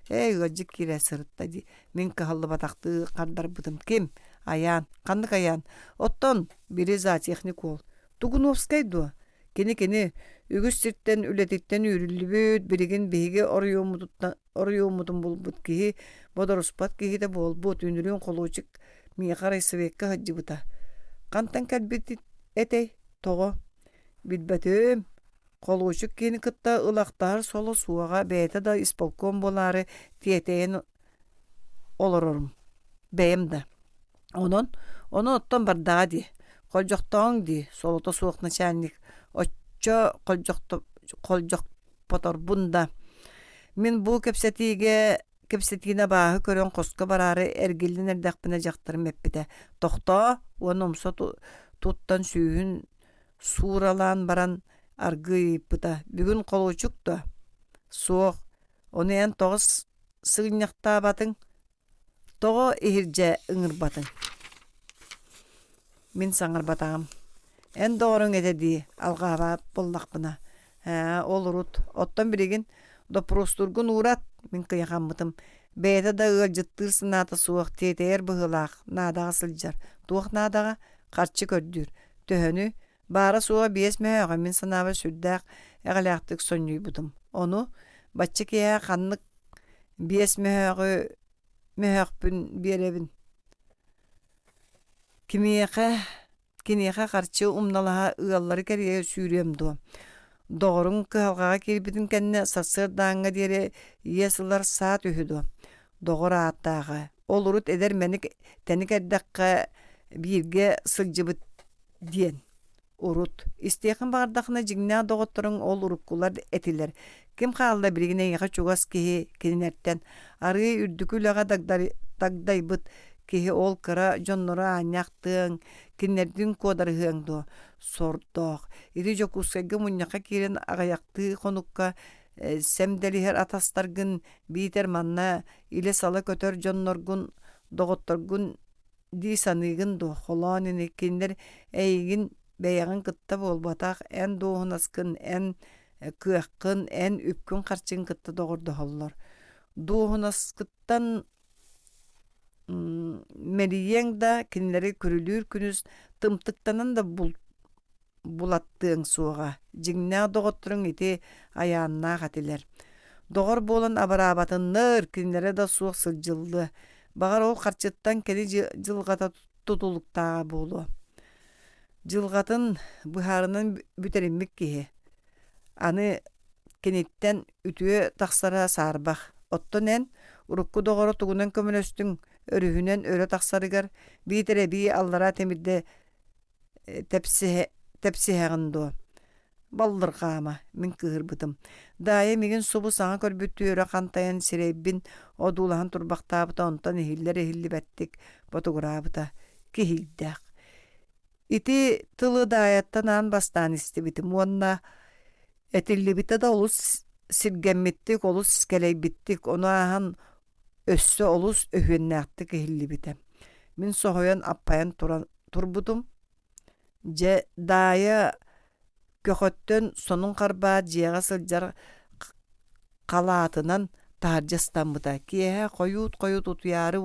Ғаджик кире сырытта ди. Мен қағылы батақты қардар бұтым. Кем? Аян. Қандық аян. Оттон бірі зоотехник ол. Тугуновскайду. Кені үгіс сирттен үлететтен үрілібіт бірігін бейге орыуымудын болбут кейі бодороспат кейі де болбут үнірін қолуычық мияқарай сывекке хаджи бұта. Қантан кәлбет әтей тоғы білбәтім қолуычық кейіні кытта ылақтар солы суаға бәйті да исполком болары тиетейін олырырым. Бәйім да. Оны оттан бардаға ди. Қолжоқтауың ди. Солыта суық начальник. Отчо қолжоқ потор бунда. Мен бұл кепсетигіне бағы көрен қосқа барары әргелден әрдәқпіне жақтырым әппіде. Тоқта, оны омса туттан сүйін суралан баран аргы бұта. Бүгін қолучықта соқ. Оны ән тоғыз сығыняқта батың. Тоғы ехірже ұңыр батың. Мен саңыр батағым. Эн доорун этеди алгаба боллакпына. Олурут оттон биригин допростургун урат мен кыяхаммытым. Бейта да ыгылжыттыр сыната суак тетер быгылак надага сылжар. Туак надага карчы көрдүр. Төхөнү бара суга бесмега мен санаба сүрдак эгалактык сонюй бутум. Ону бачыкия каннык бесмега мехпүн беребин. Кинеха қарчы умналаға ұғалары кәрге сүйремді. Доғырын қығалғаға келбетін кәнне сасыр даңға дере есілар саат үхіді. Доғыр аттағы. Ол ұрыт әдер мәнік тәнік әрдаққа бірге сылжыбыт ден. Ұрыт. Истеқін бағардақына жігіне доғыттырың ол ұрыққылар әтілер. Кем қалда біргіне еға чуғас кеге кенінерттен. Арғы үрдікіліға дагдайбыт. Кеге ол кыра жоннора аняқтың, кенердің кодарығыңды сордоқ. Ири жокускайғы мұньяқа керен ағаяқты қонуққа сәмдәлігер атастарғын бейтер манна иле салы көтөр жоннорғын доғытторғын дисанығын до. Холанын екендер әйгін бәяғын кытта болбатақ, ән доғынаскын, ән күйаққын, ән үпкін қарчын кытта доғырды холлар. Доғынаскыттан Мериең да кинлери көрүлүр күнүс тымтыктанан да булаттыың суға. Жигнә доғыттырың ите аяғына қатилер. Доғыр болын абарабатынныр кинлери да суық сылжылды. Бағар ол қарчыттан кені жылғата тұтулықтаға болу. Жылғатын бұхарынан бүтеріммік кеге. Аны кенеттен үтіе тақсара сарбақ. Оттон ән ұрыққы доғыры тұғынан көмінөстің өрүһүнен өрө тахсарыгар биитере бии аллара темирде тепсиһэгынду. баллырғама мен кыырбытым. Дайы меген субу саңа көрбүттүөрө кантайын сирейбин одуулахан турбактаабыта онтан эхилли бәттик фотографыта кихилдәк. Ити тылы даяттан аан бастан истибитим. Уонна этиллибите да олус сиргеммиттик, олус скелейбиттик, onu ахан өссө олус өһүннәктик эхиллибите. Мен соһойон аппайан турбутум. Же дайы көхөттөн сонун карбаат жиэға сылжар калаатынан тааржастанбыта. Киэһэ койуут утуяры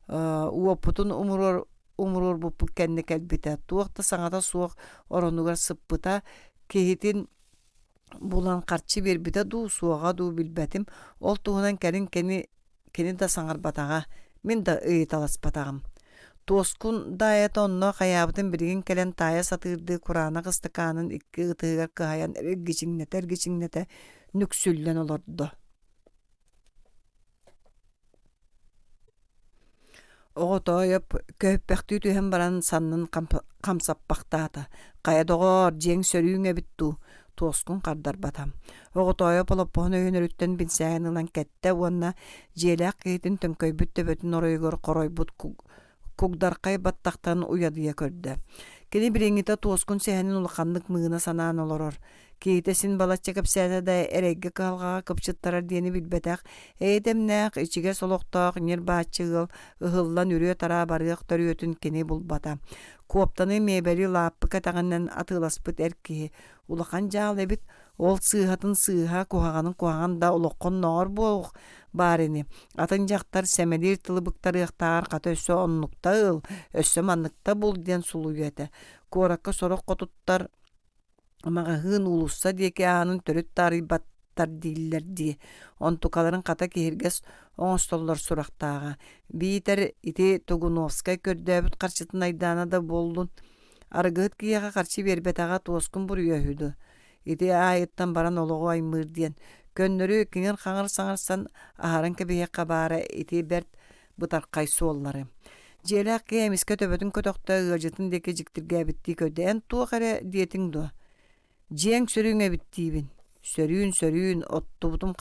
уоппутун умурор буппут кэнне кэлбите. Туохта саңата суох оронугар сыппыта. Кихитин булан карчы бербите дуу суога дуу билбетим. Ол туһунан кени да саңарбатаға. Мен да ыйталаспатагам. Тоскун дайет онно хаябытын биригин келен тая сатырды Курана кыстыканын икки ытыгар кыхаян эргичиңнете нүксүллен олорду. Оғотойып көппәктүү түһен баран саннын камсаппактаата. Каядогор жең сөрүүңө битту. Тоскун кардар батам. Оғотойып олоппону өнөрүттен бинсәгенылан кетте уонна желек кейтин төңкөйбүт төбөтүн оройгор коройбут кугдаркай баттактан уядыя көрдө. Кени бириңите тоскун Сэһэнин улаканнык мыына санаан олорор. Кейтесин балачча кепсәдә да эрегге калгага кыпчыттарар диени билбетак. Эйдемнәк ичиге солоктоок нер баачыгыл ыһыллан үрүө тара барык төрүөтүн кени булбата. Коптаны мебели лаппы катаганнан атыласпыт эрки. Улахан жаал эбит ол сыыхатын сыыха куһаган да улоккон ноор буох барыны. Атын жактар семелир тылыбыктарыактаар ката өссө оннукта ыл, өссө манныкта бул ден сулуйете. Коракка сорок котуттар амагahын улусса деке анын төрөт тарыйбаттар диллер ди. Онтукаларын ката кихиргес оңостоллор сурактаага. Биитер ити Тугуновскай көрдөбүт карчытын айдаана да болдун. Арыгыт кияга карчы бербетага тоскун буруйөһүдү. Ити айыттан баран олого аймыр диен. Көннөрү кинер хаңыр саңырсан ахарын кебие кабары ити берт бутаркай суоллары. Желак кемиске төбөтүн көтөктө ыжытын деке жиктирге битти көдөн туакаре диетиң до. Жең сөрүүңө биттибин. Сөрүүн оттубутум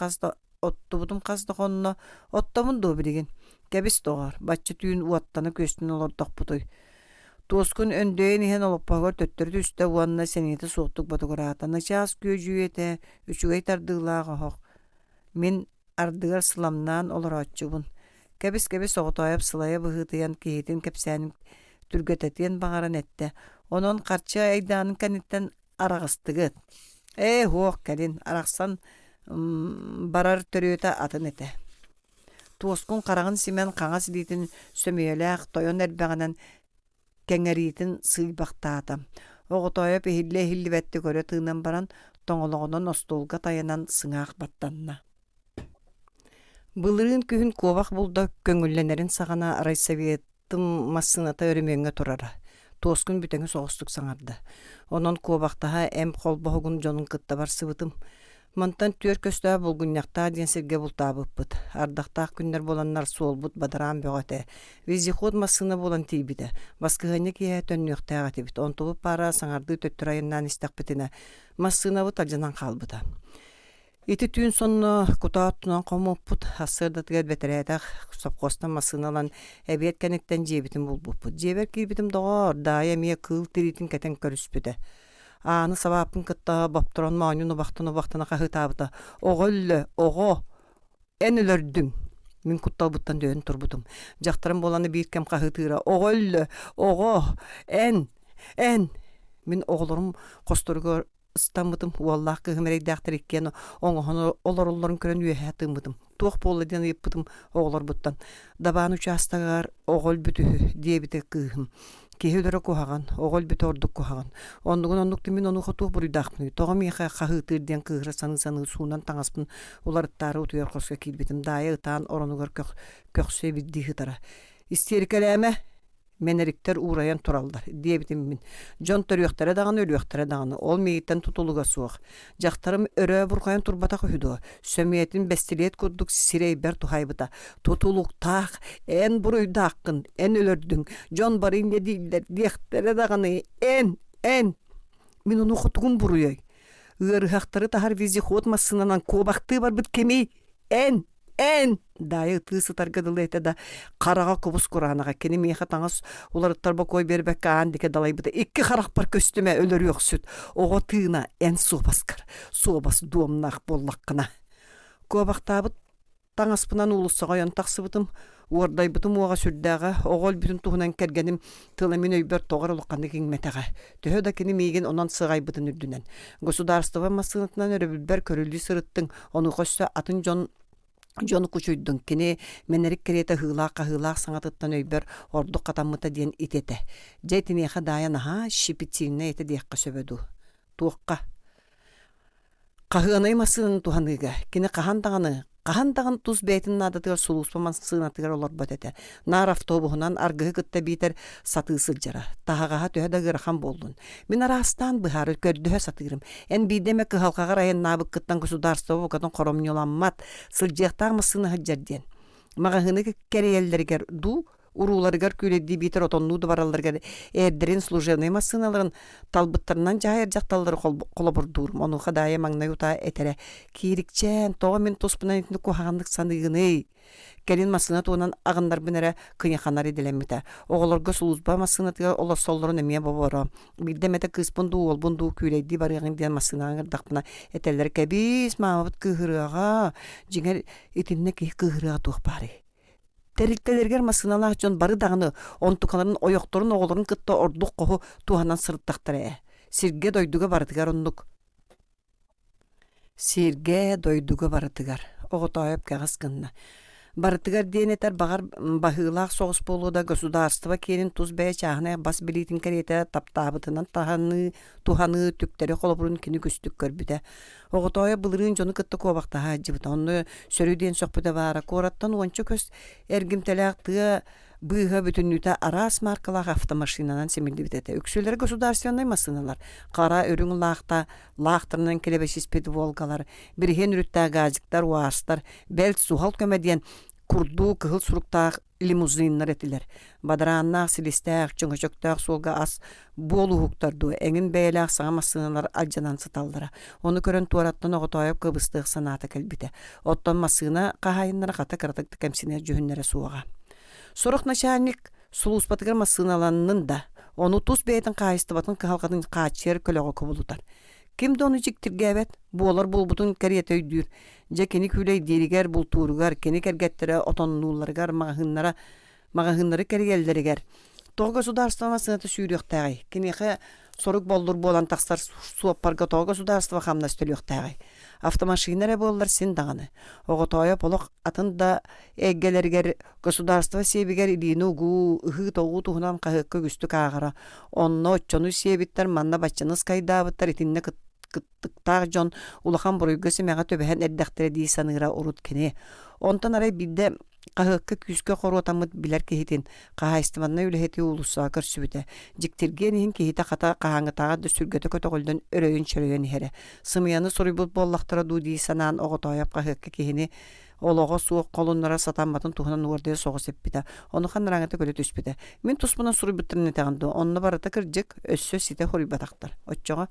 казды конно оттомун до бириген. Кебис тоғар. Баччы түйін уаттаны көстүн олордоқ бутуй. Тоскун өндөөйн ихен олоппагор төттөрдү үстө уанна сенети суоктук батугураатаны час көжүйете үчүгэй тардыылаага хох. Мен ардыгар сыламнан олоротчубун. Кебис оғотойап сылая быһытыян киһитин кепсәнин түргөтетиен багаран этте. Онон карчы айдаанын каниттен арагыстыгыт. Хоох кэлин араксан барар төрүөтө атын эте. Тоскун карагын симен каңа сидитин сөмөөлээх тойон эрбэганан кеңеритин сыйбактаата. Оғотойып эхилле бәтті көрө тыынан баран тоңологонон остолга таянан сыңаак баттанна. Былырын күһүн куобак булда көңүлленерин сагана райсоветтин массыната өрөмөңө турара. Тоскун бүтөңү соғыстык саңарды. Онон куобактаха эм холбоһугун жонун кытта бар сыбытым. Монтан түөр көстөө булгуннякта денсерге бултаабыппыт. Ардактаак күннер боланнар суолбут бадаран бөгөтө. Визиход массына болан тийбиде. Баскыгыны кие төннүктага тибит. Онтубу пара саңарды төттөр айынан истакпытына. Массына бут алжанан калбыта. Ити түн сонно кутааттунан комоппут. Ассырдатыгар бетеретак сопкостан массыналан эбиет кенектен жебитин булбуппут. Жебер кирбитим догор дая эмиэ кыл тиритин кетен көрүспүтө. Аны сабапын кытта баптыран маанын убактана кахытабыта. Ого, эн өлөрдүң. Мен кутталбыттан дөөн турбутум. Жактарым боланы биркем кахытыра. Ого, эн. Мен оголорум косторго ыстамбытым. Уаллах кыгымерек дактыр эккен. Оңохон олороллорун көрөн үйөһәтымбытым. Туох болладен ыйыппытым оголор буттан. Дабан участагар огол бүтү диебите кыгым. Кехелері кухаган, оғыл бет ордық кухаган. Ондығын мен оны құтуқ бұрыдақпын. Тоғым еқа қағытырден кығыры саны суынан таңаспын. Оларыттары ұтуер қосқа келбетім. Дайы ұтан оранығыр көқсөй бідді ғытара. Истерикаләмә менериктер ураян туралдар. Диебитим мен. Жон төрүектері дағаны, өлүектері дағаны. Ол мейттен тутулуға суық. Жақтарым өрі бұрқайын турбата құйду. Сөмиетін бәстелет күрдік сирей бәр тухайбыта. Тутулуқтақ, ән бұруйдаққын, ән өлірдің. Жон барин не дейдер. Дектері дағаны, ән. Мен оны құтығын бұруяй. ырыхактары тахар вездеход массынанан кобакты бар бит кемей. Эн дайы тысы таргадылы эте да карага кубус куранага кени меха таңас уларыттар бокой бербекке ан дике далай быта. Икки харак бар көстүмө өлөр yok сүт. Ого тыына эн суобаскар. Суобас дуомнах боллаккына. Кобактабыт таңаспынан улуссага янтаксы бытым. Уордай бытым уага сүрдәгә, огол бүтүн туһунан кергәнем тыламын өйбер тогар улыкканды киңметәгә. Төһө да кини мейген онан сыгай бытын үрдүнән. Государство массынатынан өрөбүлбер көрүлү сырыттың, оны көстө атын Жон кучуйдың кини менерик керете хылаак саңатыттан өйбер ордук катаммыта диен итете. Жайтинеха даянаха шипитсине эте диякка сөбөдү. Туокка. Кахыганы масын туханыга. Кини Кахантаган туз бейтин надатыгар сулуспаман сыынатыгар олар батете. Нар автобуһунан аргыһы кытта битер сатыысыл жара. Тахагаха төһө гырахан болдун. Мен арастан быхары көрдөһө сатырым. Эн бидеме кыхалкагар айын набык кыттан государство букатын коромнюламмат сылжыктаг масыны хаджарден. Магахыны керееллергер уруларыгар күледди битер отоннуду баралларгар эрдерин служебный массыналарын талбыттарынан жайыр жакталлары колобурдур. Ону хадая маңнай ута этере. Кирикчен тоо мен тоспунан итинди кухагандык саныгыны. Келин массына туунан агындар бинере кыйнаханар эделеммите. Оголорго сулузба массынатыга олар соллорун эмие боборо. Биддемете кыспунду олбунду күледди барыгын диен массынагыр дакпына этелер кебис маабыт кыгырыга жиңер итинне кыгырыга тух бары. Терилтелергер масыналах жон бары дағыны онтукаларын ойоқторын оғыларын кытта ордуқ қоғу туғанан сырыттақтыры. Сирге дойдуға барытыгар оннук. Сирге дойдуға барытыгар. Оғытайып кәғыз кынна. Барытыгар дейін етер бағар бағылақ соғыс болуда государство керін туз бәе чағына бас білейтін кәрете таптабытынан туханы түктері қолыбырын кені көстік көрбіде. Оғытайы бұлырын жоны кытты қобақтаға жібіті. Оны сөріден соқпыда бары. Кораттан ончы көз әргімтеліқтігі быйга бүтүнүтэ арас маркалах автомашинанан семилди битете. Өксөлөр государственный масыналар. Кара өрүң лахтарынан келебесиспеди волгалар. Бирген үрүттә газиктар, уастар, белт сухал көмедиен курду кыгыл суруктаах лимузиннар этилер. Бадараннаах силистаах чоңочоктаах солга ас болу хуктарду. Эңин бәйләах саңа масыналар алжанан сыталдара. Оны көрөн туараттан оғытайып кыбыстык саната келбите. Оттон масына кахайыннара ката кыратыкты кемсинер жүһүннере суага. Сорук начальник сулуспатыгар масыналаннын да, onu tuz beytin kayıstıbatın kıhalkadın kaçer köleğe kubulutar. Kim de onu jiktиргебет, buolar bulbutun kariyet öydür. Jekeni küley deriger bulturugar, keni kergettere otonlulargar mağahınları kariyelleriger. Toğa государствоны sürüyöktəği. Keniğe soruk boldur bolan taksar suapparga toğa государство hamna stölüyöktəği. Автомашинere bollar sin dağını. Oğutaya polok atın da eggeleriger государство sebiger ilini ugu ıhı toğu tuğunan kahıkkı güstü kağıra. Onno çonu sebitler manna başçınız kaydabıtlar itinne kıttıktağ jon ulakan buruygosu meğa töbehen erdektere diyi sanıra urut kene. Ondan aray bilde kahıkkı küske koruatamıd biler kehitin. Kahaystimanna üleheti ulusa körsübüte. Jiktirgenihin kehita kata kahangıtağa da sürgete kötogülden öröyün çöröyün here. Sımıyanı sorubut bollaktıra du diyi sanan oğutayap kahıkkı kehini Oloğa soğuk kolunlara satanmatın tuğunan uğurdaya soğu seppide. Onu kanırağıta köle tüspide. Min tuspunan suru bitirine teğandı. Onunla barata kırcık össö site horibataktar. Otçoğa.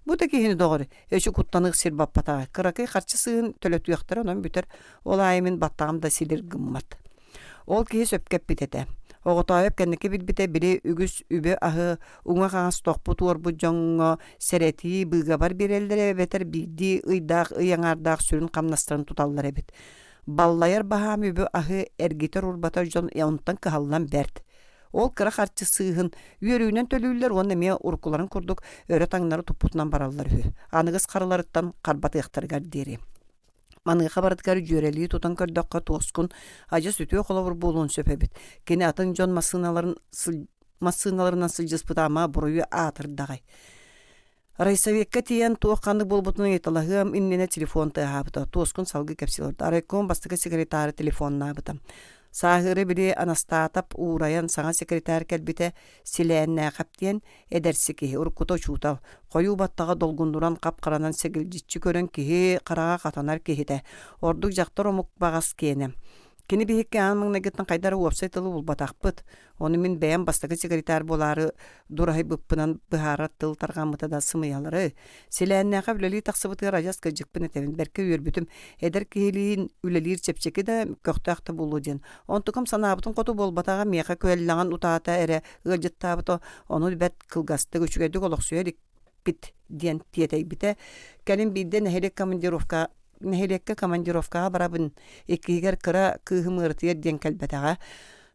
Bu da kehini doğru. Öşü kuttanığı sirbap batağı. Kırakı karşı sığın tölötü yaktır. Onun büter. Olayımın battağım da silir gımmat. Ol kehi söpkep bitete. Oğutayıp kendiki bilbite biri ügüs übü ahı uğa kağız toqput orbu jonga sereti bıgabar bir ellere beter bildi ıydağ ıyanardağ sürün kamnastırın tutallar ebit. Ballayar baham übü ahı ergiter urbata jon ontan kıhallan bert. Ol kıra harçı sığın yörüğünen tölüller onun emeye urkuların kurduk öre tangları tuputnan barallar hü. Anıgız karılarıttan karbatı yaktırgar deri. Manığı xabardıkları jöreliği tutan kördakka toskun acı sütüye kolavur bolun söpebit. Kene atın jon masınalarından sılcıspıda ama buruyu atırdağay. Raysavetka tiyan tuğkanlı bolbutunu yetalahım innene telefon tağabıda. Toskun salgı kapsilordu. Araykom bastıka sekretari telefonuna abıdam. Sahırı biri anastatap uğrayan sana sekreter kelbite sileyenne kaptiyen edersi ki urkuto çutal. Koyu battağa dolgunduran kapkaranan segilcitçi körün kihi karağa katanar kihi de. Orduk jaktar omuk bağız kene. Кини бихикке анмыңна геттен кайдары вебсайтылы булбатакпыт. Оны мен бәян бастагы секретарь болары дурахай быппынан быхара тыл таргамыта да сымыялары. Селәннәгә билели таксыбыты раҗаска җикпене тәвин бәрке үрбүтем. Эдер килин үлелир чепчеке да көктакты булу ден. Онтукым санабытын коту болбатага меха көелләгән утата эре ыҗыттабыты. Оны бәт кылгасты күчүгәдү голоксуя бит ден тиетей бите. Кәлим бидден хелек командировка Нехелекке командировкаға барабын экигер кыра кыхымыртыя ден кәлбәтәға.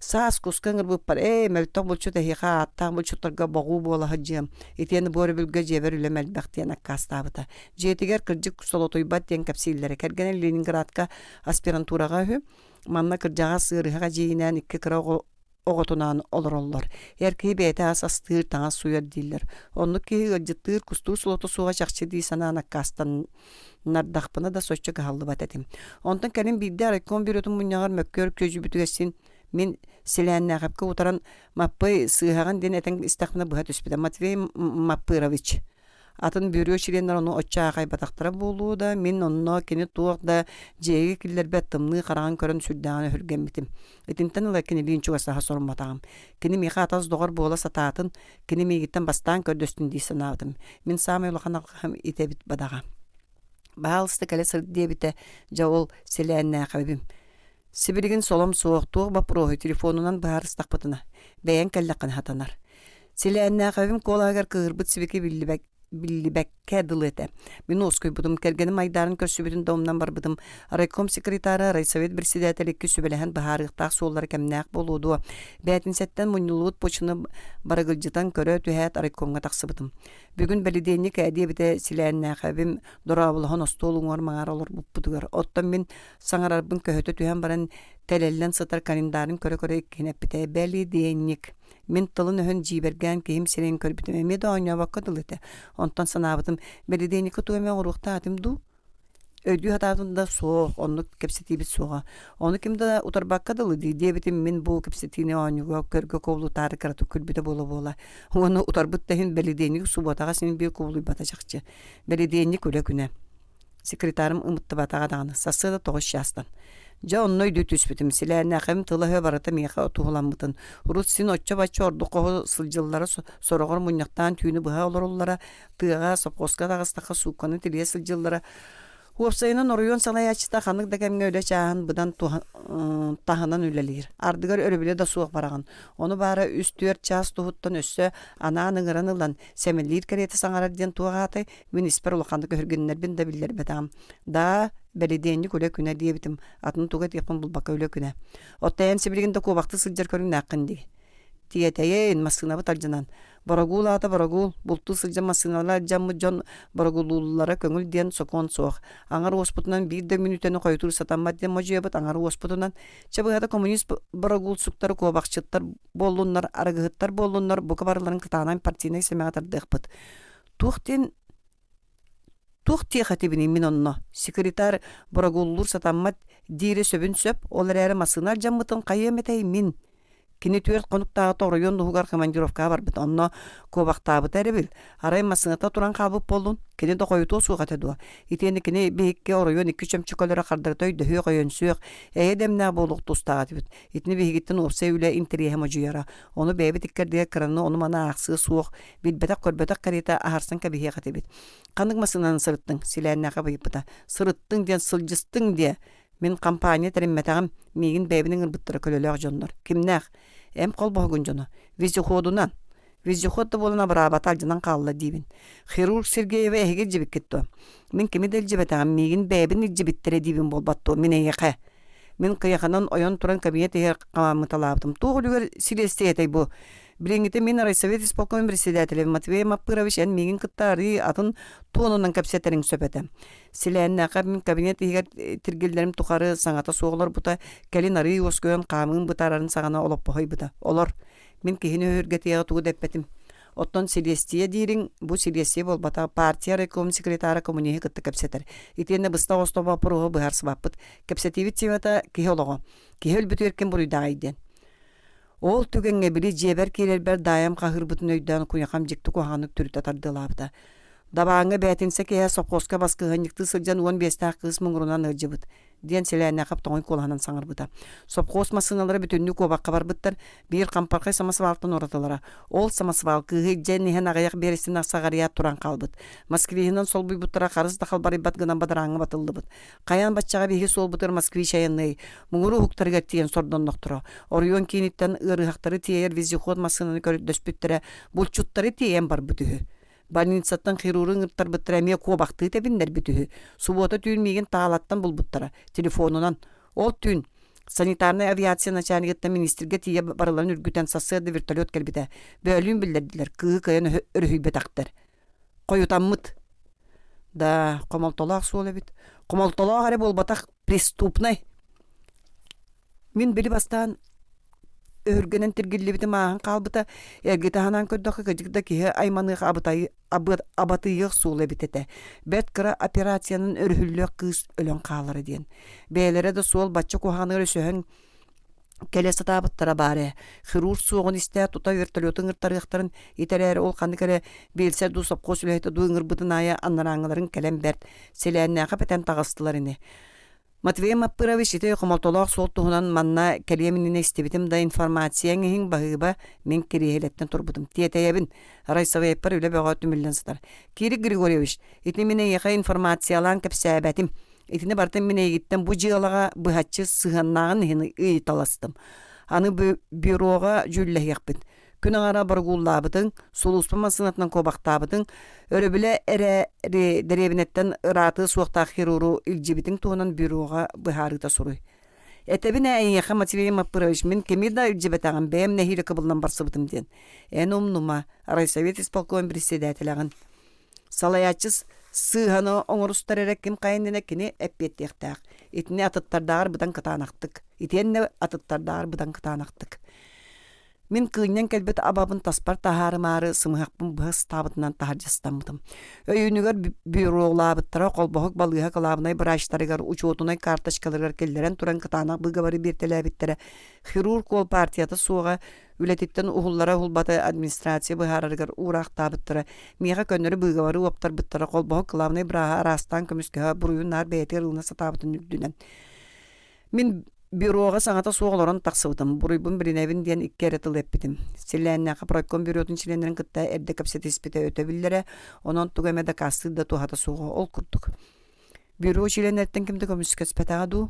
Саас кускаңыр бұппар, мәлттақ бұлчу тәхиға аттақ бұлчуттарға бағу бола хаджиям. Етені бөрі бүлге жебер үлі мәлбәқтен аққастабыта. Жетігер кірджік солотойбат ден кәпсейлері. Кәргені Ленинградқа аспирантураға хүй. Манна кірджаға сырыға жейінен ikki кыра оғытынан олар. Әркей бәйті асастыр таңа суяр дейлер. Онны кейі ғыджыттыр күстур солоты суға жақшы дей санан аққастан нардақпына да соччы ғалды бат әтім. Онтан кәрін бейді арайкон беретім мұнияғар мөккөр көжі бүтігесін мен селәнне ағапқа ұтаран маппай сыйғаған ден әтін істақпына бұға түспеді. Матвей Маппырович. Атын бюро членler onu оча кайбатактара болуу да мен онно кени туакда жеги киллер беттимни караган көрөн сүрдөгөнө хүргенмитим. Этинтен ла кени линчугаса сорматагам. Кени ми хатаз догор бола сататын, кени мигиттен бастан көрдөстүн дейсин алдым. Мен самый лохана хам итебит бадага. Баалсты калесыр дебите жаол селенне кабим. Сибиригин солом соохтуг бапрохи телефонунан баарыс такпытына. Бәян каллакан хатанар. Селенне кабим колагар кырбыт сибеке Биллибәккә дылыты. Мен оской будым кергенем айдарын көрсүбүтүн домнан бар будым. Райком секретары, райсовет председатель күсүбеләһән баһарыктак соллар кемнәк болуду. Бәтин сәттән мунлуут почыны барыгылжытан көрө төһәт райкомга таксыбытым. Бүгүн беледенник әдебите силәннә хәбим дорабылган остолуңар маңар олор буппудугар. Оттан мен саңарарбын көһөтө төһән баран телеллән сатар календарын көрө кенепите беледенник. Мен тылын өһөн жиберген кем сирен көрбүтүм эме да ойна вакыдылыты. Онтан санабытым беледени кутуэме урукта атымду. Өйдү хататында соох, онну кепсетибит соға. Оны кимде утарбаккадылы дебитим мен бу кепсетини ойнуга көргө ковлу тары карату күлбүтө бола. Оны утарбыт тахин беледени субатага сенин бир ковлу бата жакчы. Беледени көлө күнө. Секретарым ымытты батага даганы. Сасы да 9 жастан. Жа онной дүтүспүтүм силәнә хәм тылы барата меха тугламытын. Урус син очча бачы орду кого сылжыллары сорогор муньяктан түйүнү быга олорлара тыга сапоска дагыстака сукканы тиле сылжыллары. Уопсайынан оройон салаячта ханык да кемге өлө чаан быдан таханан үлелир. Ардыгар өрөбүле да суак бараган. Оны бары 3-4 час тухуттан өссө ананың ыранылан семелир керети саңарарден туагаты мен испер улаканды көргөннөр бен да биллер бетам. Да беледени көлө күнө диебитим. Атын туга тепин булбака өлө күнө. Оттайын сибиргенде кубакты сылжар көрүн акынди. Тиетейен масынабы таржанан. Барагул ата барагул, булту сылжа масыналар жаммы жон барагулуллара көңүл ден сокон соох. Аңар оспутунан 1 минутаны койтур сатамат ден можуебит аңар оспутунан. Чабыгада коммунист барагул суктары кубакчыттар боллуннар, арагыттар боллуннар, бука барларын кытанан партийный семятардыхпыт. Тухти хатибини мен онно. Секретарь барагуллур сатамат дире сөбүн сөп, олар әрі масынар жаммытын кайеметей мен. Кини түөрт конуктагы торойон нугар командировка бар бит. Онно кобактабы теребил. Арай масыната туран кабып болдун. Кини да койту суга тедуа. Итени кини бейикке оройон 2 чөмчүкөлөрө кардыртой дөһө койонсук. Эдемнә болук тустагы бит. Итни бейигиттен опсе үле интерие мажуяра. Оны бейбит иккерде краны оны мана аксы сук. Билбета көрбөтө карита ахарсын кабихе катыбит. Кандык масынан сырыттың силәннә кабыйпыта. Сырыттың ден сылжыстың де. Мен компания теремметагым мигин бейбинин ырбыттыры көлөлөк жоннор. Кимнәк? Эм кол богун жоно. Везиходунан. Везиходда болуна барабатал жынан калла дибин. Хирург Сергеева эге жибик кетти. Мен кимидел жибетагым мигин бейбин жибиттере дибин болбатту. Мен эге. Мен кыяханан оyon туран кабинет эге камыталаптым. Тугулугер силестетей бу. Бирингите мен райсовет исполком председатель Матвей Маппырович мигин кыттары атын тонунан капсетерин сөпете. Силәннә кабин кабинет егер тиргелләрим тухары саңата соглар бута калинары оскөм камын бутарын сагана олоп бой бута. Олар мен кихине өргәтия тугы деппетим. Оттон Селестия дирин бу Селестия болбата партия райком секретары коммунике кытты капсетер. Итенне быста остоба пруга быһарсы баппыт. Капсетивит тимата кихолого. Кихел бүтөркен буруйдайден. Ол түгенге били жебер келер бер дайам кахыр бутун өйдөн куякам жекти куханып түрүт атардылапта. Dabаңа бәтинсе кея сопқосқа басқығанникті сылжан 15 қыз мұңырынан ыржыбыт. Ден селәне қап тоңой коланан саңыр бұта. Сопқос масыналары бүтінні көбаққа бар бұттар, бір қампарқай самасывалтын оратылара. Ол самасывал кығы жәннеген ағаяқ бересін ақсағария туран қалбыт. Москвихынан сол бұй бұттара қарыз дақал бары батғынан бадараңы батылды бұт. Қаян батчаға бейхи сол бұтыр Москви шайынны. Мұңыру хуқтарыға тиен сордан ноқтыра. Орион кейніттен ұрығақтары тиер визиход масынаны көрді бүттірі. Бұл чуттары тиен бар бұтығы. Больницаттан хирургын ырттар бұттыра әме қобақты тәбіндер бүтігі. Субота түйілмеген таалаттан бұл бұттыра. Телефонынан. Ол түйін. Санитарный авиация начальниктен министрге тие барыларын үргітен сасырды вертолет кәлбіті. Бөлін білдерділер. Кығы кайын үрхүйбет ақтар. Қойутаммыт. Да, қомалтолақ суылы бит. Қомалтолақ әрі бол батақ преступнай. Мен білі бастан өргенен тергелі біті мағын қалбыта, әргеті ханан көрдіқі кәдікті кейі айманығы абатыйық суылы бітеті. Бәт кіра операцияның өрхүлі қыз өлін қалыры дейін. Бәйлері де суыл батчы қоғаны өрісіғін келесі табыттара бары. Хирург суығын істе тұта вертолетың ұрттарықтарын етәрәрі ол қанды кәрі белсер дұсып қос үләйті дуыңыр бұтын ая аннараңыларын кәлем бәрд. Селәніне қапетен тағыстыларыны. Матвей Петрович ите қомалтолақ сол тұғынан манна кәлемініне істебітім да информацияң ең бағыба мен керехелеттен тұрбытым. Тетәйебін Райсавайпар үлі бәға түмілден сытар. Кері Григорьевич, итіне мене еқа информациялан кәпсәбәтім. Итіне бартым мене егіттен бұ жиғалаға бұхатчы сығаннағын хені ұйталастым. Аны бюроға жүлі еқпін. Күн аңара барғуллабытың, солуспама сынатынан кобақтабытың, өрі әрі дәребінеттен ұраты суақтақ хируру үлжібітің туғынан бюроға бұхарыта сұруй. Әтәбін әйеқа Матвей Петрович мен кемерда үлжібетағын бәйім нәхилі қыбылынан барсыбытым ден. Ән умнума райсовет исполком председателяғын. Салаячыз сыханы оңырыстар әрек кем қайынден әкіне әппеттеқтақ. Етіне атыттардағыр бұдан қытанақтық. Етіне атыттардағыр бұдан қытанақтық. Мен күйінен кәлбет абабын таспар тахары-мары сымығақпын бұғыз табытынан тахар жастамытым. Өйүүнүгөр бюролабыттара қолбоғық балыға қалабынай бұрашtarыгар учетунай карточкаларгар келдерен туран кытанақ бұғабары бертеләбіттері. Хирург ол партията суға үлететтен ұғыллара ұлбаты администрация бұғараргар ұрақ табыттары. Меға көннері бұғабары оптар бұттара қолбоғық қалабынай бұраға арастан көміскіға бұруын нар бәйетер ұлнаса табытын үрдінен. Мен бюроға саңата соғыларын тақсыбытым. Бұруйбын бірінәвін ден иккері тыл әппітім. Селәннәқі проеккон бюротын членерін күтті әрді кәпсет еспеті өтөбілдері, онын түгәмәді қастыды туғата соғы ол күрттік. Бюро членерттен кімді көміскә спәтаға ду?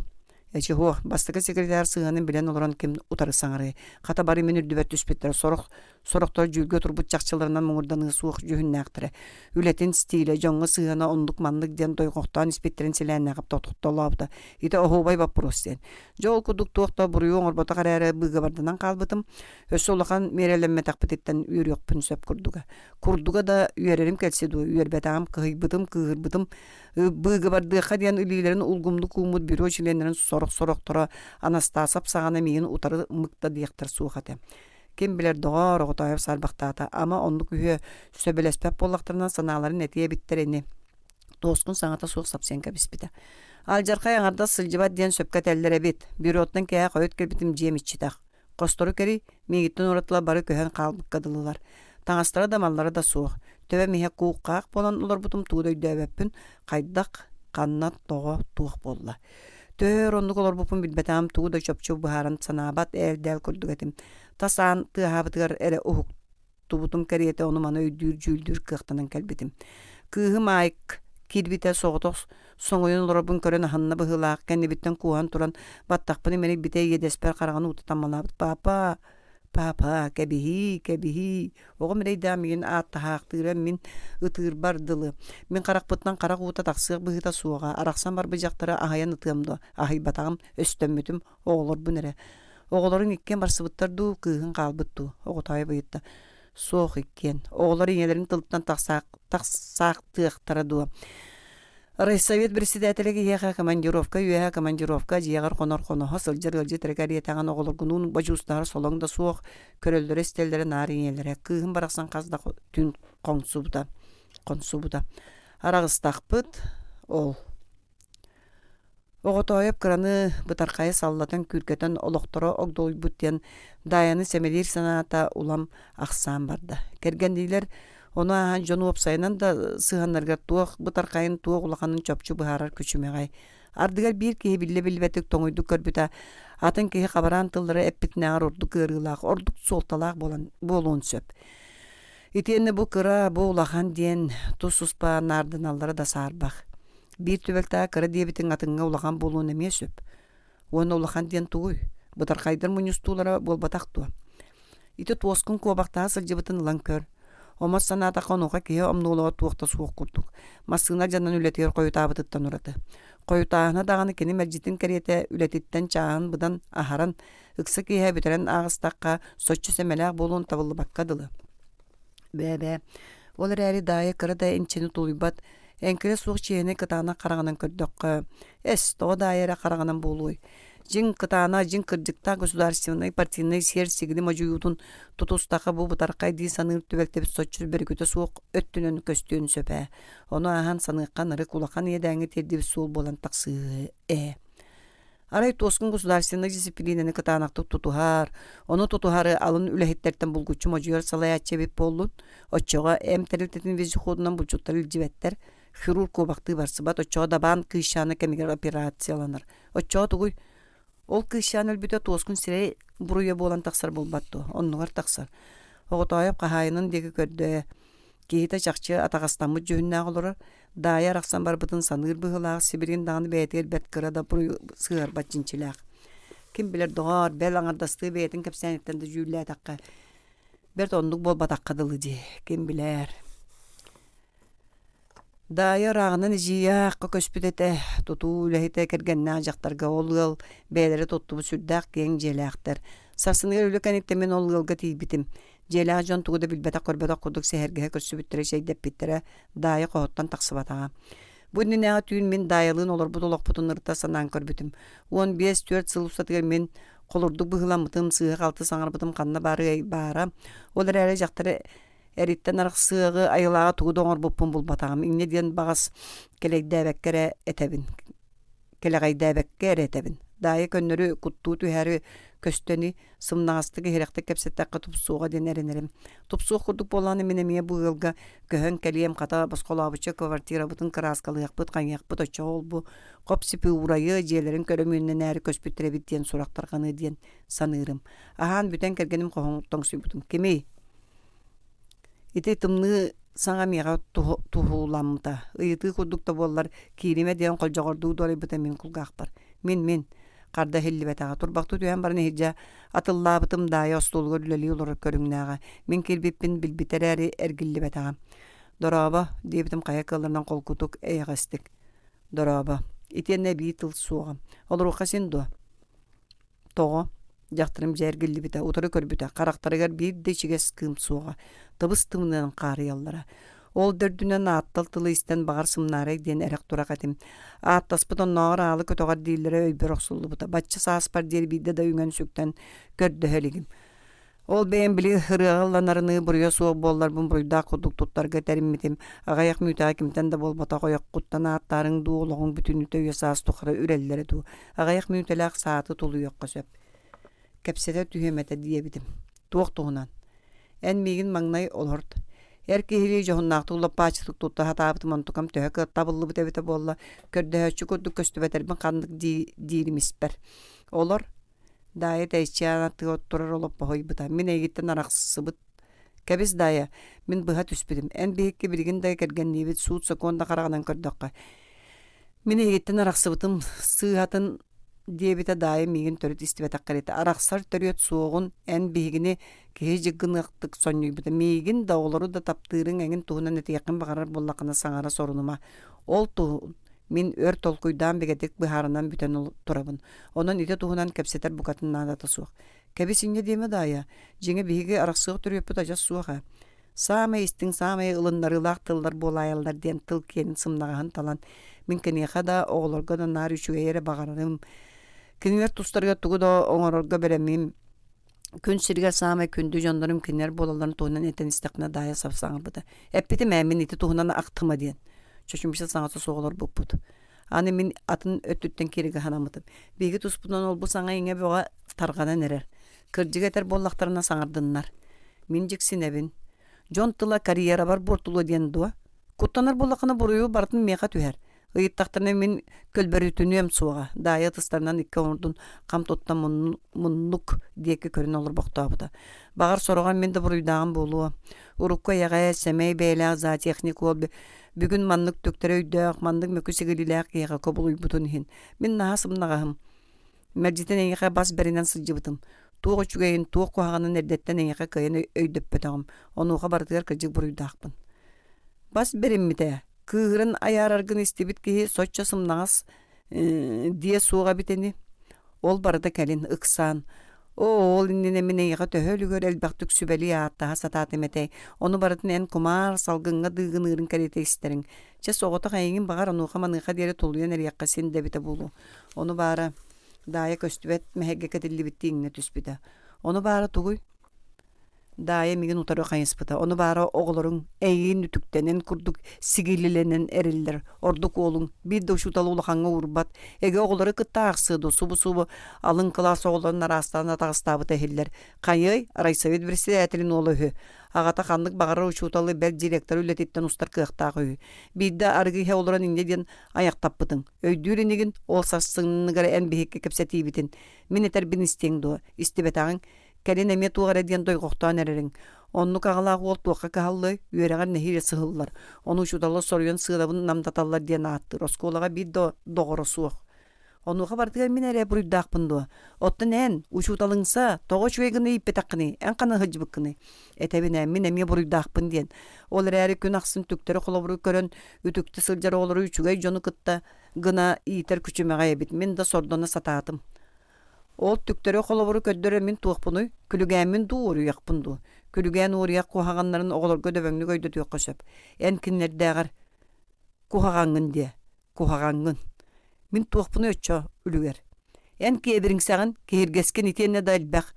Әчі хоқ, бастығы секретар сығанын білен олыран кім ұтары саңыры. Қата бары мен үрдібәт түспеттері сорықтар жүлге тұрбыт жақшыларынан мұңырданығы суық жүхін нәқтірі. Үлетін стилі, жоңғы сығана ондық мандық ден дойқоқтан іспеттерін селән нәқіп тоқталабыда. Ите оғылбай баппыростен. Жол күдік тоқта бұрыйу оңырбата қарәрі бұғы бардынан қалбытым. Өсі олақан мерелемме тақпытеттен үйір өкпін сөп күрдіға. Күрдіға да үйерерім кәлседу. Үйербетағым кығырбытым. Бұғы бардыға ден үлілерін ұлғымды күміт бюро членерін сорық-сорықтыра анастасап сағана мейін ұтары мұқта дейқтір суғаты. Кем білер доғар оғытайып сарбақтата, ама ондық үйе сөбелеспәп болақтырынан саналарын әтие біттерені. Тоскын саңата суық сапсен кәбіспіді. Алжарқай аңарда сылжыбат ден сөпкәт әлдер әбет. Бюротын кәе қойыт кәлбітім жемітчітақ. Қосторы кәрі мегіттен ұрытыла бары көйен қалбық қадылылар. Таңастыра да маллары да суық. Төбе меге қуыққақ болан олар бұтым туғдай дөбәппін қайдақ қаннат тоғы туық болла. Төр ондық олар бұпын білбетам туғдай чөп-чөп бұхарын санабат әлдәл күрдігетім. Тасан тыхабытығар әрі ұхық тубутум кәреті оны мана өйдүр жүлдүр кықтанын кәлбетім. Күйім айық кирбите соғытоқ соңойын олар бұн көрін ахынна бұғылақ кәнне біттен куған тұран баттақпыны менек бите едеспер қарағаны ұтытамалабыт. Папа, кәбіхи. Оғы мірейді мен аттахақтыры мен ұтығыр бардылы. Мен қарақ бұтынан қарақ ұта тақсық бұғыта суға. Арақсан бар бұжақтары ағаян ұтығымды. Ағай батағым өстөмметім оғылыр бұн әрі. Оғыларын еккен бар сыбыттарду күйін қалбытту. Оғытайы бұйытты. Соқ еккен. Оғылар енелерін тылыптан тақсақтықтыраду. Райсовет председателеге еға командировка жиғар қонор-қоноға сылжыр-ғылжы тірекәрі етаған оғылырғынуын бажуыстары солыңда суық көрелдері стелдері нары енелері. Күйін барақсан қазда түн қонсу бұда. Арағыстақ бұд ол. Оғытойып қыраны бұтарқайы саллатын күркетін олықтыры оғдол бұттен дайаны сәмелер саната улам ақсан барды. Кергендейлер Ona jonu opsaynan da sığanlarga tuğ butarkayın tuğ ulaqanın çöpçü buharar küçümegay. Ardıgar bir ki bille bilbetik toңuydu körbüta. Atın ki xabaran tılları epitnağır orduk ırılaq, orduk soltalaq bolun söp. İtiyenne bu kıra bu ulaqan diyen tususpa nardınalları da sarbaq. Bir tübekta kıra diyebitin atınga ulaqan bolun emeye söp. Onu ulaqan diyen tuğuy. Butarkaydır munyustulara bol bataqtu. Ити тоскун кобакта сылжыбытын ылан көр. Омас саната конуга кие омнулова туакта суок курдук. Масына жанан үлетер коютабытыттан ураты. Коютаана даганы кени мәлжитин керете үлетиттен чаан будан ахаран ыксы кие битерен агыстакка соччу семелак болун табылы баккадылы. Бәбә. Олар әри дайы кырда энчени тулуйбат. Энкере суок чиене кытана караганан көрдөккө. То дайыра караганан болуй. Жин кытана жин кырдыкта государственный партийный серсигли мажуютун тутустакы бу бутаркай ди саныр түбектеп соччу беркөтө суок өттүнөн көстүн сөпө. Ону ахан саныккан ыры кулакан едәңи тердип сул болан таксы. Арай тоскун государственный дисциплинаны кытанакты тутухар. Ону тутухары алын үлехеттерден булгучу мажуер салаячы беп болун. Оччога эмтерилтетин визиходунан булчуттар илжибеттер. Хирург кобакты барсыбат оччога дабан кыйшаны кемигер операцияланыр. Оччога тугуй ол кыйшан өлбүтө тоскун сире буруя болан таксар болбатту. Оннугар таксар. Оготояп кахайынын деги көрдө. Кейта чакчы атагастамы жөнүнө олорор. Дая раксан барбытын саныр быгылак Сибирин даганы бетер бет кырада буру сыгар бачинчилак. Ким билер догар бел аңардасты бетин кепсенеттен да жүллө такка. Бер ондук болбатаккадылы ди. Ким билер. Дая рагынан жияққа көспүтете туту үлехите кергеннаа жактарга олгыл бээлери тоттубу сүрдак кең желактар. Сарсыныгар үлөкәниктемен олгылга тийбитим. Желаа жон тугуда билбета көрбөтө кудук сехерге көрсүбүттүрө шейдеп биттере дая коттан таксыбатага. Буннега түйүн мен дайылын олор бутулок бутунырта санан көрбүтүм. 15-4 жыл усатыгар мен колурдук быгыламытым сыга калты саңарбытым канна бара. Олар әрі жактары Эриттен арықсығы айылаға туғы доңыр бұппын бұл батағым. Иңне ден бағас келегдәбәккері әтәбін. Келегайдәбәккері әтәбін. Дайы көннөрі құтту түйәрі көстені сымнағастығы херекті кәпсеттәққа тұпсуға ден әрінерім. Тұпсуға құрдық боланы менемие бұғылға көхін кәлием қата басқолабычы квартира бұтын краскалы яқпыт, қанияқпыт, оча ол бұ. Қопсипі урайы желерін көрімінен әрі көспеттірі біттен сұрақтарғаны ден санырым. Ахан бүтен кәргенім қоғын бұтын. Кемей? Ити тымны саңа мега тухуламта. Ыйты курдукта боллар кириме ден колжогорду дори бите мен кулгакпар. Мен карда хеллибетага турбакту түйен барны хижа атыллабытым дайы остолго үлели олор көрүңнага. Мен келбиппин билбитерери эргиллибетага. Дораба дебитим кая кылынан колкутук эйгастик. Дораба итенне битыл суга. Олор касиндо. Того жактырым жергиллибите утуру көрбүтө. Карактарыгар бир дечигес кым суга. Табыс тымынан қарыяллара. Ол дөрдүнен атталтылы истен бағар сымнары ден әрек тура қатым. Аттаспыдан нағыр алы көтоғар дейлері өйбір оқсулы бұта. Батчы сааспар дер бейді да үңен сөктен көрді хөлігім. Ол бәйін білі хырығыланарыны бұрыя суық боллар бұн бұрыда құдық тұттарға тәрімметім. Ағаяқ мүйтаға кімтен де бол бата қояқ құттан аттарын дуылығын бүтін үті өйесаас тұқыры үрелілері ду. Ағаяқ мүйтеләқ сааты толу еққа сөп. Кәпсеті түйеметі дие бітім. Туық туғынан. Эн мигин маңнай олорд. Эркехили жохуннақты улап пачытык тутта хатабыты мантукам төһө табыллы бітебіте болла. Көрдөһөчү көрдүк көстүбетербин кандык диримиспер. Олор дайы тәйчианаты оттурар олап бахойбыта. Мен эгиттен арақсыбыт. Кәбіз дайы, мен бұға түспедім. Эн бейікке білген дайы кәрген небет суут соконда қарағанан көрдөкқа. Мен эгиттен арақсыбытым сығатын дебите дайы мигин төрөт истибет аккарыта. Арақсар төрөт соғын ән бейгіне кеже гынықтық сонюйбыта. Мигин да олары да таптырың әңін туғынан әті яқын бағарар боллақына саңара сорыныма. Ол туғын мен өр толкуйдан бегетек бұхарынан бүтен тұрабын. Онын ите туғынан кәпсетер бұқатын надаты суық. Кәбесіңе деме дайы. Жеңе бейге арақсығы төрөппіт ажас суыға. Самай истің самай ылынларылақ тылдар болайылдар ден тыл кенін сымнағын талан. Мен кенеға да оғыларға да нар үшуге ері бағарарым. Кинер тустарга тугуда оңорорга беремим. Күн сирге самай күндү жондарым кинер болаларын тугунан этен истекна дая сапсаңыр буда. Эппити мәмин ити тугунан актыма диен. Чөчүмбүшө саңасы соголор буппут. Аны мен атын өттүттен кереге ханамытым. Беги туспунан ол бу саңа иңе бога таргадан эрер. Кыржыгетер боллактарына саңардыннар. Мен жексинебин. Жон тыла карьера бар бортулу ден дуа. Куттанар булакына бурую бартын меха түһәр. Ыйыттактарына мен көлбөрүтүнүм суга. Дайы тыстарынан 2 ордун камтоттан муннук диеке көрүн олор боктабыда. Багар сороган мен де буруйдаган болуу. Урукка яга семей бейла за техник ол бүгүн маннык төктөрө өйдөк, мандык мөкүсегилилак яга кобулуй бутун хин. Мен нахасым нагахым. Мәҗитен яга бас беринен сыжыбытым. Тугы чүгейин туг куаганын эрдеттен яга кайын өйдөппөтөгөм. Онуга бардыгар кыжык буруйдакпын. Бас бериммите. Кыгырын аяраргын истебит ки сочча сымнагас дие суга битени. Ол барда калин ыксан. Ол инне мене яга төхөлүгөр элбактык сүбели ата сатат эметей. Ону бардын эн кумар салгынга дыгынырын карете истерин. Че согото кайын багар онуга маныга дере толуян эрякка сен дебите болу. Ону бара дая көстүбет мехеге кетилли биттиңне түспүдө. Ону бара тугуй дая мигин утары кайыспыта. Ону бара оголорун эйин үтүктенен курдук сигилиленен эриллер. Ордук олун бир да ушуталы улаханга урбат. Эге оголору кыттааксыды субу алын класс оголорун арастана тагыстабы техиллер. Кайый райсовет председателин олуху. Агата хандык багары ушуталы бел директор үлетиттен устар кыктагы. Бир да аргы олорун индеден аяктаппытың. Өйдүренигин ол сассыңныгар эн бихекке кепсетибитин. Минетер бинистеңдо истебетагын Кәрен әме туғара ден дойғоқтан әрерін. Онны қағалағы ол туаққа қағалды, үйеріғар нәхире сығылылар. Оны ұшудалы сорыен сығылабын намдаталар ден атты. Росколаға бір доғыры суық. Онуға бардығар мен әрі бұрыдақпынды. Оттын ән, ұшудалыңса, тоғы шуегіні иппетаққыны, ән қаны ғыжбыққыны. Әтәбін әмін әме бұрыдақпын ден. Ол әрі күн ақсын түктері қолабыры көрін, үтікті сылжары олары үчігай жоны қытта ғына иетер күчімеға ебет. Мен де сордона сататым. Ол түктөрө холобуру көддөрө мен туакпуну, күлүгәмин дууру якпунду. Күлүгән уурыяк кухаганнарын оголорго дөбөңнү көйдө төкөсөп. Эн киннердәгәр кухагангын де, кухагангын. Мен туакпуну өччө үлүгер. Эн кебириңсагын кергескен итенне дайлбак.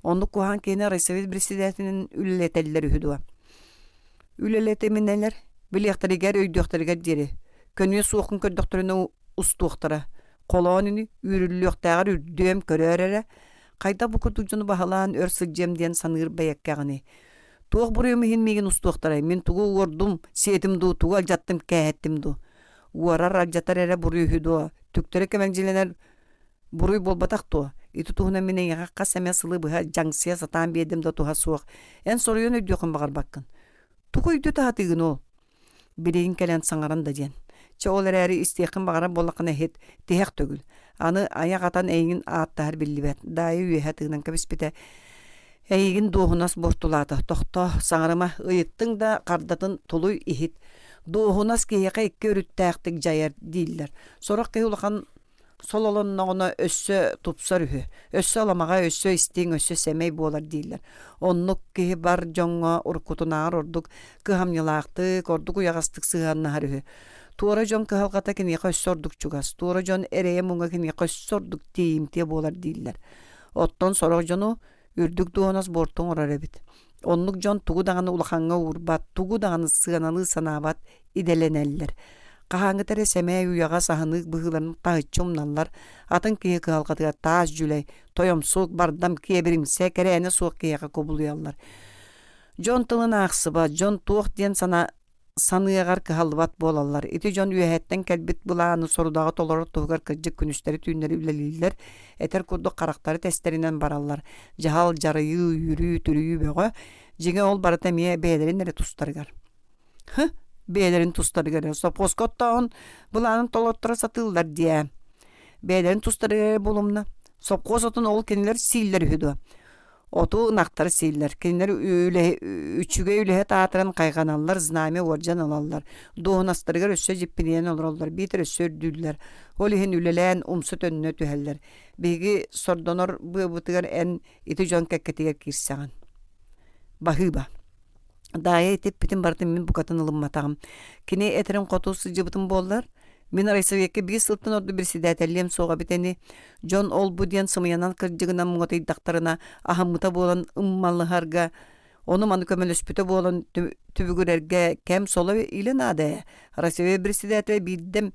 Онду кухан кене Райсовет председателинин үлелетеллер үһүдү. Үлелетеминелер билектаригер өйдөктөргө дири. Көнү суукун көддөктөрүнө устуктара. Колонини үрүллөктәгәр үрдөм көрөрәре. Кайда бу курдугжуну бахалан өрсүжемден саныр баяккагыны. Туг бурым хин меген устуктарай. Мен тугу ордум, сетимду, тугу алжаттым, кәһәттимду. Уарар алжаттар эре бурый хүдү. Түктөрө кемеңжиленер бурый болбатакту. Иту тугуна менен якка семесылы быга жаңсия сатан бедим да туга суак. Эн сорuyun өйдөкөн багар баккын. Тугу өйдө таатыгын ол. Бирейин келен саңаран да ден. Чоолар әри истеқин бағара болақына хет тек төгіл. Аны аяқ атан әйгін аттар білібет. Дайы үйәтігінен кәбіспеті әйгін доғынас бортулаты. Тоқта саңарыма ұйыттың да қардатын толуй ихит. Доғынас кейеқа екі өріттәқтік жайар дейілдер. Сорақ кей ұлақан сол олыннағына өссі тупсар үхі. Өссі аламаға өссі істең өссі сәмей болар дейілдер. Оннық кей бар жоңға ұрқутынағыр ордық кығамнелақтық, ордық ұяғастық сығаннағыр үхі. Туора жон кахалгата кини көссордук чугас. Туора жон эрее мунга кини көссордук тиимте болар дейдилер. Оттон сорог жону үрдүк дуонас бортон ораребит. Оннук жон тугу даганы улаханга урбат, тугу даганы сыганалы санабат иделенеллер. Кахаңы тере семей уяга сахынык быгыларын тагычумналлар. Атын кие кахалгатыга таас жүлей, тоемсук бардам кебиримсе керене суок киега кобулуяллар. Жон тылын ақсыба, жон туох ден саныягар кахалбат болалар. Ити жон үйәһәттен кәлбит булааны сорудағы толоры тугар кыржык күнүстәри түйнәри үлелилер. Этер курду карактары тестеринен баралар. Жахал жарыйы, үрүү, түрүү бөҕө. Жиге ол барыта мие бейлерин эре тустаргар. Бейлерин тустаргар. Сопоскоттаон булаанын толоттора сатылдар дия. Бейлерин тустаргар болумна. Сопкосотун ол кенилер сииллер үһүдү. Оту нақтары сейлер. Кенлер үчүгө үлеhe таатыран кайганаллар, знаме оржан алалар. Доонастыргар өссө жиппинен олороллар, битер өссө үрдүллер. Ол ихин үлелен умсу төннө түһәллер. Беги сордонор бытыгар эн ити жон кәккетигер кирсаган. Бахыба. Дайы етеп битин бартын мен букатын ылымматагым. Кене этерин котусы жыбытын боллар. Мен Райсовекке bir сылтын орду председателем соға битени. Жон ол буден сымыянан кыржыгынан муңотай дақтарына ахамыта болан ыммалыхарга, оны маны көмөлөспүтө болан түбүгүрерге кем солы илен ады. Райсовек председателе биддем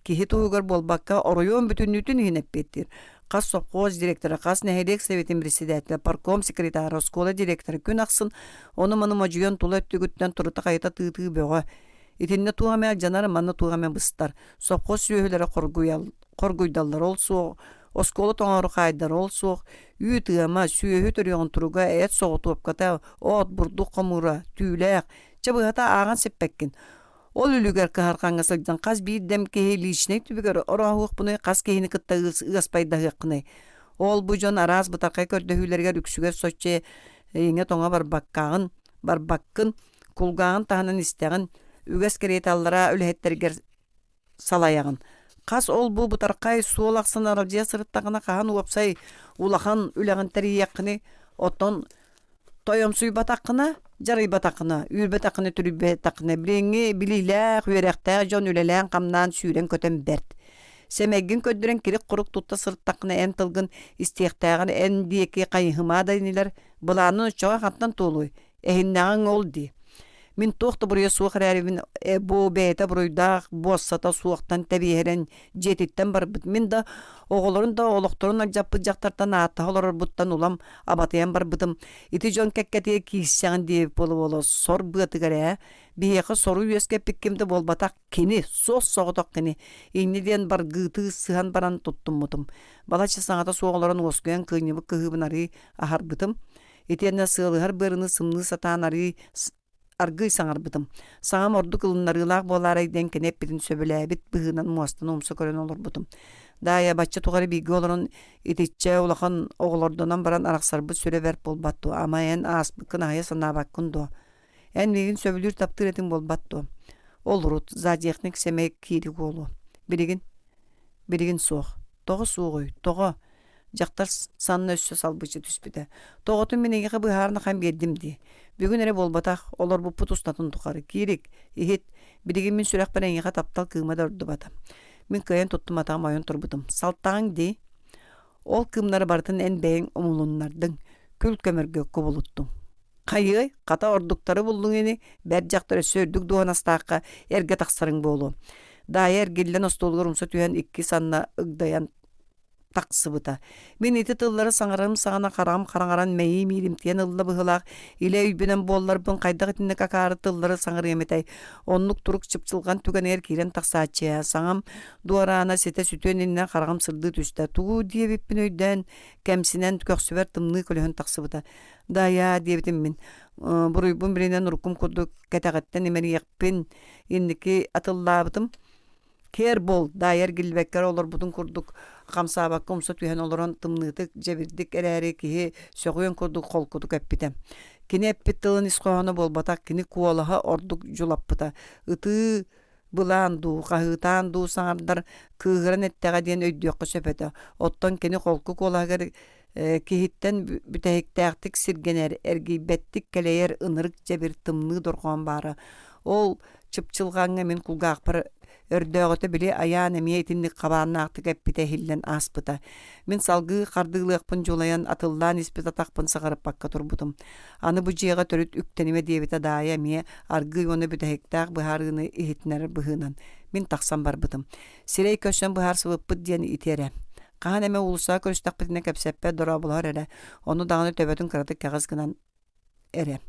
кихи тугар болбакка оройон бүтүнүтүн хинеп беттир. Қас совхоз директоры, қас нәһелек советин председателі, парком секретары, школа директоры күн ақсын, оны маны мажуян тула өттігіттен тұрыта қайта тыты бөға. Итинне туғамел жанары манны туғамел быстар. Совхоз сүйелері қоргуйдалар олсуқ, осколы тоңару қайдар олсуқ, үй тыгама сүйе түріғын тұруға әт соғыту өпката, от бұрдық қомура, түйләқ, чабығата аған сеппеккен. Ол үлігер кахарқанға сылдан қаз бейдем кехе личнек түбігер орағуық бұны қаз кехені кітта ұғаспайдағы қынай. Ол бұ жон араз бұтақай көрдіхүлерге үксігер соче еңе тоңа барбаққын, кулғағын тағынан істеғін, үгәс кереталлара үлхеттергер салаяғын. Қаз ол бұ бұтарқай суол ақсын аралжия сырыттағына қаған уапсай улахан үләғін тәрияқыны оттон тойомсуй батақына, жарый батақына, үйір батақына, түрі батақына, білеңі, білейләқ, үйерәқтәқ, жон үлеләң қамнан сүйрен көтен бәрд. Сәмәгін көддірен керек құрық тұтта сырттақына ән тылғын, істеқтәғын ән дейеке қайығыма дайнелер, бұланы ұшчаға қаттан толуй, әхіннәғын ол дей. Min toxta buraya suaq rərivin bu bəyətə buruyda bossata suaqtan təbiyyərən jetitten bar bit. Min da oğulların da oluqturun acapı jaqtartan atı olar buttan ulam abatayan bar bitim. Iti jon kekketiye kiyişsəğin deyip bolu sor bıtıgara. Biyəqi soru üyeske pikkimde bol bataq kini, sos soğutak kini. İnnidен bar gıtı sığan baran tuttum mutum. Balaçı sağata soğuların osküyen kıynibi kıhыбын arı ahar bitim. Итенне сığılıhar bırını sımlı satan arı аргый саңар бытым. Саңам орду кылыннарылақ болар айден кенеп битин сөбіләбит бұғынан муастын омсы көрен олар бытым. Дая бачча туғары бигі оларын итичче улахан оғылордынан баран арақсарбы сөре берп болбатту. Ама ән аспықын ая санабаққын до. Ән мегін сөбілір таптыр етін болбатту. Ол рут, задиехник семек кири қолу. Бірігін соқ. Тоғы суғой, тоғы. Жақтар санына өссө салбычы түспіді. Тоғытын мен егеқі бұғарына қам бердімді. Бүгін әрі болбатақ, олар бұл пұтыстатын тұқары. Керек, ехет, біреген мен сүрақ бір әңеға таптал күймада ұрды бата. Мен көйен тұттым атағым айын тұрбыдым. Салттағың дей, ол күймнары бартын ән бәйін ұмылынлардың күл көмірге көбіліттің. Қайығы, қата ордуктары болдың ені, бәр жақтары сөрдік дуған астаққа әрге тақсарың болу. Дайы әргелден остолғыр ұмса түйен 2 санына ұгдаян тақсыбыта. Мен еті тыллары саңарым сағана қараңаран мәйі мейрімтен ұлла бұғылақ, иле үйбінен боллар бұн қайдақ етінде какары тыллары саңыр еметай. Онлық тұрық чыпчылған түген әр кейлен тақсачы. Саңам дуарана сете сүтенінен қарағым сырды түсті. Туғы дебеппін өйден кәмсінен көксібер тымны көлігін тақсыбыта. Дая дебетім мен. Бұруйбын бірінен ұрқым көді кәтәғаттен емері еқпен ендікі атыллабытым. Кер бол, дайыр гилбеккер олар бұдың күрдік қамсабаққа ұмса түйен оларан тымнытық жабірдік әрәрі кеге сөғуен күрдік қол күдік әппітем. Кені әппеттілін исқоғаны болбатақ, кені куалаға ордық жұлаппыта. Үті бұланду, қағытанду саңардар күйгірін әттіға дейін өйдіоққа сөпеті. Оттан кені қолқы куалағыр кехиттен бүтәйіктәқтік сіргенер, әргейбәттік кәлейер ынырық жабір тымны дұрған бары. Ол чыпчылғанға мен құлғақ бір өрдөөгөтө биле аян эмиэ итинник кабаанна актык эппите хиллен аспыта. Мен салгы кардыылыакпын жолаян атыллаан испит атакпын сагарыппакка турбутум. Аны бу жыйга төрүт үктениме диэбите даая эмиэ аргый оны бүтэхиктаах быхаарыны ихитнер быхынан. Мен таксам барбытым. Сирей көсөн быхаар сыбыппыт диэн итере. Кахан эме улуса көрүстакпытине кепсеппе дора булар эре. Оны даганы төбөтүн кыратык кагаз гынан эре.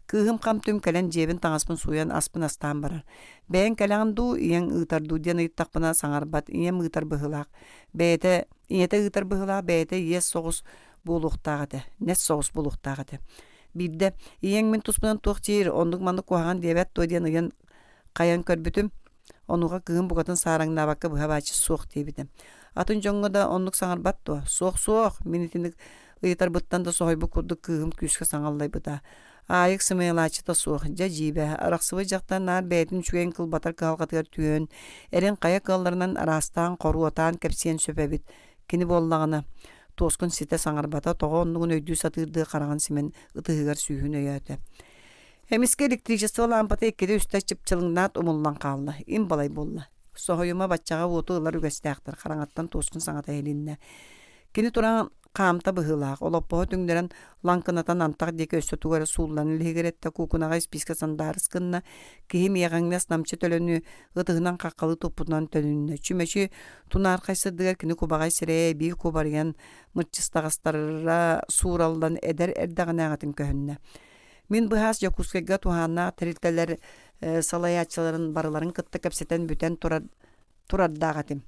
Кыгым камтым кэлен жебин таңаспын суян аспын астан барар. Бәйін кэлянду иен ыйтарду диэн ыйттақпына саңарбат, иен ыйтар быхылақ. Бәйті ыйтар быхылақ, бәйті ес соғыс болуқтағады, нес соғыс болуқтағады. Бидде иен мен туспынан туқтир, ондық манды куаған дебет той диэн ыйен қаян көрбітім, онуға кыгым бұғатын сараңна баққа бұға бачы соқ дебітім. Атын жоңға да ондық саңарбат туа, соқ, минетіндік ыйтар бұттан да соғайбы күрдік кыгым күшкі саңаллай бұта. Айық сымайлачы та суық, жа-жибе, арақсывы жақтан нар бәйтін чүген кыл батар қалғатығар түйен, әрін қая қалларынан арастан, қоруатан, кәпсен сөпәбіт. Кені боллағына, тоскын сете саңарбата, тоға онлығын өйдүү сатырды қараған сімен ұтығығар сүйін өйәті. Әміске электричество лампата еккеде үсті чыпчылыңнат ұмыллан қалды, им балай болла. Соғайыма батчаға оты ұлар үгәсті ақтыр, қараңаттан тоскын саңата елінне. Кені тұран Камта быһылаах олоппоһо түңнерен ланкынатан антак деке өссөтүгөр сууллан лигеретте кукунага списка сандарыскынна кихи миягаңнас намчы төлөнү ытыгынан каккалы топпутунан төнүннө чүмечи тунаар кайсырдыгар кини кубагай сирее бии кубарыян мытчыстагастарра сууралдан эдер эрдагынаагатын көһүннө. Мин быһаас Якутскайга тухаанна тирилтелер салаячыларын барыларын кытта кепсетен бүтен турардаагатым.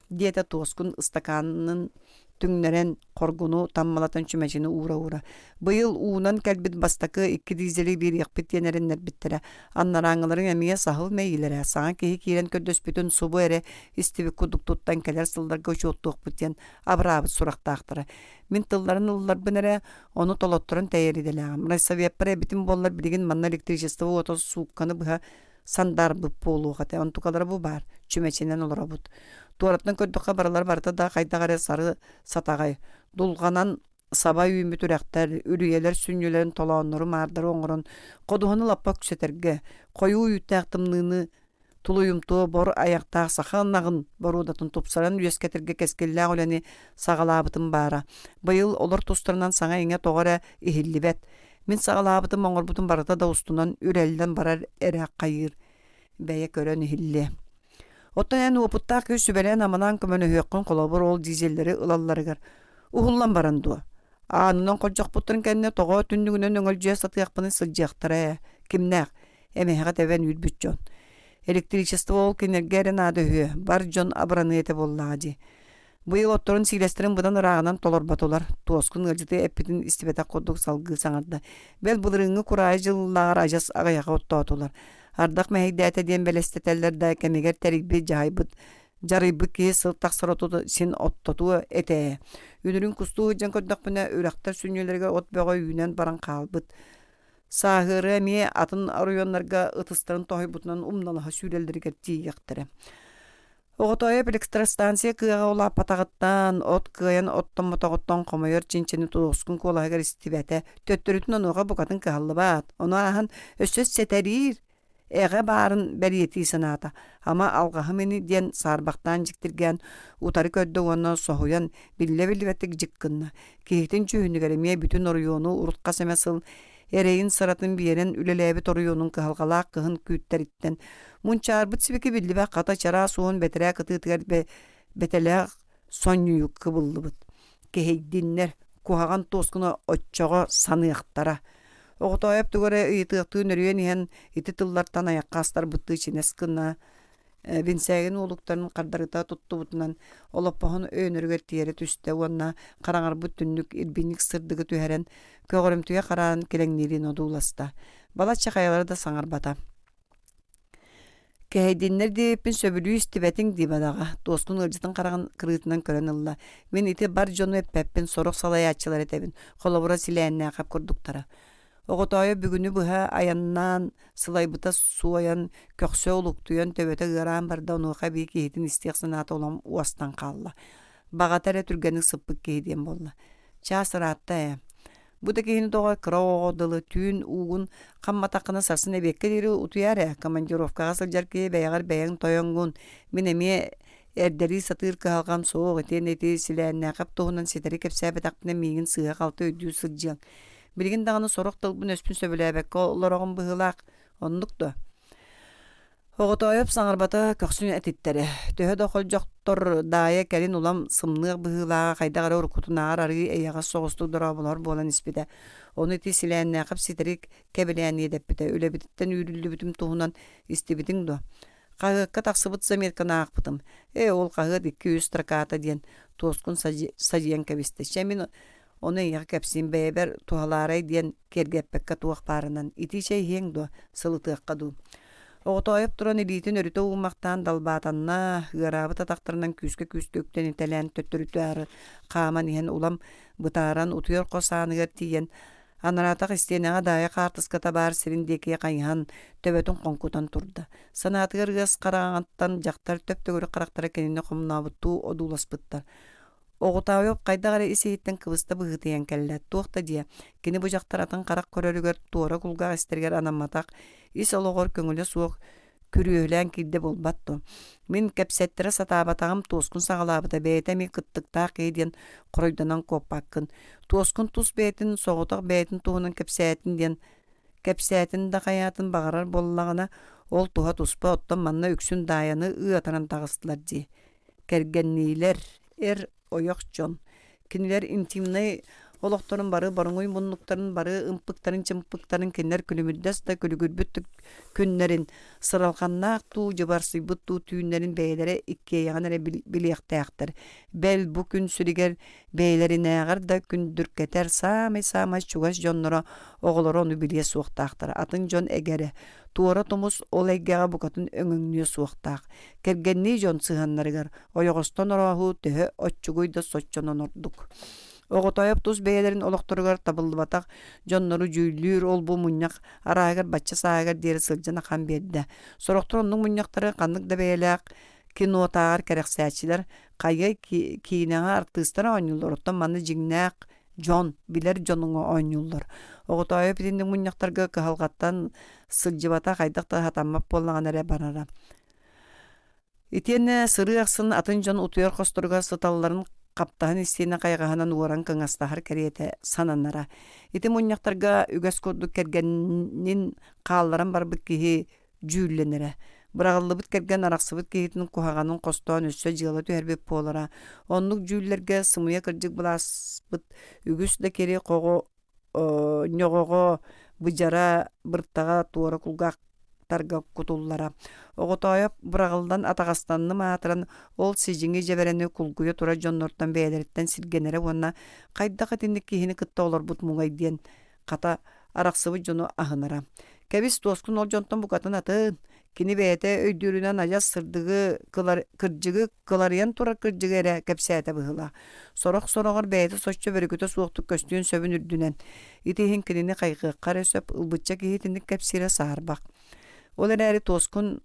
Диета тоскун ыстаканын түңнерен коргуну таммалатын чүмечини ура-ура. Быйыл уунан кэлбит бастакы 2 дизели бир якпит тенериннер биттере. Аннараңыларын эмиэ сахыл мейилере. Саң кихи кирен көдөспүтүн субу эре истибик кудуктуттан келер сылдарга учуоттук битен абраабыт сурактаактыры. Мин тылларын ыллар бинере оны толотторун тәйериделегам. Райсовет пре битин боллар билигин манна электричество отос суукканы быха сандар бып болугата. Онтукалары бу бар. Чүмечинен олорабут. Туараттан көддөкка баралар барта да кайдагары сары сатагай. Дулганан саба үйүмү түрәктер, үрүелер сүннүлерин толооннору мардары оңорон, кодуһаны лаппа күсетерге, кою үйтәктымныны тулуюмту бор аяктаак саханнагын борудатын тупсаран үескетерге кескелләг үләни сагалаабытын бара. Быйыл олар тустарынан саңа иңе тоғара ихиллибет. Мин сагалаабытын моңорбутун барата да устунан үрелден барар эрәк кайыр. Бәйе көрөн ихилле. Оттан опуттаа көз сүбелен аманан көмөнө хөккөн колобор ол дизеллери ылалларыгар. Ухуллан баранду. Анынан колжок буттарын кенне того түндүгүнөн өңөлжө сатыякпыны сылжактыра. Кимнак? Эмега тебен үдбүтчөн. Электричество ол кенергерен адыһы бар жон абраныйты боллаади. Быйыл отторун силестерин будан ыраагынан толорбатолар. Тоскун ылжыты эппитин истибета кодук салгы саңарда. Бел булырыңы курай жыллар ажас агаяга оттотулар. Ардак мәһидәте ден белестетеллер да кемегер терикби жайбыт жарыбы ки сылтаксароту син оттоту эте. Үнүрүн кустуу жан көддөкпүнө үрактар сүннөлөргө отбого үйүнөн баран калбыт. Сахыры ми атын арыйоннарга ытыстарын тойбутунан умналаха сүрелдергер тияктыры. Оготой электростанция кыга ола патагыттан от кыян оттон мотоготтон комойор чинчени тоскун колагер истибете төттөрүтүн онуга букатын каллыбат. Она ахан өсөс сетерир эге барын бериети саната. Ама алгаһы мени ден сарбактан жиктирген утары көддө оны сохуян билле-биллебеттик жиккынна. Кейтин чүйүнүгер эме бүтүн орuyonu урутка семесыл эрейин саратын биерен үлелеби торuyonun кыhalгалаак кыһын күүттериттен. Мунчарбыт сибеки биллибе ката чара суун бетере кытыытыгар бетеле соннюю кыбыллыбыт. Кейдиннер кухаган тоскуна отчого саныяктара. Оготояп тугары ыйтыктын өрүен иһен ити тыллартан аяккастар бытты чинескына бинсәген улуктарын кардарыта туттубутунан олоппоһун өөнөргөр тиере түстө уонна караңар бүттүннүк ирбинник сырдыгы түһәрен көгөрөмтүгө караан келеңнирин одууласта. Бала чакайлары да саңарбата. Кәйдиннер депин сөбүлүү истибетиң дибадага тоскун ылжытын караган кырыытынан көрөн ылла. Мен ити бар жону эппеппин сорок салаячылар этебин холобура силээннэ кап курдуктара. Оготойо бүгүнү быха аяннан сылайбыта суаян көксө улуктуян төбөтө ыраан барда онуха бии киһитин истияксынаата олам уастан калла. Багатаре түргенник сыппык киһидиен болла. Чаасыраатта Буда киһини тоҕо кыра оҕодылы түүн угун хамматаккына Сарсын эбекке дири утуяре командировкага сылдьар киһи бэйэҕэр бэйэҥ тойоҥҥун мин эмиэ эрдери сатыыр кыһалган соох этиэн эти силээннээхап туһунан ситери кэпсээбэтакпына миигин сыыа халты өйдүү сылдьыаҥ. Билигин даганы сорох тылбын өспүн сөбүлээбекке олороҕун быһылаах оннукту. Оготойоп саңарбата көксүн этиттере. Төһө дохолжоктор даая кэлин улам сымнык быһылаага хайдагара уркутунаар арыы эйяга соҕустук дораболор буолан испите. Оны ити силээннээхап ситерик кэбилээни деппите. Үлебититтен үүрүллүбүтүм туһунан истибитиң до. Кагыкка таксыбыт заметканаакпытым. Ол кагыт 200 строката диэн тоскун садиен кэбисте. Чемин оны эйяга кэпсин бэйбер тухалаарай диэн кергеппекке туах барынан. Ити чэй хең до сылытыакка ду. Оготойоп туран элитин өрүтө уумактан далбаатанна ыарабыт атактарынан күскө өктен ителен төттөрүтөары кааман иһен улам бытааран утуйор косааныгар тиен анаратак истенега дая картыската бар сириндеке кайхан төбөтүн конкутан турда. Санаатыгар ыас карааңаттан жактар төптөгөрү карактара кенине комунаабыттуу одууласпыттар. Оготойоп кайдагара исеиттен кыбыста быгытыян келлет туохта дия. Кини бу жактаратын карак көрөрүгөр туора кулга истергер анаматак ис ологор көңүлө суок күрүөлән килде болбатту. Мен кепсеттері сатабатағым тоскун сағалабыта бәйтәми кыттықтақ еден құройданан коппаққын. Тоскун тус бәйтін, соғытақ бәйтін туғының кепсәтін да қаятын бағарар боллағына ол туға туспа оттан манна үксін дайаны ұятанан тағыстылар ди. Кәргеннейлер, ойоқ жон. Кинилер интимнай олоқтарын бары, барыңой мұнлықтарын бары, ымпықтарын, чымпықтарын кенлер күлімірдәс да күлігірбіт күннерін сыралқаннақ туу, жыбарсый бұтту түйінлерін бәйлері икке яған әрі білияқтаяқтыр. Бәл бұ күн сүрігер бәйлерін әғар да күндір кетер самай чугас жонлары оғылары оны білие суықтақтыр. Атын жон әгәрі. Туора томус ол әгәға бұқатын өңіңіне суықтақ. Кергенне жон сығанларығар. Ойоғыстан орағу төхі отчугойда сотчонон ордық. Оғытайып тұз бәйлерін олықтырығар табылды батақ, жонлары жүйілер ол бұл мұняқ, арағыр, бача сағыр дері сылжана қан берді. Сұрықтыр оның мұняқтары қандық да бәйләқ, кинотағар кәрәқсәтшілер, қайы кейінеға артыстары ойнылар, оттан маны жеңнәқ, жон, білер жоныңа ойнылар. Оғытайып етінде мұняқтарға қығалғаттан сылжы бата қайдақта хатамап болған әрі барара. Етені сыры ақсын атын жон ұтуер қостырға сыталыларын қаптағын істейіне қайғағанан уаран қыңастағыр кәреті сананара. Еті мұняқтарға үгәс көрдік кәргеннен қалларан бар бұт кейі жүйілленері. Бірағылы бұт кәрген арақсы бұт кейітінің құхағанын қостуан өссө жылы түйербеп болара. Онлық жүйілерге сымуя кірдік бұлас бұт үгіс да кере қоғы нөғоғы бұжара бұрттаға туары құлғақ тарга кутуллара. Оғытайып бұрағылдан атағастанны маатыран ол сижіңі жеберені күлгүйе тура жоннортан бәйлеріттен сілгенері онна қайдаға тендік кейіні кітті олар бұт мұғайден қата арақсыбы жону ағынара. Кәбіс тоскын ол жонтан бұқатын атын, кені бәйті өйдерінен ажас сырдығы кіржігі кылариян тура кіржігі әрі кәпсәті бұғыла. Сорақ-сорағыр бәйті соччы бәрікөті суықтық көстүйін сөбін үрдінен. Итейін кенені қайғы қар өсіп ұлбытча кейітіндік кәпсері сағарбақ. Ол әрі тоскун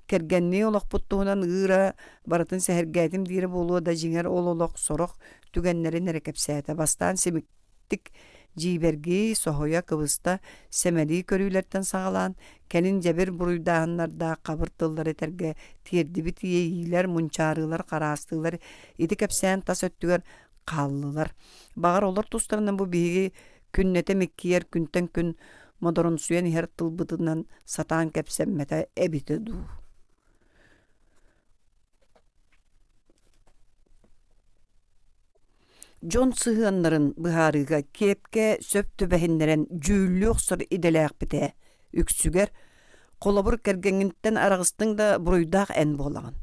кергенне олақ бұттуғынан ғыра барытын сәхіргәйтім дейірі болуы да жеңер ол олақ сорық түгеннерін әрі кәпсәті. Бастан семіктік жейберге соғоя кыбыста сәмәли көрүйлерден сағалан, кәнін жәбір бұруйдағынларда қабыртылдар етерге терді біт ейілер, мұнчарылар, қарастылар, еті кәпсән тас өттігер қаллылар. Бағар олар тұстарынан бұл бейге күннеті меккиер күнтен күн модорон суян хер тылбытынан сатан кәпсәммәті әбіті ду. Жон сығанларын бұхарыға кепке сөпті бәхінлерін жүйілі ұқсыр иделәқ біте. Үксігер, қолабыр кәргенінттен арағыстың да бұруйдақ ән болаған.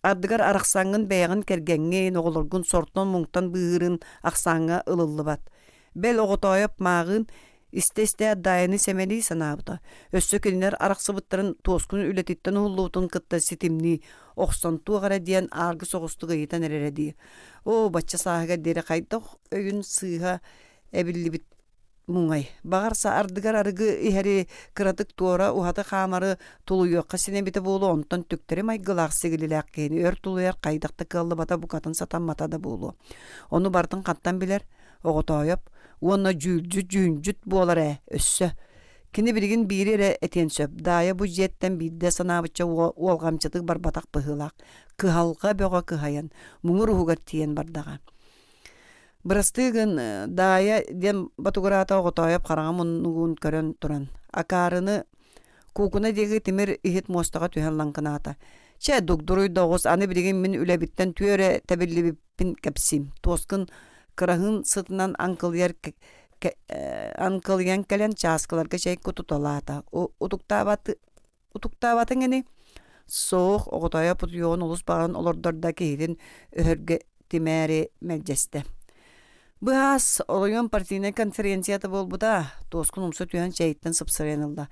Ардығар арақсаңын бәйғын кәргенген оғылырғын сортон мұңтан бұғырын ақсаңға ылылы бат. Бәл оғытайып мағын истесте дайыны сәмәли санабыта. Өссө көнілер арақсыбыттарын тоскун үлетиттен ұллуытын кытта сетимни оқсанту ғара дейін арғы соғыстығы етен әререді. О, бача сағыға дері қайдық өйін сыға әбілі бит мұңай. Бағарса ардығар арғы ихәрі кыратық туора ұхаты қамары тұлуйоққа сене біті болу онтан түктері майгылақ сегілілі әккені өр тұлуяр қайдақты кылы бата бұқатын сатан матада болу. Оны бартын қаттан білер, оғытайып, Уонна жүн-жүт болар өссө. Кені бірігін бейірері әтен сөп. Дайы бұ жеттен бейді санабытча олғамчатық бар батақ бұғылақ. Кыхалға бөға кыхаян. Мұңыр ұғығар тиен бардаға. Бірастығын дайы ден батуғырата оғытайып қараға мұнығын көрін тұран. Акарыны кукуна деги тимир ихит мостаға түйәнланқыната. Чә дугдуруй доғыз аны бірігін мен үләбіттен түйері тәбірлі біппін кәпсим. Тоскын Кырahın sıtından ankılyan kelen çaskılarga şey kututolata. Utuktabatın geni soğuk oğutaya putuyon olus bağın olurdardaki hidin öhörge timeri meceste. Bu has oluyon partine konferensiyatı bol bu da toskun umsu tüyen şeyitten sıpsırenildi.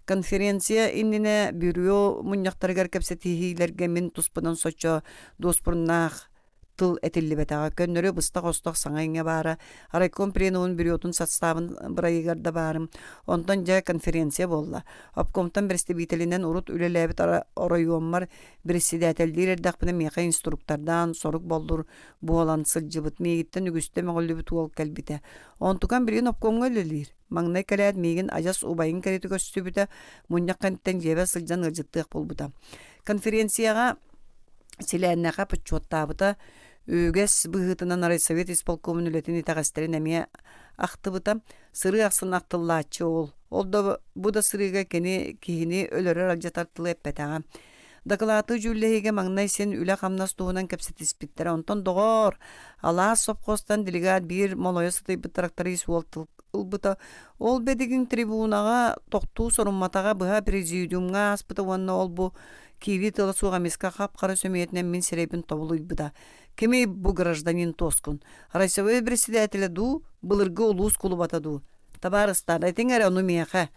Konferensiya indine bürüyo munyaktarıgar kepsetihilerge min tuspunan soço dospurnaq тыл этиллибетага көннөрү быстак осток саңайыңа бара райком пленумун бюротун составын бырайыгарда барым. Онтон жа конференция болла. Обкомтан представителинен урут үлелебит оройуоммар председательдер эрдакпына меха инструктордан сорук болдур буолан сылжыбыт мегиттен үгүстө мөголлүбүт уол келбите. Онтукан бирин обкомго өлелир. Маңнай калаат мегин ажас убайын керети көстүбүтө муньякканттен жебе сылжан ыржыттык болбута. Конференцияга силээннэха пычуоттаабыта үгэс быһытынан райсовет исполкомун үлетин итагастерин эмиэ ахтыбыта сыры аксын актыллаачы ол. Ол да буда сырыга кихини өлөрөр алжатартылы эппетага. Доклады жүллеге маңнай сен үле хамнас туунан кепсетиспиттер. Онтон догор алаа совхозтан делегат бир молойо сытыйбыт тракторы ылбыта. Ол бедигин трибунага токтуу сорумматага быха президиумга аспыта уанна ол бу киви тыла суга миска капкара сөмиетинен мин серебин тобулуйбыта. Кеми бу гражданин тоскун. Райсовый председателя ду былыргы улус кулубата ду. Табарыстар этиңер ону меха.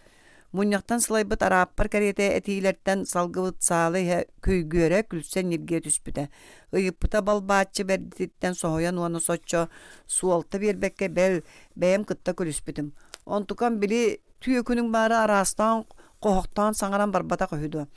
Муньяктан сылайбыт араппар карете этилерден салгыбыт салы көйгөрө күлсен нирге түспүтэ. Ыйыппыта балбаатчы бердиттен соһоян уаны соччо суолта бербекке бэм кытта күлүспүтүм. Онтукан били түйөкүнүң бары арастан кохоктан саңаран барбата көйдү.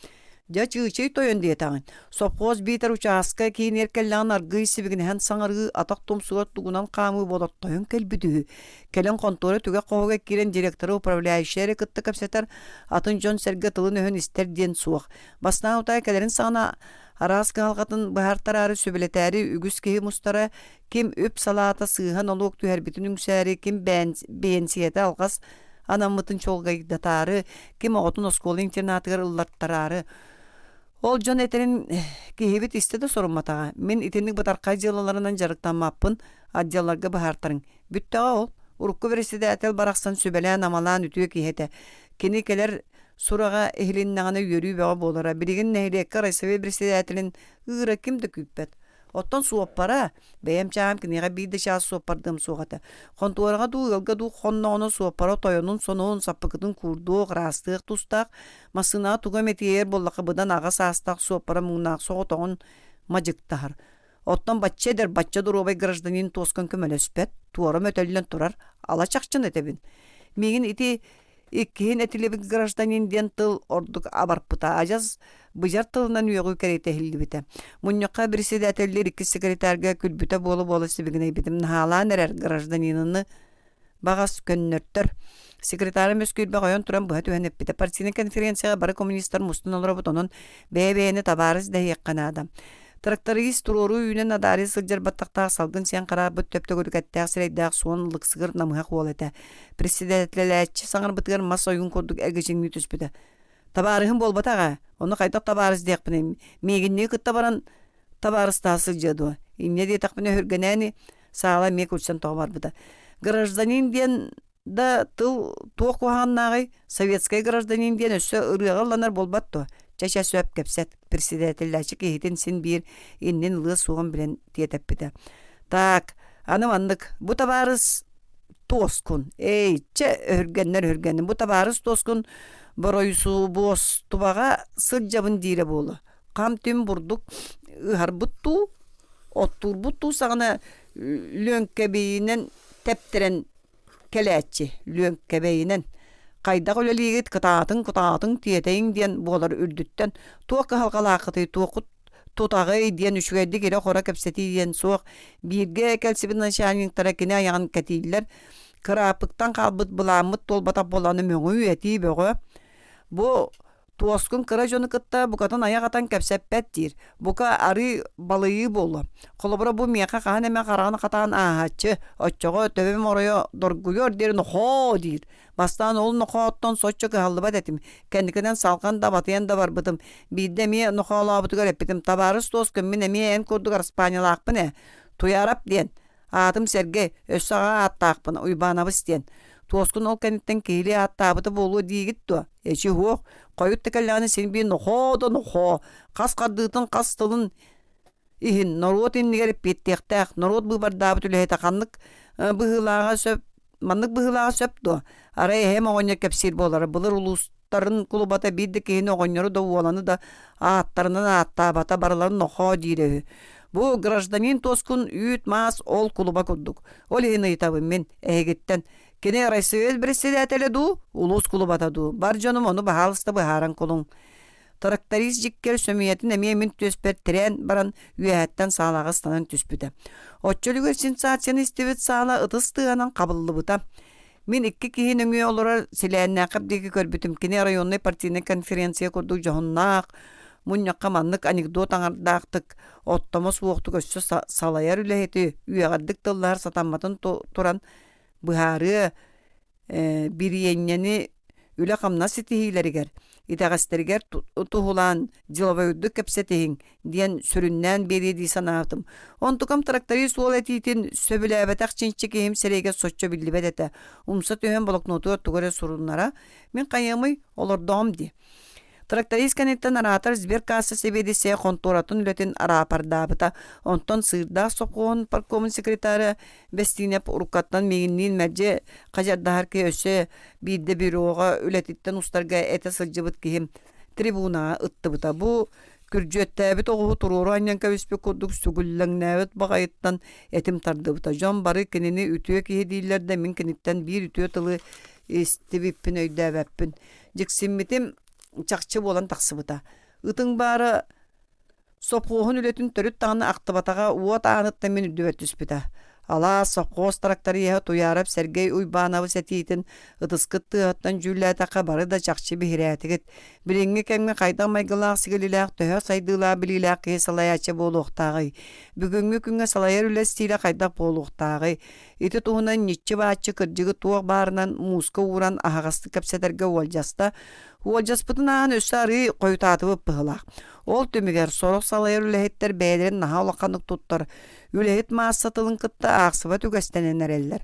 Жа чыгычый тойон диетагын. Совхоз битер участка кейін еркеллән аргый сибигин хэн саңаргы атак тумсуга тугунан камы болот тойон келбүдү. Келен конторы түгө кого кирен директору управляющий кытты капсетер атын жон серге тылын өһөн истер ден суак. Басна утай келерин сана арас калгатын бахартарары сөбелетери үгүс кеhi мустара ким үп салата сыхан олук түһәр битин үңсәри ким бенсиете алгас анамытын чолгай датары ким отун оскол интернатыгар ыллаттарары. Ол жон этерин кehibit истеди сорумматага. Мен итинник бутаркай жылаларынан жарыктанмаппын, аддяларга бахартарың. Бүттага ол урукку председатель бараксан сөбелен амалан үтүө кихете. Кини келер сурага эхилиннаганы үйөрүү бага болора. Биригин нехилекке райсовет председателин ыыра кимди күппет. Оттон суоппара, бэйэм чаам кинега бийди шаас суоппардым суогата. Контуарга ду ылга ду хоннооно суоппара тойонун сонуун саппыкытын курдуок, растык тустак, масына туга метиер боллака быдан ага саастак суоппара муңнаак соғотоғын мажыктар. Оттон батчедер батча дуробай гражданин тоскан көмөлөспет, туорам өтөллен турар, ала чакчын этебин. Мегин ити иккиин этилебик гражданин ден тыл ордук абарпыта, ажаз быжар тылынан үйөгү керейте хилдибите. Муньякка председательдер икки секретарга күлбүтө болу сибигиней битим. Нахалан эрер гражданиныны багас көннөрттөр. Секретарым өскүлбе койон туран быха түһэнеп бите. Партийный конференцияга бары коммунисттар мустун олоробут онун бэбэни табарыз дэйекканада. Тракторист турору үйнен адари сылжар баттактаак салгын сен карабыт төптөгөрүк аттаак сирейдаак суон лыксыгыр намыга куолете. Председателячи саңар бытыгар мас ойун курдук эгежиңни түспүтө. Табарыхын болбатага, оны кайдак табарыз дейкпин. Мегинне кытта баран табарыз таасы жаду. Имне дейтакпин өргенени саала мек учсан тоғар быда. Гражданин ден да тыл тоқ куханнагы советский гражданин ден өссө ырыгаланар болбатту. Чача сөп кепсет председательлачы кехитин син бир иннен лы суган билен тиетеппите. Так, анымандык. Бу табарыз тоскун. Өргеннер. Бу табарыз тоскун боройсу бос тубага сылжабын дейре болу. Кам түн бурдук ыхарбытту, оттурбутту сағына лөнкебейінен тептерен келәтчі. Лөнкебейінен. Кайда өлелигит кытаатын тиетейин диен болар үрдүттен. Туақы халқалақыты туақыт тутагы диен үшгәйді келе қора кәпсеті диен соқ. Бирге кәлсібін шанинтара кене аяғын кәтейлер. Кырапыктан қалбыт бұламыт толбата боланы мөңі әти бөгі. Бу туоскун кыра жоны кытта букатын аяғатан кәпсәппәт дир. Бука ары балыйы болу. Қолыбыра бу мияқа қаған әмә қарағаны қатаған ағатчы. Отчоғы төбем орайы доргуйор дир нұхо дир. Бастан ол нұхо оттан соччы кығалыбат әтім. Кәндікінен салған да батыян да бар бытым. Бидде ме нұхо алабытыгар әппетім. Табарыз тоскын мен әме ән көрдігар спанилақпын туярап ден. Атым серге өссаға аттақпын. Уйбанабыз ден. Тоскун ол кәнеттен кейлі аттабыты болу дейгітту. Эчи хоқ. Қойыт текелланы сен бей нұхо. Қас қардығытын қас тылын ихин. Народ иннігер петтектәк. Народ бұбардабы түлі хетақанлық бұғылаға сөп. Манлык бұғылаға сөпту. Арай әйем оғынер кәпсер болары. Бұлыр улустарын құлыбата бейді кейіні оғынеру да уоланы да аттарынан аттабата барыларын нұхо дейрі. Бу гражданин тоскун үйт мас ол кулуба курдук. Ол ени табын мен эгеттен кене райсовет председателе ду улус кулубата ду. Бар жонум ону бахалыста бахаран кулун. Тракторист жиккер сөмиятин эмиэ мен төспет трен баран үйәттен саалагыстанан түспүтэ. Отчолугер сенсацияны истебет саала ытыстыганан кабыллыбыта. Мен икки кихин өңүө олора силээннээкап деги көрбүтүм. Кене районный партийный конференция курдук жоһуннаак. Муньякка маннык анекдот аңардаактык. Оттомос уоктук өссө салаяр үлэхети үйәгардык тыллар сатамматын туран быхары бириеннени үлэ камна ситихилеригер. Итагастеригер тухулан деловойдук кепсетихин диен сүрүннән бери дийсан аатым. Онтукам тракторист ол этитин сөбүләбәтак чинчекейим сереге соччо биллибет эте. Умса төһөн блокноту тугары суруннара мен кайымый олордом ди. Тракторист канеттен аратар Сбербанк себедесе конторатын үлетин арапардабыта. Онтон сырда сокуон паркомун секретары Бестинеп урукаттан мегиннин мәдже кажардахар ке өсө бидде бюроға үлетиттен устарга эте сылжыбыт кихим трибунаға ыттыбыта. Бу күржөттәбит оғу туруру аньян кәвеспе курдук сүгүлләңнәбит бағайыттан этим тардыбыта. Жон бары кенени үтüе кихи дейлерде мен кенеттен бир үтüе тылы истибиппин өйдәбәппин. Жексиммитим чакчы болан тақсыбыта. Ытың бары сопқоғын үлетін төрүт тағыны ақтыбатаға уот ағыныттан мен үддібет түспіта. Ала соққоз тракторияға туярап Сергей Уйбановы сәтейтін ытыскытты аттан жүлләтақа бары да чакчы бихирәтігіт. Біріңгі кәңгі қайдан майгылақ сігіліләқ төхі сайдыла біліләқ кей салаячы болуқтағы. Бүгінгі күнгі салайыр үлес стилі қайдақ болуқтағы. Ити туғынан нетчі бачы кыржығы туақ барынан муска уран ағасты кәпсәдерге олжаста. Олжаспытын ағын өсі ары қойтатывы пығылақ. Ол төмігер сорық салайыр үләхеттер бәйдерін наға олақанық тұттар. Үләхет массатылын қытта ақсыба түгәстенен әрелер.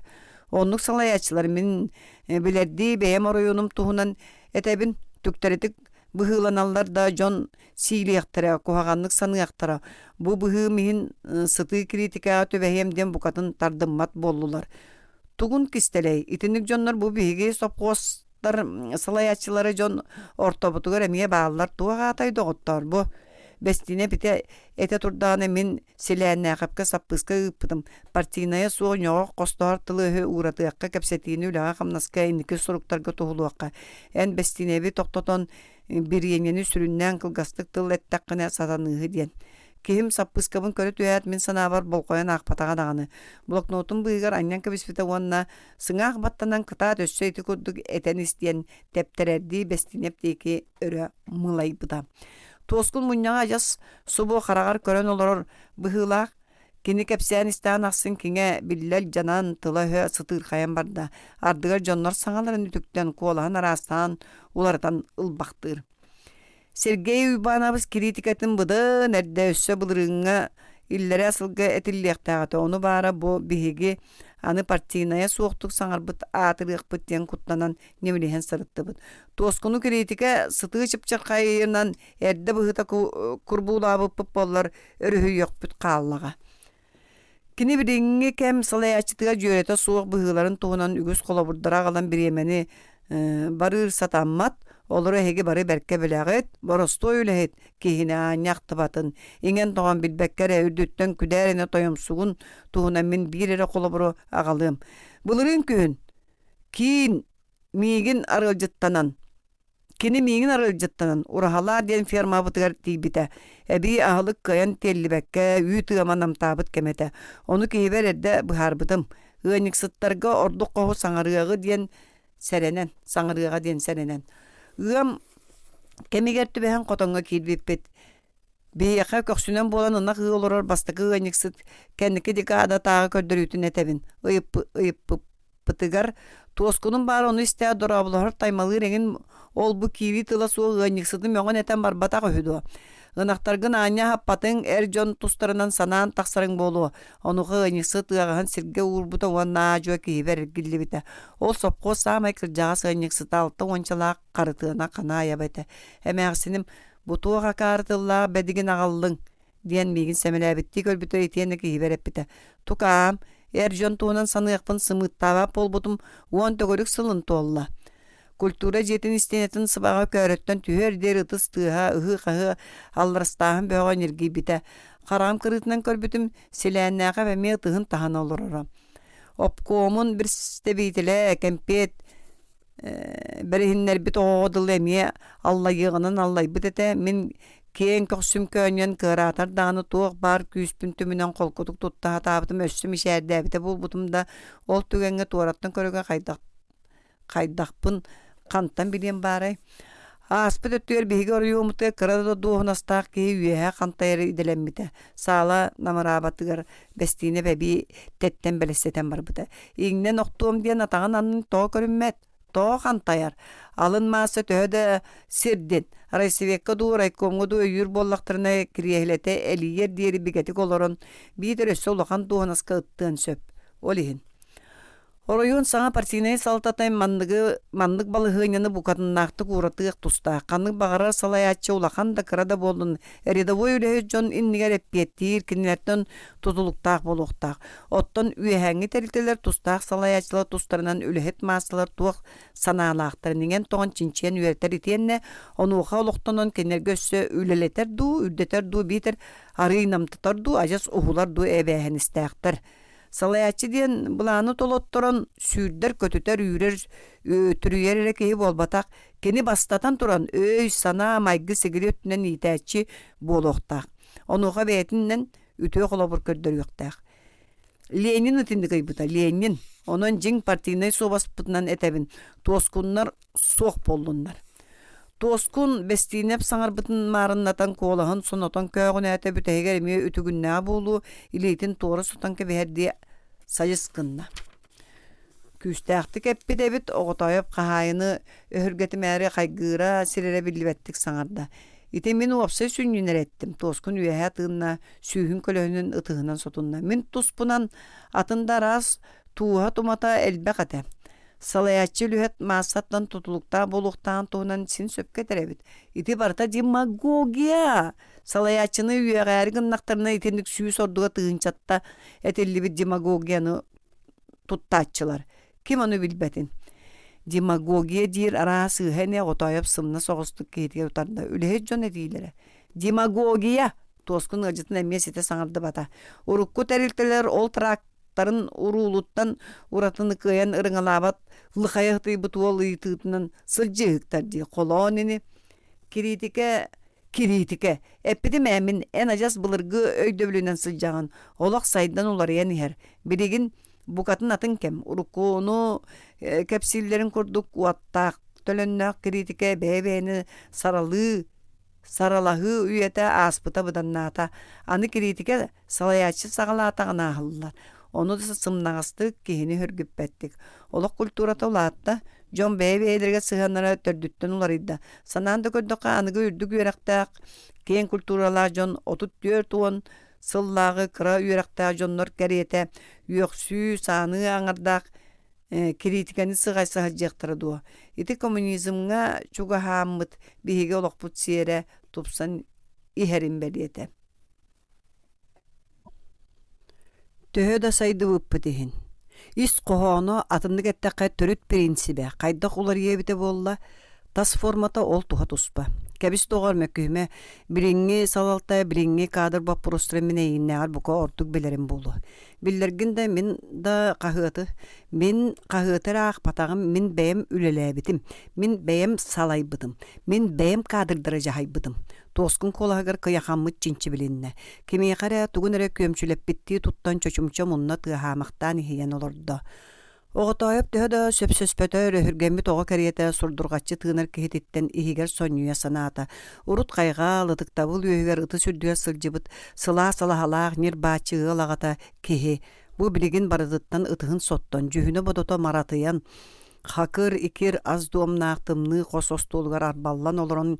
Онлық салаячылар мен білерді бәйем оройуным туғынан әтәбін түктеретік бұғыланалар да жон сейлі яқтыра, қоғағанлық саны яқтыра. Бұ бұғы мейін сыты критика төбәхемден бұқатын тардыммат болулар. Туғын кістелей, итінік жонлар бұ бігі сопқостар салаячылары жон ортобутугар әмие бағалар туаға атайды оғыттар. Бұ Бестине бите эте турдааны мен селәннә капка саппыска ыппытым. Партийная суо нёго костар тылы уратыакка кепсетини үлага камнаска иннике суруктарга тухулуакка. Эн Бестине би токтотон бир еңени сүрүннән кылгастык тыл эттаккына сатаныгы диен. Кем саппыскабын көрөт уят мен санабар болкоян акпатага даганы. Блокнотун быйгар аннан кебиспите онна сыңак баттанан кыта төссөйти курдук этен истиен тептерерди Бестинеп дейки өрө мылайбыта. Тоскун мунняга жас субу харагар көрөн олорор быхылак кини кепсән истан аксын кинге биллел жанан тылы сытыр хаян барда. Ардыгар жоннор саңаларын үтүктен колахан арастан улардан ылбактыр. Сергей Уйбановыз критикатын быды нерде өссө былырыңа иллере асылга этиллектагаты onu бара бу биһиги аны партийная суоктук саңарбыт атырык быттен куттанан немелеген сырыттыбыт. Тоскуну критика сыты чыпчакайынан эрде быхыта курбулабып боллар өрүһү йокпут кааллага. Кини бидинги кем салаячытыга жөрөтө суок быхыларын туунан үгүс колобурдара калан биремени барыр сатаммат. Олары хеге бары бәркке біләғет, боростой үләхет, кейіне аңяқтыбатын. Инген тоған білбәккәрі үрдіттен күдәріне тойымсуғын туғына мен бір әрі қолы бұры ағалым. Бұлырын күйін, кейін мейгін арылжыттанан, урахалар ден ферма бұтығар дейбіті. Әбі ағылық қаян телі бәкке, үйті аманам табыт кәметі. Оны кейбер әрді бұхарбытым. Ғаник сыттарға ордық қоғы саңарығы ден сәренен. Үгам кемигерті бәхен қотонға кейдбеппет. Бейяқа көксінен болан ұнақ ұлырар бастықы ғаниксыт кәндікі декі ада тағы көрдір үтін әтәбін. Ұйып пытыгар тоскунun бар оны істе дұрабылар таймалы реңін ол бұ кейви тыла суы ғаниксыты мөңін әтен бар батақ өйді. Ғынақтарғын аня хаппатын әр жон тұстарынан санаан тақсарың болу. Онуғы ғаниксыт ғағын сірге урбута уанна жуа кейбер әргілі біті. Ол сопқо самай кіржағас ғаниксыт алты ончалақ қарытығына қана аябайты. Әмәғсінім бұтуға қарытылға бәдігін ағалың ден мегін сәмілі әбітті көлбіті етені кейбер әппіті. Тұқам, әр жон туынан санығықпын сымыттава пол бұтым уан төгірік сылын толла. Культура жетин истенетін сыбаға көрөттен түйер дер ытыс тыға, ыхы қағы алларыстағын бөға нерги біті. Қарам кырытынан көрбітім селәннәға бәме тығын тағын олырыры. Опкомун бір стебейтілі кәмпет бірігінлер біт оғыдыл әме алла еғынан аллай бітеті. Мен кейін көксім көнен кыратар дағыны туық бар күйіспін түмінен қолқытық тұттаға табытым өссім ішәрді әбіті бұл бұтымда ол түгенге туараттан көріге қайдақпын қанттан білен бары. Аспыт өттігер бейге оры өміті кырады дуғынастақ кейі үйеға қантайыры иделенбіті. Сала намарабатығыр бәстейіне бәбі тәттен бәлестетен бар бұты. Еңнен оқтуым дейін атаған анын тоғы көрінмәд. Тоғы қантайыр. Алын масы төхеді сирден. Райсывекка ду, райкомғы ду өйір боллақтырына кірейхілеті әлиер дейірі бігетік олырын. Бейдер өссі олақан дуғынасқа ұттығын сөп. Олиғын. Оройон саңа партийный салтатай мандык балыгыняны букатыннақты куратык туста. Қанық бағарар салаячы улахан да кырада болдun. Рядовой үләйі жон иннигер эппеттир, кинлерттен тутулуктақ болуқтақ. Оттон үйәңі тәрілтелер тустақ салаячылы тустарынан үләхет масылар туық саналақтыр. Неген тоғын чинчен үйертер итенне, оны уға олықтанын кенерге өссі үлелетер ду, үрдетер ду битер, арыйнамтытар ду, ажас ухулар ду әбәхен істәқтір. Салаячы ден бұланы толотторын сүйдер көтітер үйрер түрүйер кейі болбатақ. Кені бастатан тұран өй сана майғы сегірі өттінен итәчі болуқтақ. Онуға бәйтіннен үтіе қолабыр көрдір өқтақ. Ленин үтінді қайбыта, Ленин. Onun жин партийный собаспытынан әтәбін. Тоскуннар соқ болдындар. Тоскун бестинеп саңар бытын марыннатан колаһын сонотон көөгүн әтә бүтәгәр ме үтүгүннә булу илейтин торы сутан кеберди сайыскынна. Күстәхти кеппи дебит оготайып кахайны өһөргәти мәре кайгыра сирере билбеттик саңарда. Ите мен опсай сүннер еттим. Тоскун үеһә тынна сүйүн көлөнүн ытыгынан сотунна. Мен туспунан атында рас туha тумата элбәкәтә. Салаячы лүхет масаттан тутулукта болуктан туһунан син сөпкә терәбит. Ити барта демагогия. Салаячыны үегәргин нактарына итендик сүй сордуга тыгынчатта этеллибит демагогияны туттачылар. Ким аны билбәтин? Демагогия дир арасы хәне готайып сымны согыстык кейтер утарда. Үлеһе жон этиләре. Демагогия тоскун ыжытын эмесете саңарды бата. Урукку тәрилтелер ол трактарын урулуттан уратыны кыян ырыңалабат лыхаяхты бутуол ыйтытынан сылжыктар ди колонини критика эппити мәмин эн ажас былыргы өйдөбүлүнөн сылжаган олак сайдан улар янихер биригин букатын атын кем урукуну кепсиллерин курдук уаттак төлөннөк критика бебени саралахы үйете аспыта быданната аны критика салаячы сагалаатагына ахыллар. Onu da sımnağıstık kihini hürgüppettik. Olak kulturata ulatta John Bey'lerge sıhanlara tördütten ularıydı. Sananda kördüqa anıgı ürdük üyerektak. Keyin kulturalar John 34 on sıllağı kıra üyerektak Johnlar keriyete üyeksü sanı anırdak kritikani sıgay sıhacıqtırdı. İti komünizmga çuga hamıt bihige olak putsiyere tupsan iherin beliyete. Төһө да сайды выппы дейін. Ис қоғаны атындық әттәққа түріт принципе. Қайдақ олар ебіте болла, тас формата ол туға туспа. Кәбіс тоғар мәкүйме, біріңі салалтай, біріңі кадр бап прострэміне еннәғар бұқа ортық білерім болу. Білдергінде мен да қағыты, мен қағытырақ патағым, мен бәйім үлеләбітім, мен бәйім салай быдым, мен бәйім кадрдыры жағай быдым. Тоскун колағыр кыяқамыт чинчі білінне. Кемей қара туғын әрі көмчілеп бітті тұттан чөчімчі мұнна тұғамақтан ихиян олырды. Оғытайып төһді сөп-сөспөті өргенбі тоға кәрiyete сурдурғатчы тығынар кехететтен ихигер сонюя саната. Урут қайға лытықтабыл өйгер ыты сүрдüе сылжыбыт, сыла-салахалақ нер бачы ылағата кехе. Бұ білеген барыдыттан ытығын соттан, жүхіні бодото маратыян. Хакыр, икер, аз дуомнақтымны қосостолғар арбаллан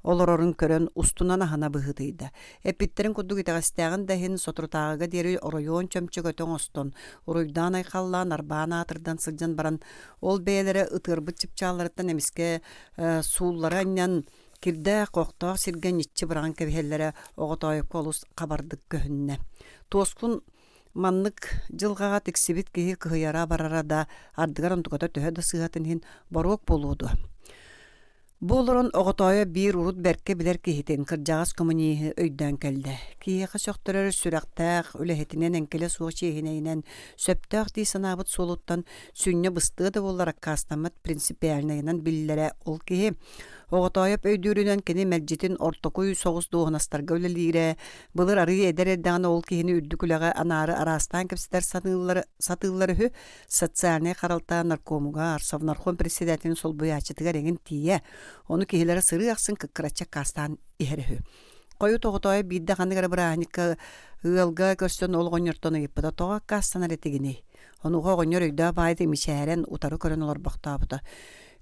олорорун көрөн устунан ахана быһытыйда. Эпиттерин кудук итагастагын дахин сотрутагыга дери оройон чөмчөгөтөн остон. Оройдан айкаллан арбаана атырдан сылжан баран ол бээлере ытырбыт чыпчаларыттан эмиске сууллара аннан кирде коктоо сирген иччи баран кебеллере оготойып колус кабардык көһүнне. Тоскун маннык жылгаға тексибит киһи кыһыяра барара да ардыгар онтуката төһө да сыһатын хин боруок болууду. Болорон оҕотойо биир урут берке билер киһитин кырдьаҕас коммунии өйдөөн келде. Киһиэхэ сөхтөрөр сүрэхтээх үлэһитинен энкеле суох чиэһинэйинэн сөптөөх дии санаабыт суолуттан сүнньө быстыы да буоллар аккаастаммат принципиальнайынан биллере ол киһи оҕотойоп өйдүүрүнэн кини мэлдьитин ортокуй соҕус дуоһунастарга үлэлиире былыр арыы эдер-эддэҕина ол киһини үрдүкүлэҕэ анаары араастаан кэпситэр сатыыллары социальный харалтаа наркомугар совнарком председателин солбуяачытыгар эҥин тиийэ onu kihilere sırı aksın kıkkıraça kastan iherihü. Koyu toğutoya bidde kanıgara bırahanika ılga köstön ol gonyurtonu yıppıda toğa kastan aretigini. Onu gonyor öydüğa baydı mişeheren utarı körün olur baktabıda.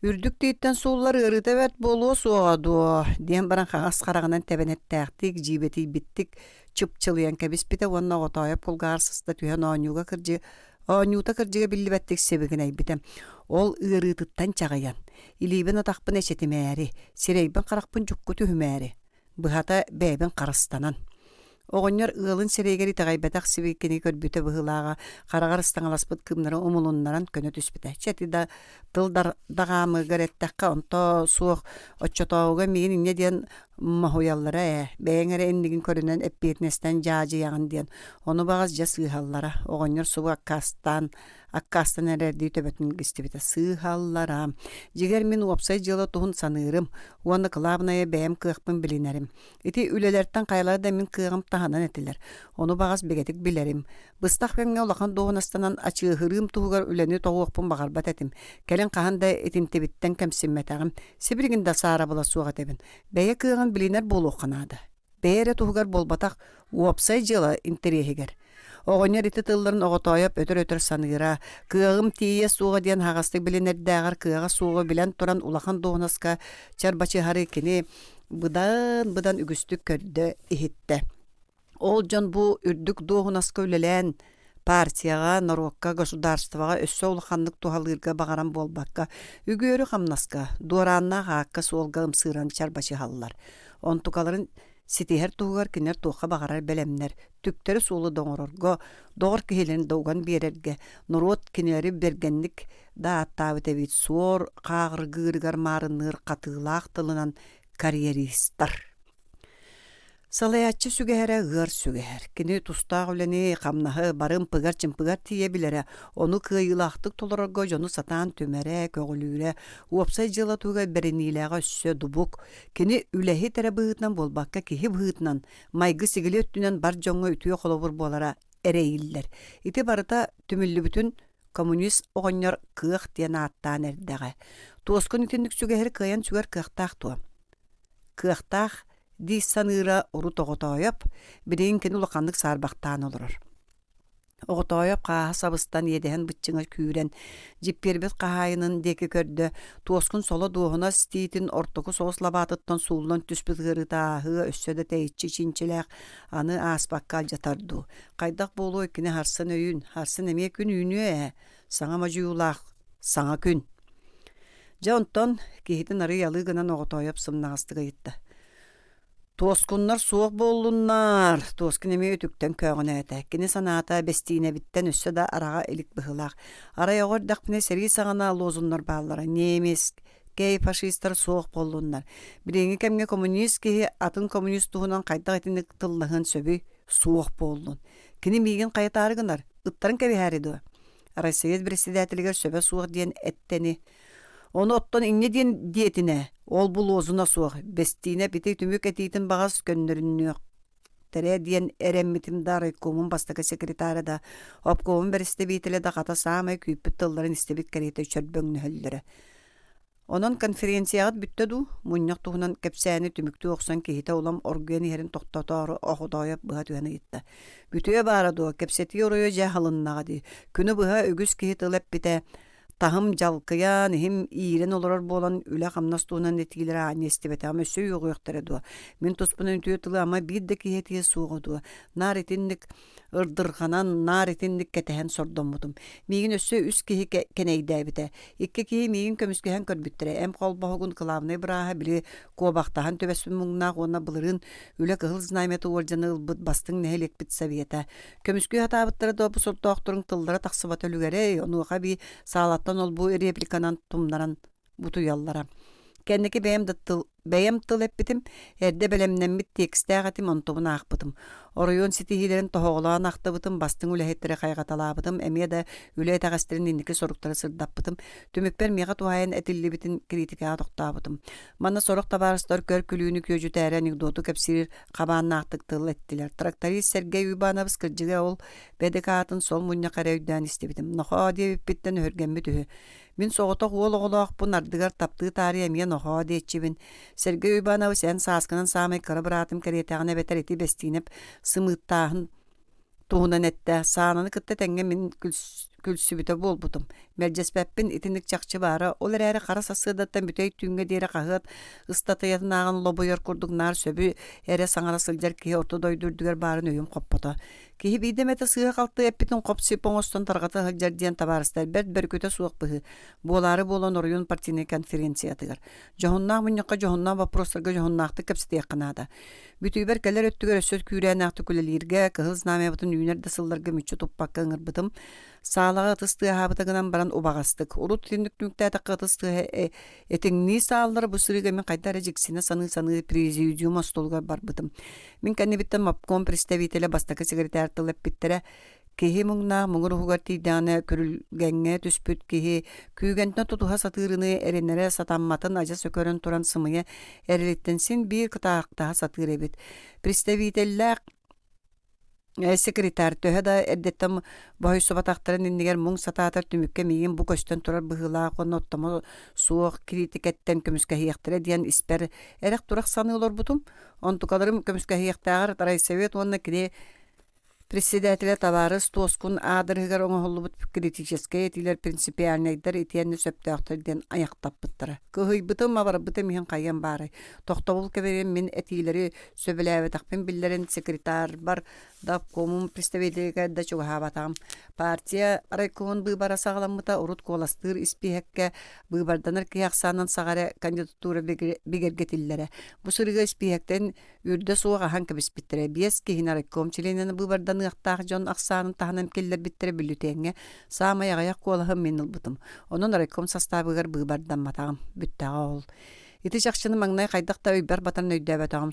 Ürdük deyitten soğulları ırıtevet bolu soğadu. Diyen baran xağas qarağından tebenettəxtik, jibeti bittik, çıpçılıyan kebis bite onunla otoya pulgarsızda tüyen onyuga kırcı. Onyuta kırcıga billi bettik sebegin aybitem. Ol ırıtıttan çağayan. İliben ataqpın eşetimääri, sireyben qaraqpın jukku tühümääri. Bıhata bäben qarıstanan. Oğonyor ığılın sireygeri tağaybataq sibikini körbüte bıhılağa, qaraqarıstan alaspıt kımları umulunlaran könö tüspüte. Çeti da tıldar dağamı görettaqqa onto suuq otçotauga migin inne diyen mahoyallara, bäňere endigin körünen eppietnesten jajı yağın diyen. Onu bağızca sığhallara, oğonyor suuq akkastan ererdiği töbetinin gistibite sığhallara. Jiger min uapsay jıla tuhun sanırım, uanı kılabnaya bäm kığıqpın bilinerim. Iti ülelerden kaylarda min kığım tahanan etiler. Onu bağız begetik bilerim. Bыстaq bäňe olakan doğunastanan açığı hırım tuğugar üleni toğuqpın bağarbat etim. Kelen kahanda etin tebitten kemsimmetağım. Sibirgin da sara bula suğat ebin. Bäye kığın biliner bolu qanadı. Bäyere tuğugar bolbataq uapsay jıla interiyehiger. Oğonyor iti tılların oğotoyop ötör sanıra. Kığım tiye suğa diyen hağastık bilinerdäğar kığa suğa bilen turan ulakan doğunaska çarbaçı harikini bıdan ügüstük kördü ihitte. Olcan bu ürdük doğunaska ülelen partiyaga, Norokka, gosударствага өссө улаханнык тухалырга багаран болбакка, үгөрү хамнаска, дуаранна хакка суолга ымсыран чарбачы халлар. Онтукаларын ситихер тугар кинер туха багарар белемнер, түктөрү суулу доңорорго, доғыр кихилен доуган берерге, норот кинери бергенник да аттабыты бит суор, қағыр гыргар марыныр қатыылақ тылынан карьеристар. Салаятчы сүгәһәрә гыр сүгәһәр. Кини тустаг үләне камнаһы барым пыгар чымпыгар тие биләре. Оны кыйлахтык толорго жону сатан төмәре көгөлүре. Уапсай жыла туга берениләгә өссө дубук. Кини үләһи терәбыһытнан болбакка киһи быһытнан майгы сигиле өттүнән бар жоңга үтүе холобур болара эреилләр. Ити барыта түмүллү бүтүн коммунист оғоннор кыах диен аттан эрдәгә. Туоскон итинник сүгәһәр кыян сүгәр кыахтах туа. Кыахтах ди саныра уру тоғотойоп, бірейін кені улақандық сарбақтан олырыр. Оғотойоп қаға сабыстан едеген бұтчыңа күйрен, жиппербет қағайының декі көрді, туоскын солы дуғына стейтін ортоку соғыс лабатыттан сулынан түспіт ғырытағы өссөді тәйітші чинчіләқ аны аспаққал жатарду. Қайдақ болу екіне харсын өйін, харсын әме күн үүнүө, саңа мажуылақ, саңа күн. Жаунтон кейтін ары ялығынан оғотойоп сымнағыстығы етті. Тоскуннар суық болуннар. Тоскын эме өтүктен көңін әті. Кені саната бестиіне біттен өссі да араға елік бұғылақ. Арая ғордақпіне сәргі сағана лозуннар бағылары. Немес, кей фашистар суық болуннар. Біреңі кәмге коммунист кейі атын коммунист туғынан қайтақ етінік тыллығын сөбі суық болун. Кені мейген қайтарығынар. Үттарын кәбі әреді. Арайсовет председателігер сөбі суық дейін әттені. Оны оттан инне дейін диетіне. Ол бұл озына суық. Бестиіне бітей түмік әтейтін бағас көннеріннөк. Тәрі дейін әрәмметім дары комын бастығы секретары да. Опкомын бір істебейтілі да қата самай күйіппіт тылларын істебет кәреті чөрбөңні хөллері. Онын конференцияғыт бүттіду, мұннық туғынан кәпсәні түмікті оқсан кейті олам оргуені херін тоқтатары оғыдайып бұға түйені етті. Бүтіе бараду, кәпсәті оройы жәхалыннаға ди. Күні бұға үгіз кейті өліп біте, tahım jalkıyan hem iğren olur bolan üle kamnastuğunan netigeleri annesti bete ama söy yoğuqtara duwa. Min tospunun tüyötülü ama bir de kihetiye soğu duwa. Nar etindik ırdırganan, nar etindik ketehen sordumudum. Migin össö üs kihi keneyde bite. İkke kihi migin kömüskehen körbüttire. Em kolbahugun kılavnay bıraha bili kobaktahan töbesün mungna ona bılırın üle kıhıl znaymeti orjanı ılbıt bastın nehelek bit saviyete. Kömüskü hatabıttara da bu sol doktorun tıllara taksıbat ölügere onuğa bir sağlattan ol bu replikanan tumlaran butu yallara. Kendiki beyem tıl hep bitim, erde belemden bit tekstağatim ontobuna akbıtım. Oryon sitihilerin tohoğulağın aktabıtım, bastın ülehettere kaygatalabıtım, emeye de ület ağasterin indiki sorukları sırdapbıtım. Tümükper miğa tuhayen etilli bitin kritika doktabıtım. Mana soruk tabarıstar körkülüğünü köcü təhər anekdotu kapsirir qabağına aktık tıl ettiler. Traktari Sergey Uybanabı skırcıga ol, bedekatın sol munya karayüdden istebitim. Noha diye bitten örgenmi tühü. Min soğutak oğlu bu nardıgar taptığı tarihe miye noha deyetçibin. Sergey Uybanabı sen saskının samay kara bıratım karyetağına beter eti bestinep sımıttağın tuğunan ette sağanını kıtta tenge min külsübüte bolbutum. Mercespeppin itinik çakçı bara olar eri kara sasıdattan bütey tüңge deri kahıt ıstatayatın ağın loboyor kurduk nar söbü eri sangara sılcar kihi orta doydurdugar barın öyüm koppoda. Kihi bidemete sığa kalktı epitin kopsi poңостон targata hılcar diyen tabarıstar bert berköte suak bıhı. Bolары болан орuyun partine konferensiyatıgar. Johunnağı munyaka johunnağı vaproslarga johunnağı kapsite yakınada. Bütüber keller öttüger söz küreğine aktı kulelirge kıhız namiyatın üner dasıllarga müçü toppakka ıngırbıtım. Sağlığa tıstığı habıtagınan baran obağastık. Urut tindiklükte takı tıstığı etinni sağlar bu sırıga min kaydara jiksine sanı prezidium astolga barbıtım. Min kanni bitten mapkom представителя бастакы секретар тылып bittere Kehi mungna mungur hugarti dana körülgenge tüspüt kehi küygentne tutuha satırını erenlere satanmatın aca sökörün turan sımıya erilittensin bir kıtağıqtaha satır ebit. Представителлер sekreter töhe da eddettem boy sobataqtарын indiger mung satatar tümükke migin bu köstön turar bıhıla qonna ottama suaq kritik etten kömüske hiyaqtire diyen isper erek turaq sanı olur butum. Ontukalarım kömüske hiyaqtağır taray sovet onna kide Председателя товарыс тоскун адырыгар оңолубут критическое этилер принципиальныйдар итиенни сөптөктөрден аяктап буттара. Кыйбытым абар бытым мен кайын бары. Токтобул кеберем мен этилери сөбөлөбө такпен биллерин секретар бар да комун представителге да чугабатам. Партия райкомун быбара сагаламыта урут коластыр испихекке быбарданыр кыяксанын сагара кандидатура бигергетиллере. Бу сырыга испихектен үрдө суга ханка биспиттере. Биес кихин райком членен быбардан ықтақ жон ақсанын таханам келлер биттері бүлітенге сама яғаяқ қолығым меніл бұтым. Onun райком составыгар быбардан матағым бүттіға ол. Ити жақшыны маңнай қайдақта өйбер батан өйдәбәтағым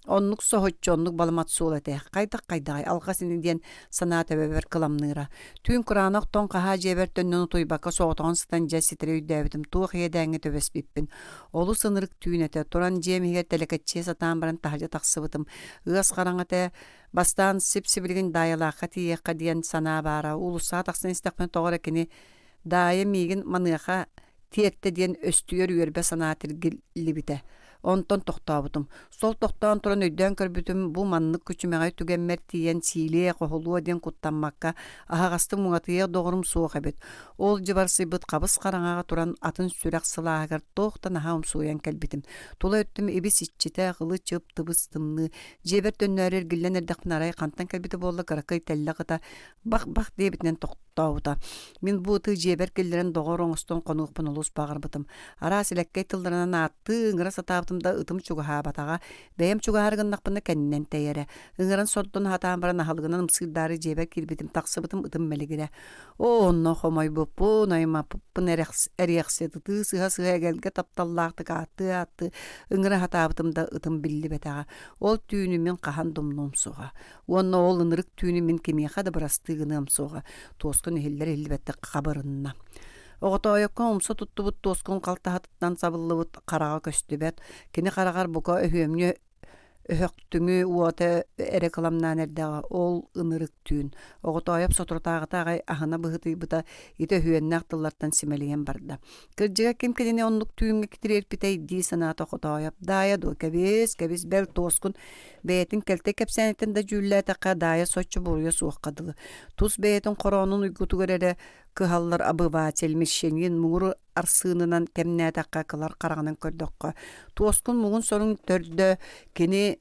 Онлук соһотчу онлук баламат суул этех. Кайдак алгасыны диен санаат эбебер кыламныра. Түн куранак тон каха жебер төннөн туйбакка соотон стан жаситре үдәбитим. Тух едәңге төбес биппин. Олу сынырык түйнете туран жемигер телекетче сатан баран тахажа таксыбытым. Ыгас караңате бастан сипсибилген дайалакка тиекка диен сана бара. Улуса таксын истакпен тогора кини дайы мигин маныха тиетте диен өстүер үйөрбе санаатыр гилибите. Onton toxtabıtım. Sol toxtan turan öйдөн körбүтүм bu manlık küçümeğe tügenmer tiyen çiğliye qohuluğa den kuttanmakka ahagastı muğatıya doğrum soğuk ebet. Ol jibarsı bıt qabız qaraŋağa turan atın sürek sılağıgar toxtan aham soğuyan kelbitim. Tola öttüm ebis iççite gılı çıp tıbыстымны. Jeber tönnerer gillen erdaqnaray qantan kelbiti bolla qarakay tellaqıta bak debitnen toxtabıta. Min bu tı jeber killerin doğor oңостон qonuqpın olus bağırbıtım. Ara silekkey tıldıranan attı ıngıra satabıtım da ıtım çugaha bataga beyem çugahargınlaqpını keninen teyere. Ingıran soddun hatan baran ahalgınan mısırdarı jeber kirbitim taqsıbıtım ıtım meligire. Onno xomoy bu nayma pıppın eriyaqsıdı sıha gelge taptallaqtı attı. Ingıra hatabıtım da ıtım billi betaga. Ol tüyünümün qahan dumnum soğa. Onno ol ınırık tüyünümün kemiyaqa da bırastığınım soğa. Toskun ehiller elbette qabarınna. Oğuta ayakka omsa tuttu bu toskun qaltahatıttan sabıllı bu qarağa köstübet. Kini qarağar buka öhüemni öhöktüngü uata erekalamnan erdağa ol ınırık tüyn. Oğuta ayap soturtağıtağay ahına bıhıtı bıta ite hüenni aqtıllardan simeliyen barda. Kırcıga kim kedine onluk tüyünge kitirer pitay di sanata oğuta ayap. Daya do kebis bel toskun beyetin kelte kepsenetin da cülle taqa daya soçu boruya soğuk kadılı. Tuz beyetin koronun uygutu görere кыһаллар обыватель мишенин мугур арсынынан кемнәтәккә кылар карагынан көрдөккө. Туоскун мугун сонун төрдө кини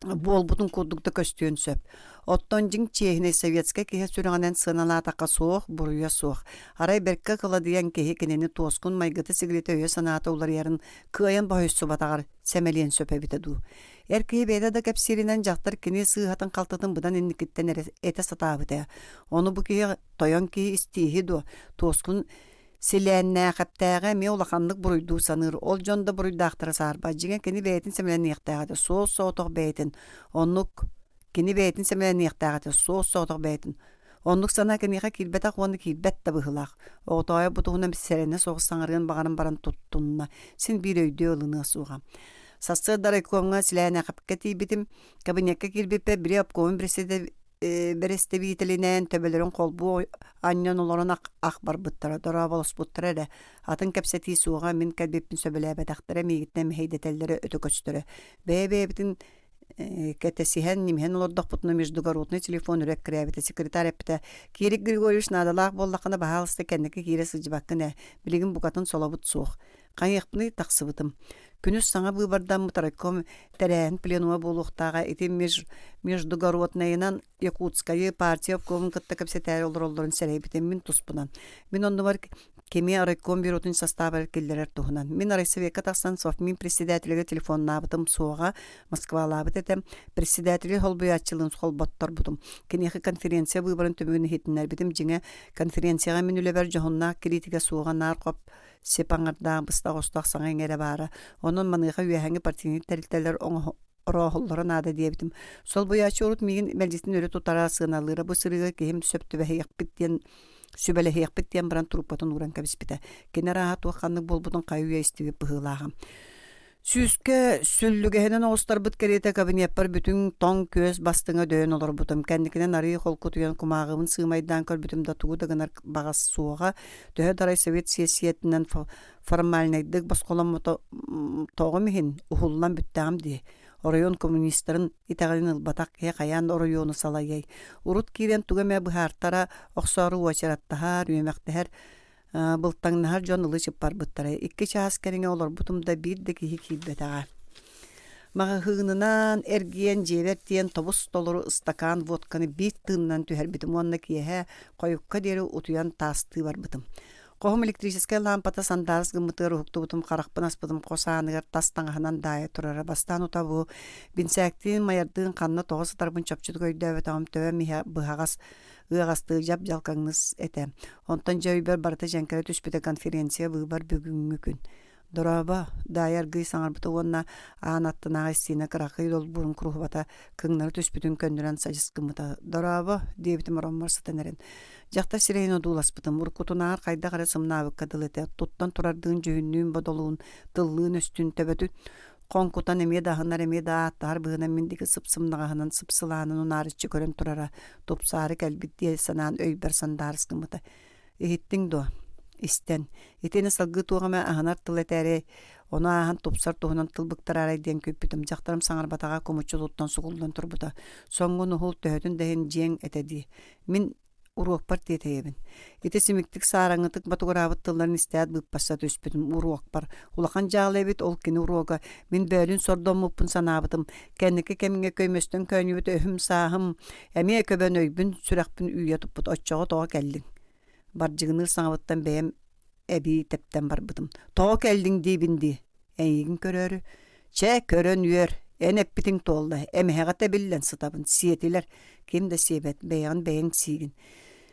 болбутун курдукта көстүн сөп. Оттон жиң чехне советский кеһе сүрәгәнән сыналатакка соох, буруя соох. Арай беркә кыла дигән кеһе кинени туоскун майгыты сигарета өй санаты улар ярын кыян баһыссу батагар сәмәлен сөпә битеду. Эркеһе бәдә да кәпсиринен жактар кини сыгатын калтатын будан инникиттен эте сатабыта. Оны бу кеһе тоян кеһе истиһи ду. Туоскун Силәннә хәптәгә ме улаханлык буруйду саныр. Ол жонда буруйдактыра сарба. Жиген кини бәйтин сәмлән яктагы. Сооток бәйтин. Онлук кини бәйтин сәмлән яктагы. Сооток бәйтин. Онлук сана кинига килбәтак оны килбәт та быһылак. Отая бутугына бисәренә соғсаңырын багарын баран туттунна. Син бир өйдө ылыны суга. Сасы дарайкомга силәнә хәпкәти битим. Кабинетка килбепе бир апком берсе бересте бителинен төбөлөрүн колбу аннан олорун акбар буттара дора болос буттара да атын кепсети сууга мен кәдбеппин сөбөлөбө дактара мегитнем хейдетеллери өтө көчтөрө бебебитин кетесиһен нимһен олордох бутуна междугородный телефон үрек киребите секретарь эпте Кирик Григорьевич надалаак боллакына баалысты кеннеки кире сыжыбаккына билигин букатын солобут суох кайыкпны таксыбытым күнүс саңа быбардан мутарайком терен пленума болуктага ити междугородныйынан Якутская партия обкомун кытта кепсетер олоролдорун серебитем мен туспунан мен онду бар кеми арайком бюротун составы келдерер тухунан мен арайсовет Казахстан совмин председателге телефон набытым суога Москвалабыт этем председатели холбуячылын холботтор бутум кенехи конференция выборын төмөгүн хетинер битим жиңе конференцияга мен үлебер жохунна критика суога наркоп сепаңарда быста гостак саңа бара онун маныга үәһәңе партийный тәрилтәләр орохоллары нада диебитим сол буячы урут мигин мәҗлистин өрө тутара сыналыра бу сырыга кем сөптү бәһәк биттен сүбәле хәк биттен баран труппатын уран кабиспита кенера туаканны болбутун кайуя истиби быһылагам Сүскө сүллүгеһенен оостар бут керете кабинеттер бүтүн тоң көз бастыңа дөөн олор бутум кендикинен ары холку туян кумагымын сыймайдан көр бүтүм да тугу дагынар багас суога төһө дарай совет сессиятынан формальныйдык басколом тогумихин ухуллан бүттәм ди район коммунистерин итагын ылбатак каян району салайай урут кирен тугаме быхартара оксору очараттахар үмәктәр Былтаңнахар жон ылычып бар бұттары. 2 час кәріңе олар бұтымда бірдегі хикилбетаға. Маға хығынынан әрген жевертен тобус толыру ыстакан водканы бір тыңнан түхер бітім. Онына киеге қойыққа дері ұтуян тасты бар бұтым. Қоғым электрическая лампата сандарыз гымытыр ұқты бұтым қарақпын аспыдым қосанығыр тастаңғынан дайы тұрары. Бастан ұтабу бінсәктен майырдың қанына тоғысы тарбын чапчыды көйді өтағым төе бұғағас ыагасты жап жалкаңыз эте. Онтан жайбер барта жанкара түспете конференция выбор бүгүнгү күн. Дораба даяр гый саңарбыты онна аанаттына истина каракый дол бурун курухбата кыңнары түспетүн көндүрөн сажыскымыта. Дораба дебитим роммарсытанерен. Жакта сирейно дууласпытым уркутунаар кайда кара сымнабы кадылыте туттан турардыгын жүйүннүн бодолуун тыллыын өстүн төбөтүн Конкутан эмие дахынар эмие дааттар быгынан мендиги сыпсымнагахынан сыпсылаанын унарычы көрөн турара топсары кэлбит санаан өйбер сандарыскымыта. Эхиттиң до истен. Этени салгы тугама аханар тылетәре оны ахан топсар тугунан тылбыктар арайден көппүтүм жактарым саңарбатага комучулуттан сугулдан турбута. Соңгу нухул төһөтүн дехин жең этеди. Мен уруок бар тетебин. Ите симиктик сараңытык батугарабыт тылларын истәт быппаса төспүтүм уруок бар. Улахан жаалебит ол кини уруога мен бөлүн сордоммуппун санабытым. Кенники кемиңе көймөстөн көйнүбүт өһүм саахым. Эмие көбөн өйбүн сүрәкпин үйө туппут оччого тоо келдиң. Бар жыгыныр саңабыттан бэм эби тептен барбытым. Тоо келдиң дибинди. Эйигин көрөрү. Че көрөн үйөр. Энеппитиң толда. Эмехагата биллен сытабын. Сиетилер. Кимде себет. Бэйган бэйң сигин.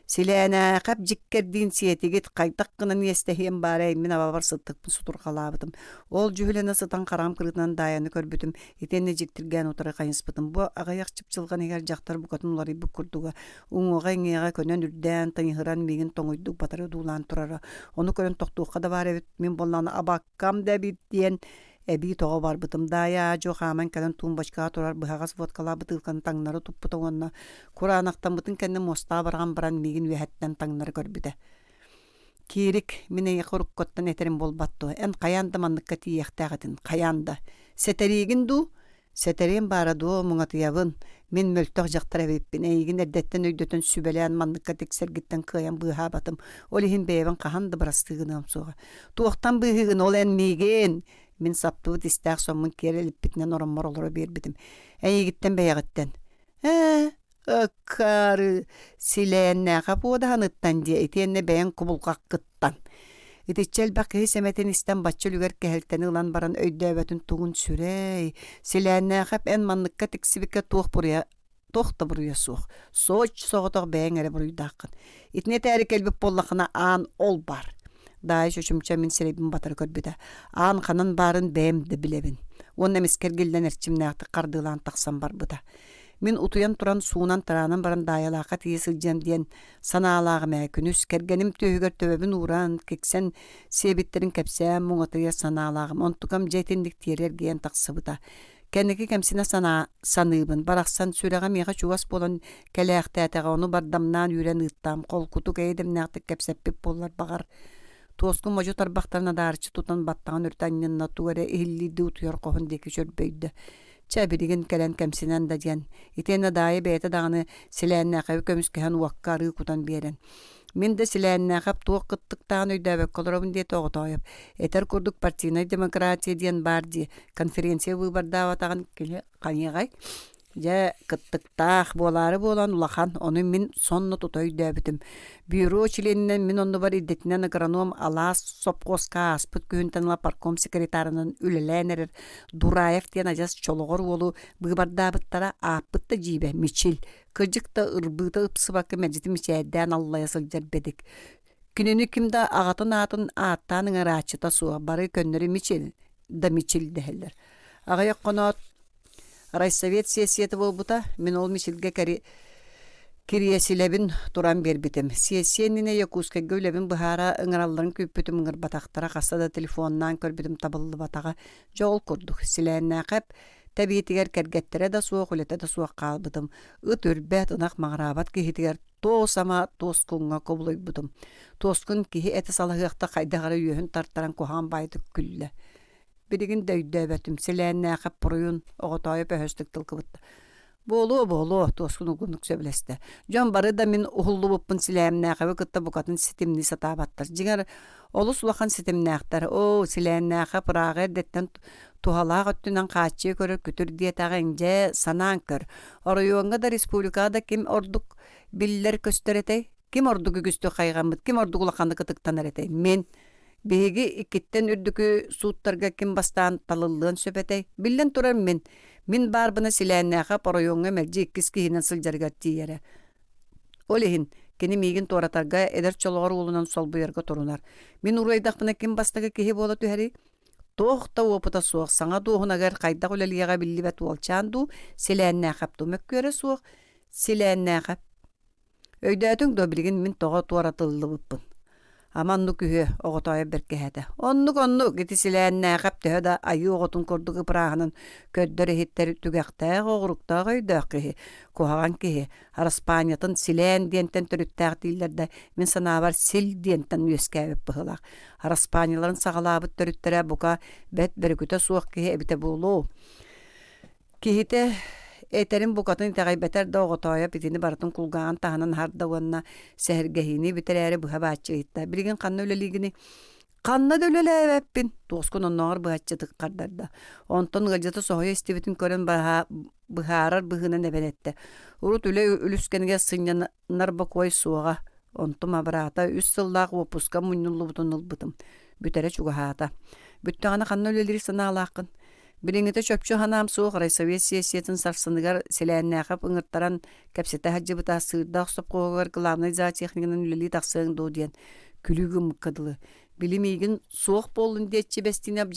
Силәнә кап жиккердин сиетигит кайтаккынан естехем барай мен абар сыттыкпын сутур калабытым. Ол жүһүлене сытан карам кырытынан даяны көрбүтүм. Итенне жиктирген утары кайынспытым. Бу агаяк чыпчылган эгер жактар букатынлары бу курдуга. Уңга ңега көнөн үрдән таңыгыран меген тоңойдук батары дуулан турара. Оны көрөн токтуукка да бар эбит мен болланы абаккам да бит диен эби тоҕо барбытым дая жо хаман калан тумбачка турар быхагас водкала бытылкан таңнары туппутоңонна куранактан бытын кенне моста барган баран мигин үһәттен таңнары көрбүтэ кирик мине якуруккоттан этерим болбатту эн каянда манныкка тиехтагатын каянда сетеригин ду Сәтерен барадуо мұңатыябын, мен мөлтөк жақтара беппін, әйгін әрдеттен өйдөтін сүбәлән манныққа тексергіттен қыян бұға батым, ол ехін бәйбін қағанды бірастығын соға. Туақтан бұғығын ол әнмеген, мен саптуы тістәқ сонмын кереліп бітінен ораммар олары бербідім. Әйгіттен бәйғыттен. Қары силәннә қапуыдахан ыттан де, етенне бәйін құбылғақ қыттан. Итичел бақы сәмәтен істен батчыл үгер кәхілтені ұлан баран өйдөбәтін туғын сүрей. Силәннә қап ән манныққа тексібіке тоқты бұруя суық. Соч соғытық бәйін әрі бұруйдақын. Итіне тәрі кәлбіп боллақына аан ол бар. Дай шөшімча мен сірейбін батыр көрбіді. Аан қанын барын бәйімді білебін. Оны әмескергелден әрчімнәқті қардылан тақсан бар бұда. Мен утуян туран суунан таранын баран дайалақа тиесілден ден санаалағы мәкүнүс кергенім түйігер төбебін уран кексен себеттерін кәпсәм мұңатыя санаалағым онтукам жәйтіндік терер гейен тақсыбыда. Кәнекі кәмсіне саныбын, барақсан сүрәға меға чуғас болан кәләқті әтіға оны бардамнан үйрен ұттам, қол құту кәйдім нәқті кәпсәппеп болар бағар. Тоскun мажу тарбақтарына дарчы тұтан баттаған үртәнінен натуғары ehillidi утуяр қоғын декі жөрбейді. Чәбіреген кәлән кәмсінен да ден. Итені дайы бәйті дағыны сіләніне қәуі көміскіген уаққа арығы құтан берен. Мен де сіләніне қап туық қыттықтағын өйдәбек қолырабын де тоғытайып. Әтер күрдік партийной демократия ден бар де конференция выбардаватаған келе қанеғай. Жа кыттықтақ болары болан улахан, оны мен сонны тұтой дөбітім. Бюро членінен мен онды бар идетінен агроном Алас Сопқосқа аспыт күйінтанла парком секретарының үліләнерер Дураев ден ажас чолығыр олу бұғбардабыттара апытты жейбе, мечил. Кыжықта ұрбыты ұпсыбақы мәжеті мечәйден Аллая сылжар бедік. Күніні кімді ағатын атын аттаның арачыта суға бары көннері мечил, да мечил дәхелдер. Ағайық қонат Райсовет сессияты болбута, мен ол мишілге кириясилебін туран бербітім. Сессияніне Якутскай гөлебін бұхара ыңыраларын көппітім ыңыр батақтара қасада телефоннан көрбітім табылды батаға жоғыл көрдік. Силәнне қап, тәбиетігер кәргеттері да суық, үлеті да суық қалбытым. Үт үрбәт ынақ мағырабат кейтігер тоосама тоскунға көбілой бұдым. Тоскун кейі әті салығықта қайдағары үйін тарттаран коған байды күлі. Бірігін дөйдөбәтім, сіләнне қап бұруын оғытайып өһөстік тылқыбытты. Болу, тоскун ұғынық сөбілесті. Жон бары да мен ұғылы бұппын сіләнне қабы күтті бұқатын сетімні сатабаттар. Жігер олы сулақан сетімні ақтар. О, сіләнне қап рағыр деттен тухалақ өттінен қачы көрір күтір диетағын жә санан көр. Орыуыңға да республикада кем ордық білілер көстеретей? Кем ордығы күсті қайғамыд? Кем ордығы лақанды қытықтан әретей? Мен беги иккеттен үрдүкү сууттарга ким бастаан талыллыын сөпетей. Биллен турар мен барбына силәннәға паройоңға мәржі иккис кихинен сылжаргар тиере. Олехин, кені мейгін торатарға эдер чолғар олынан сол бұйырға турунар. Мен урайдақпына ким бастаға кихи бола түхәри? Тоқта опыта суық, саңа туғынагар қайдақ өлелияға білі бәт уалчанду, силәннәғап тумек көрі суық, силәннәғап. Өйдәтің дөбілген мен тоға туаратылы бұппын. Аманну күхе оғытайы беркеһәді. Оннук, гети силәннә қаптығы да айы оғытын көрдігі пырағының көддері хеттері түгәқтәғі оғырықтағы өйдәқ кеhe, кухаған кеhe. Араспаниятын силән диентен түріттәғ дейлерді мен санабар сил диентен өскәбіп бұғылақ. Араспанияларын сағалабыт түріттері бұқа бәт бірігіті суық кеhe әбіті болу. Кехеті Этерин букатын тагай бетер да оғытайы битini баратын кулгаған тағынан хардауанна сәһіргәхини бітірәрі бұға бәтчігітті. Білген қанна өлелігіні қанна да өлеләбәппін. Тоскун оннағыр бұғатчыдық қардарда. Онтон ғалжаты соғай істебетін көрін бұғарар бұғынан әбәнетті. Урут өлі үліскенге сынянар бұқой суға. Онтым абырата үс сыллақ опуска мұннулы бұтын ұлбытым. Бүтәрі чуғағата. Бүттіғаны қанна өлелері сына алақын. Билиңите чөпчү ханам суық Райсовет сессиятын сарсыныгар силәннәқап ыңырттаран кәпсеті хаджы бұта сырда ұқсып қоғығар главный зоотехникінің үлілі тақсығын доуден күлігі мұққадылы. Билимейгін суық болын детчі бәстінеп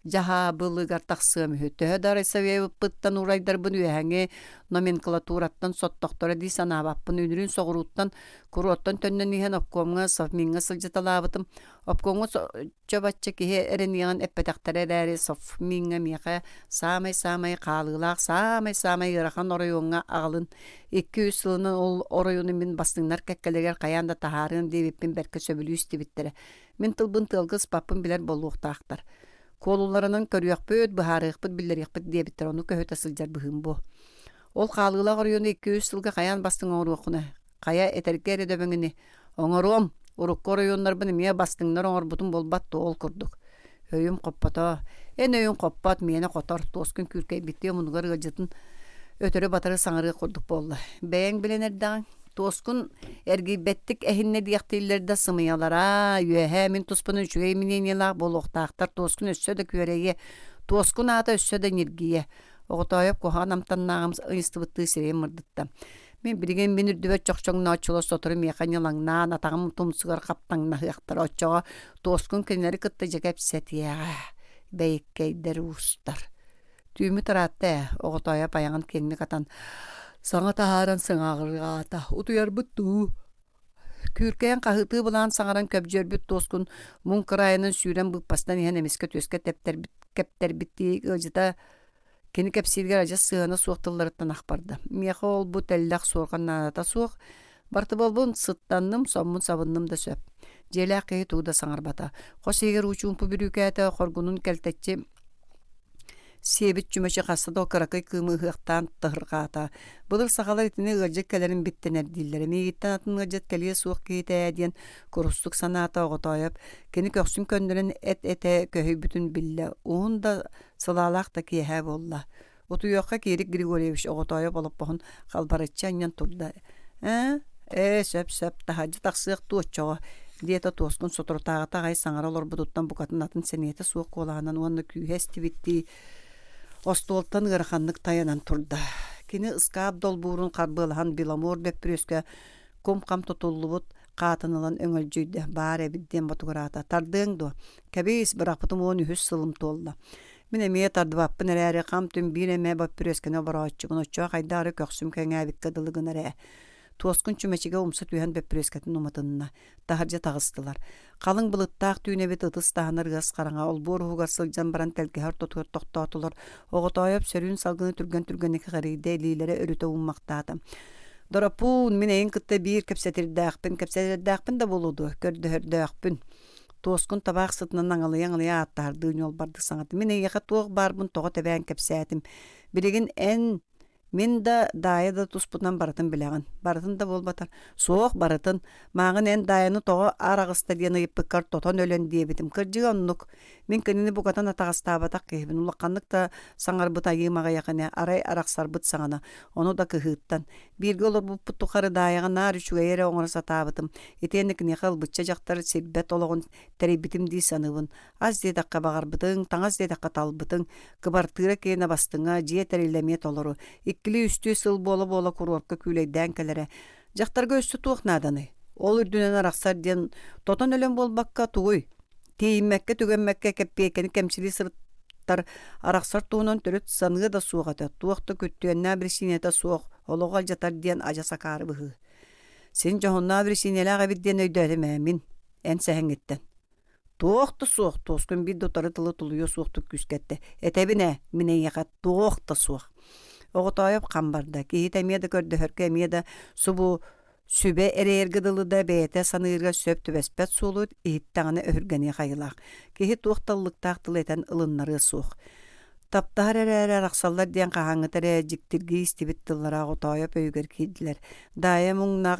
жахабылыгар тақсығым өттігі да Райсовет бұттан урайдар бұн өйәңе номенклатураттан соттоқтары дей санабаппын өнірін соғыруттан күроттан төннен еген опкомға софминға сылжыталабытым. Опкомға чөбатчы кеге әрінеген әппетақтары әрі софминға меға самай қалығылақ, самай ырахан орайуңға ағылын. 200 сылының ол орайуны мен бастыңнар кәккелегер қаянда тахарын дейбеппен бәркі сөбілі үсті біттірі. Мен тылбын тылғыз паппын білер болуқтақтар. Kollarının körüyakpöt, baharıqpıt, billeriyakpıt diye bitter onu köhöt asılcar bıhım bu. Ol qalıqla qoruyonu 200 yılga qayan bastın oruquna. Qaya eterker edebengini. Oŋorom, uruk koruyonlar bunu miye bastınlar oŋor butun bolbattı ol kurduk. Öyüm qoppata. En öyüm qoppat miyene qotar. Toskun kürkey bitti omungar gacıtın. Ötörü batarı sanırı kurduk bolla. Beğen bilen erdan. Toskun ergibettik ehinne diyaktilerde sımıyalara. Yühe min tuspunun şüvey mineniyela boluqtaqtar. Toskun össö de köreye. Toskun ata össö de nirgiye. Oğutayıp kohanamtan nağımız ıyısты bıttığı sireyim mırdıtta. Men birigen binir dübet çoğçoğun naçıla soturum yakanyalan na natağım tumsugar kaptan nahıqtar oçoğa. Toskun kenleri kıttı jekep setiya. Beyikkeyder ustar. Tüymü taratta oğutayıp ayağın kenini katan. Sana taharan sığağırga ata. Utuyar bıttı. Kürkeyen kahıtığı bulan sağaran köpjörbüt toskun. Mun kırayının süren bıkpastan ihan emiske töske kepter bitti gıcıda. Keni kepsirger aja sığana soğutullarıttan akbardı. Meğe ol bu tellak soğuğan nanata soğuk. Bartı bolbun sıttannım, sommun sabınным da söp. Jela qeyi tuğda saŋarbata. Qos eger uçumpu bir ükete qorgunun keltetçi sebit cümeşi qasıda o kırakay kımı hıqtan tıhırqata. Bulur sağalar itine ığacak kelerin bitten erdilleri. Meğitten atın ığacak keleye soğuk keyte ediyen kurustuk sanata oğutayıp. Keni köksün köndürün ete köhü bütün bille. Oğun da sılalaq da kiyehe bolla. Otu yoqqa kerik Grigoryeviç oğutayıp olup boğun qalbaratçan yan turda. Söp tahacı taqsıq tuğutçağı. Diyeta toskun soturtağı tağay saŋara olor buduttan bukatın atın seniyete soğuk kolağından onu küyhesti bitti. Ostoltan ğırxanlık tayanan turda. Kini ıskab dolburun qarbılahan bilamor beppröske kom tutulubut qatыныlan öňöljüýde bare bidden batugurata tardığındı. Kebis bırakpıtım onu hüs sılım tolla. Mine miye tardı bappın erere kam tüm bir eme bappröskene baraççı. Bunu çoğa qaydarı köksüm köňä bikkadılığın ere. Toskun çümeçige umsa tüyen beppresketin umatınna. Taharca tağıstılar. Qalın bılıttaq tüynebet ıtыс tahanar gaz qaraŋa ol bor hugar sıljan baran telgehar totuyor toqtatular. Oğutayıp sörün salgını türgen-türgeneki qaride elilere örüte ummaqtadı. Dorapun min eyin kıtta bir kepsetirdaqpın da boludu. Kördöhördöqpün. Toskun tabaq sıtынан aŋalıya attardığın yol bardı saŋatı. Min eyiqa toğ barbun toğa tebäň kepsetim. Biligin en min da daya da tuspundan baratın bileğin. Baratın da bol batar. Soğuk baratın. Mağın en dayanı toğa arağısta diyen ıйыппыккар toton ölen diye bitim. Kırcı onnuk. Min kınini bugatan atağısta batak kehbin. Ulaqanlık da saŋar bıta yığmağa yakına. Aray araqsar bıt saŋana. Onu da kıhıttan. Birgi olur bu putukları dayağı nar üçüge yere oңarasa tabıtım. Etenlikini qıl bıtça jaktar sirbet oloğun terebitim di sanıbın. Az diye dakika bağar bıtın. Taŋaz diye dakika tal bıtın. Kıbartığıra keyine bastığına jiye terilemet oluru. İkkili üstü sıl bola kurorka küleyden kelere. Jaktarga üstü tuğuk nadanı. Ol ürdünen araqsar diyen toton ölen bolbakka tuğuy. Teyinmekke tügenmekke keppeyekeni kemsili sırttar araqsar tuğunan törüt sanığı da soğuk atı. Tuğukta küttüyenna bir sinete soğuk. Oloğal jatar diyen aja sakarı bıhı. Sen johonna bir sinelağa biddiyen öydölim emin. En Сэһэн etten. Tuğukta soğuk. Toskun bir dotarı tılı tuluyor soğuktuk küskette. Etebine mine yakat tuğukta soğuk. Oğutayıp kambarda. Kihit emeye de kördöhörke emeye de subu sübe ereyer gıdılı da beyete sanırga söptü bespet solu ihittağını öhürgeni qayılaq. Kihit tuğtallık tağtılı eten ılınları soğuk. Taptahar erer araqsallar diyen qahaŋı tere jiktirgi istibit tıllara oğutayıp öyger kiydiler. Daya muŋnaq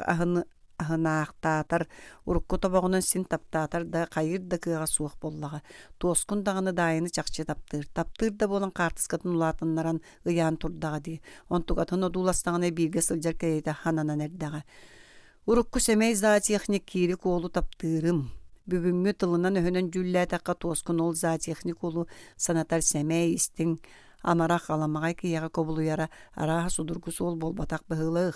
ahınaqtatar, urukku tabağının sin taptatar da qayır da kığa soğuk bollağa. Toskun dağını dayını çaqçı taptır. Taptır da bolan qartıskatın ulatınlaran ıyan turdağı di. Ontugatın odulastağına birge sıljar keyde hananan erdağı. Urukku semey za texnik kirik oğlu taptırım. Bübümmü tılından öhünün cülle taqa toskun ol za texnik oğlu sanatar semey istin. Amarak alamağa kiyağa kobuluyara araha sudurgusu ol bol batak bıhılıq.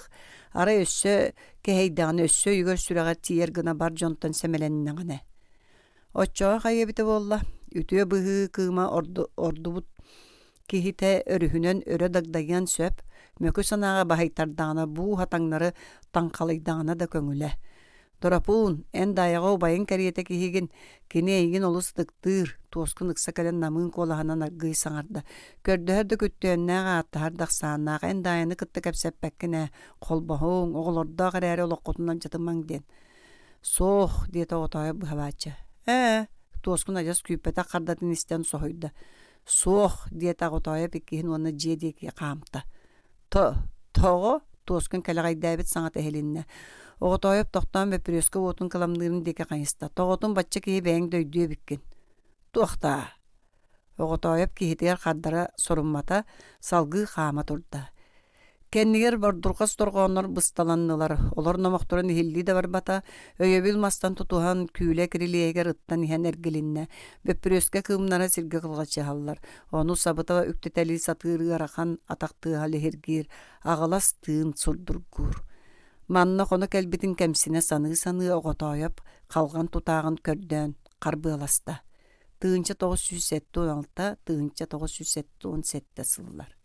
Ara össö keheydağını össö yügör sürağa tiyer gına bar jontan semeleninnağına. Oçoğa qayyabite bolla. Ütüye bıhı kıma ordu but kihite örühünün öre dagdayan söp. Mökü sanağa bahaytardağına bu hataŋları taŋqalaydağına da köngüle. Dorapun en dayağı bayın kariyete kihigin kini eygin olus dıktır. Toskun ıksa kalen namın kolahanan argıy saŋarda. Kördöhör de küttüğünnäğe attahardaq sağınağı en dayanı kıttık epseppekine kolbahoğun oğulorda qararı oloqotundan jatımmaŋ den. Soğuk diye oğutayı bu havaçı. Тоскун ажас күйпета кардатын истен сохойда. Сох диета готоя пиккин уонна жедеки камта. Того тоскун калагайдабит саңат эхелинне. Оготояп тоқтан бепреске отун каламдырын деке кайыста. Тоготун батча кии бәң дөйдүе биккен. Туақта. Оготояп киһитигер хаддара соруммата салгы хама турда. Кеннигер бордургас торгоннор бысталаннылар. Олар номохторун ихилли да барбата, өйөбүл мастан тутухан күле кирилиегер ыттан иһен эргилинне. Бепреске кымнара сирге кылгачыһаллар. Ону сабытава үктетели сатыырыарахан атакты хали хергир, агалас тыын сурдургур. Манна кону келбитин кемсине саны оготояп, калган тутаагын көрдөн, карбыаласта. Тыынча 976, тыынча 977 сыллар.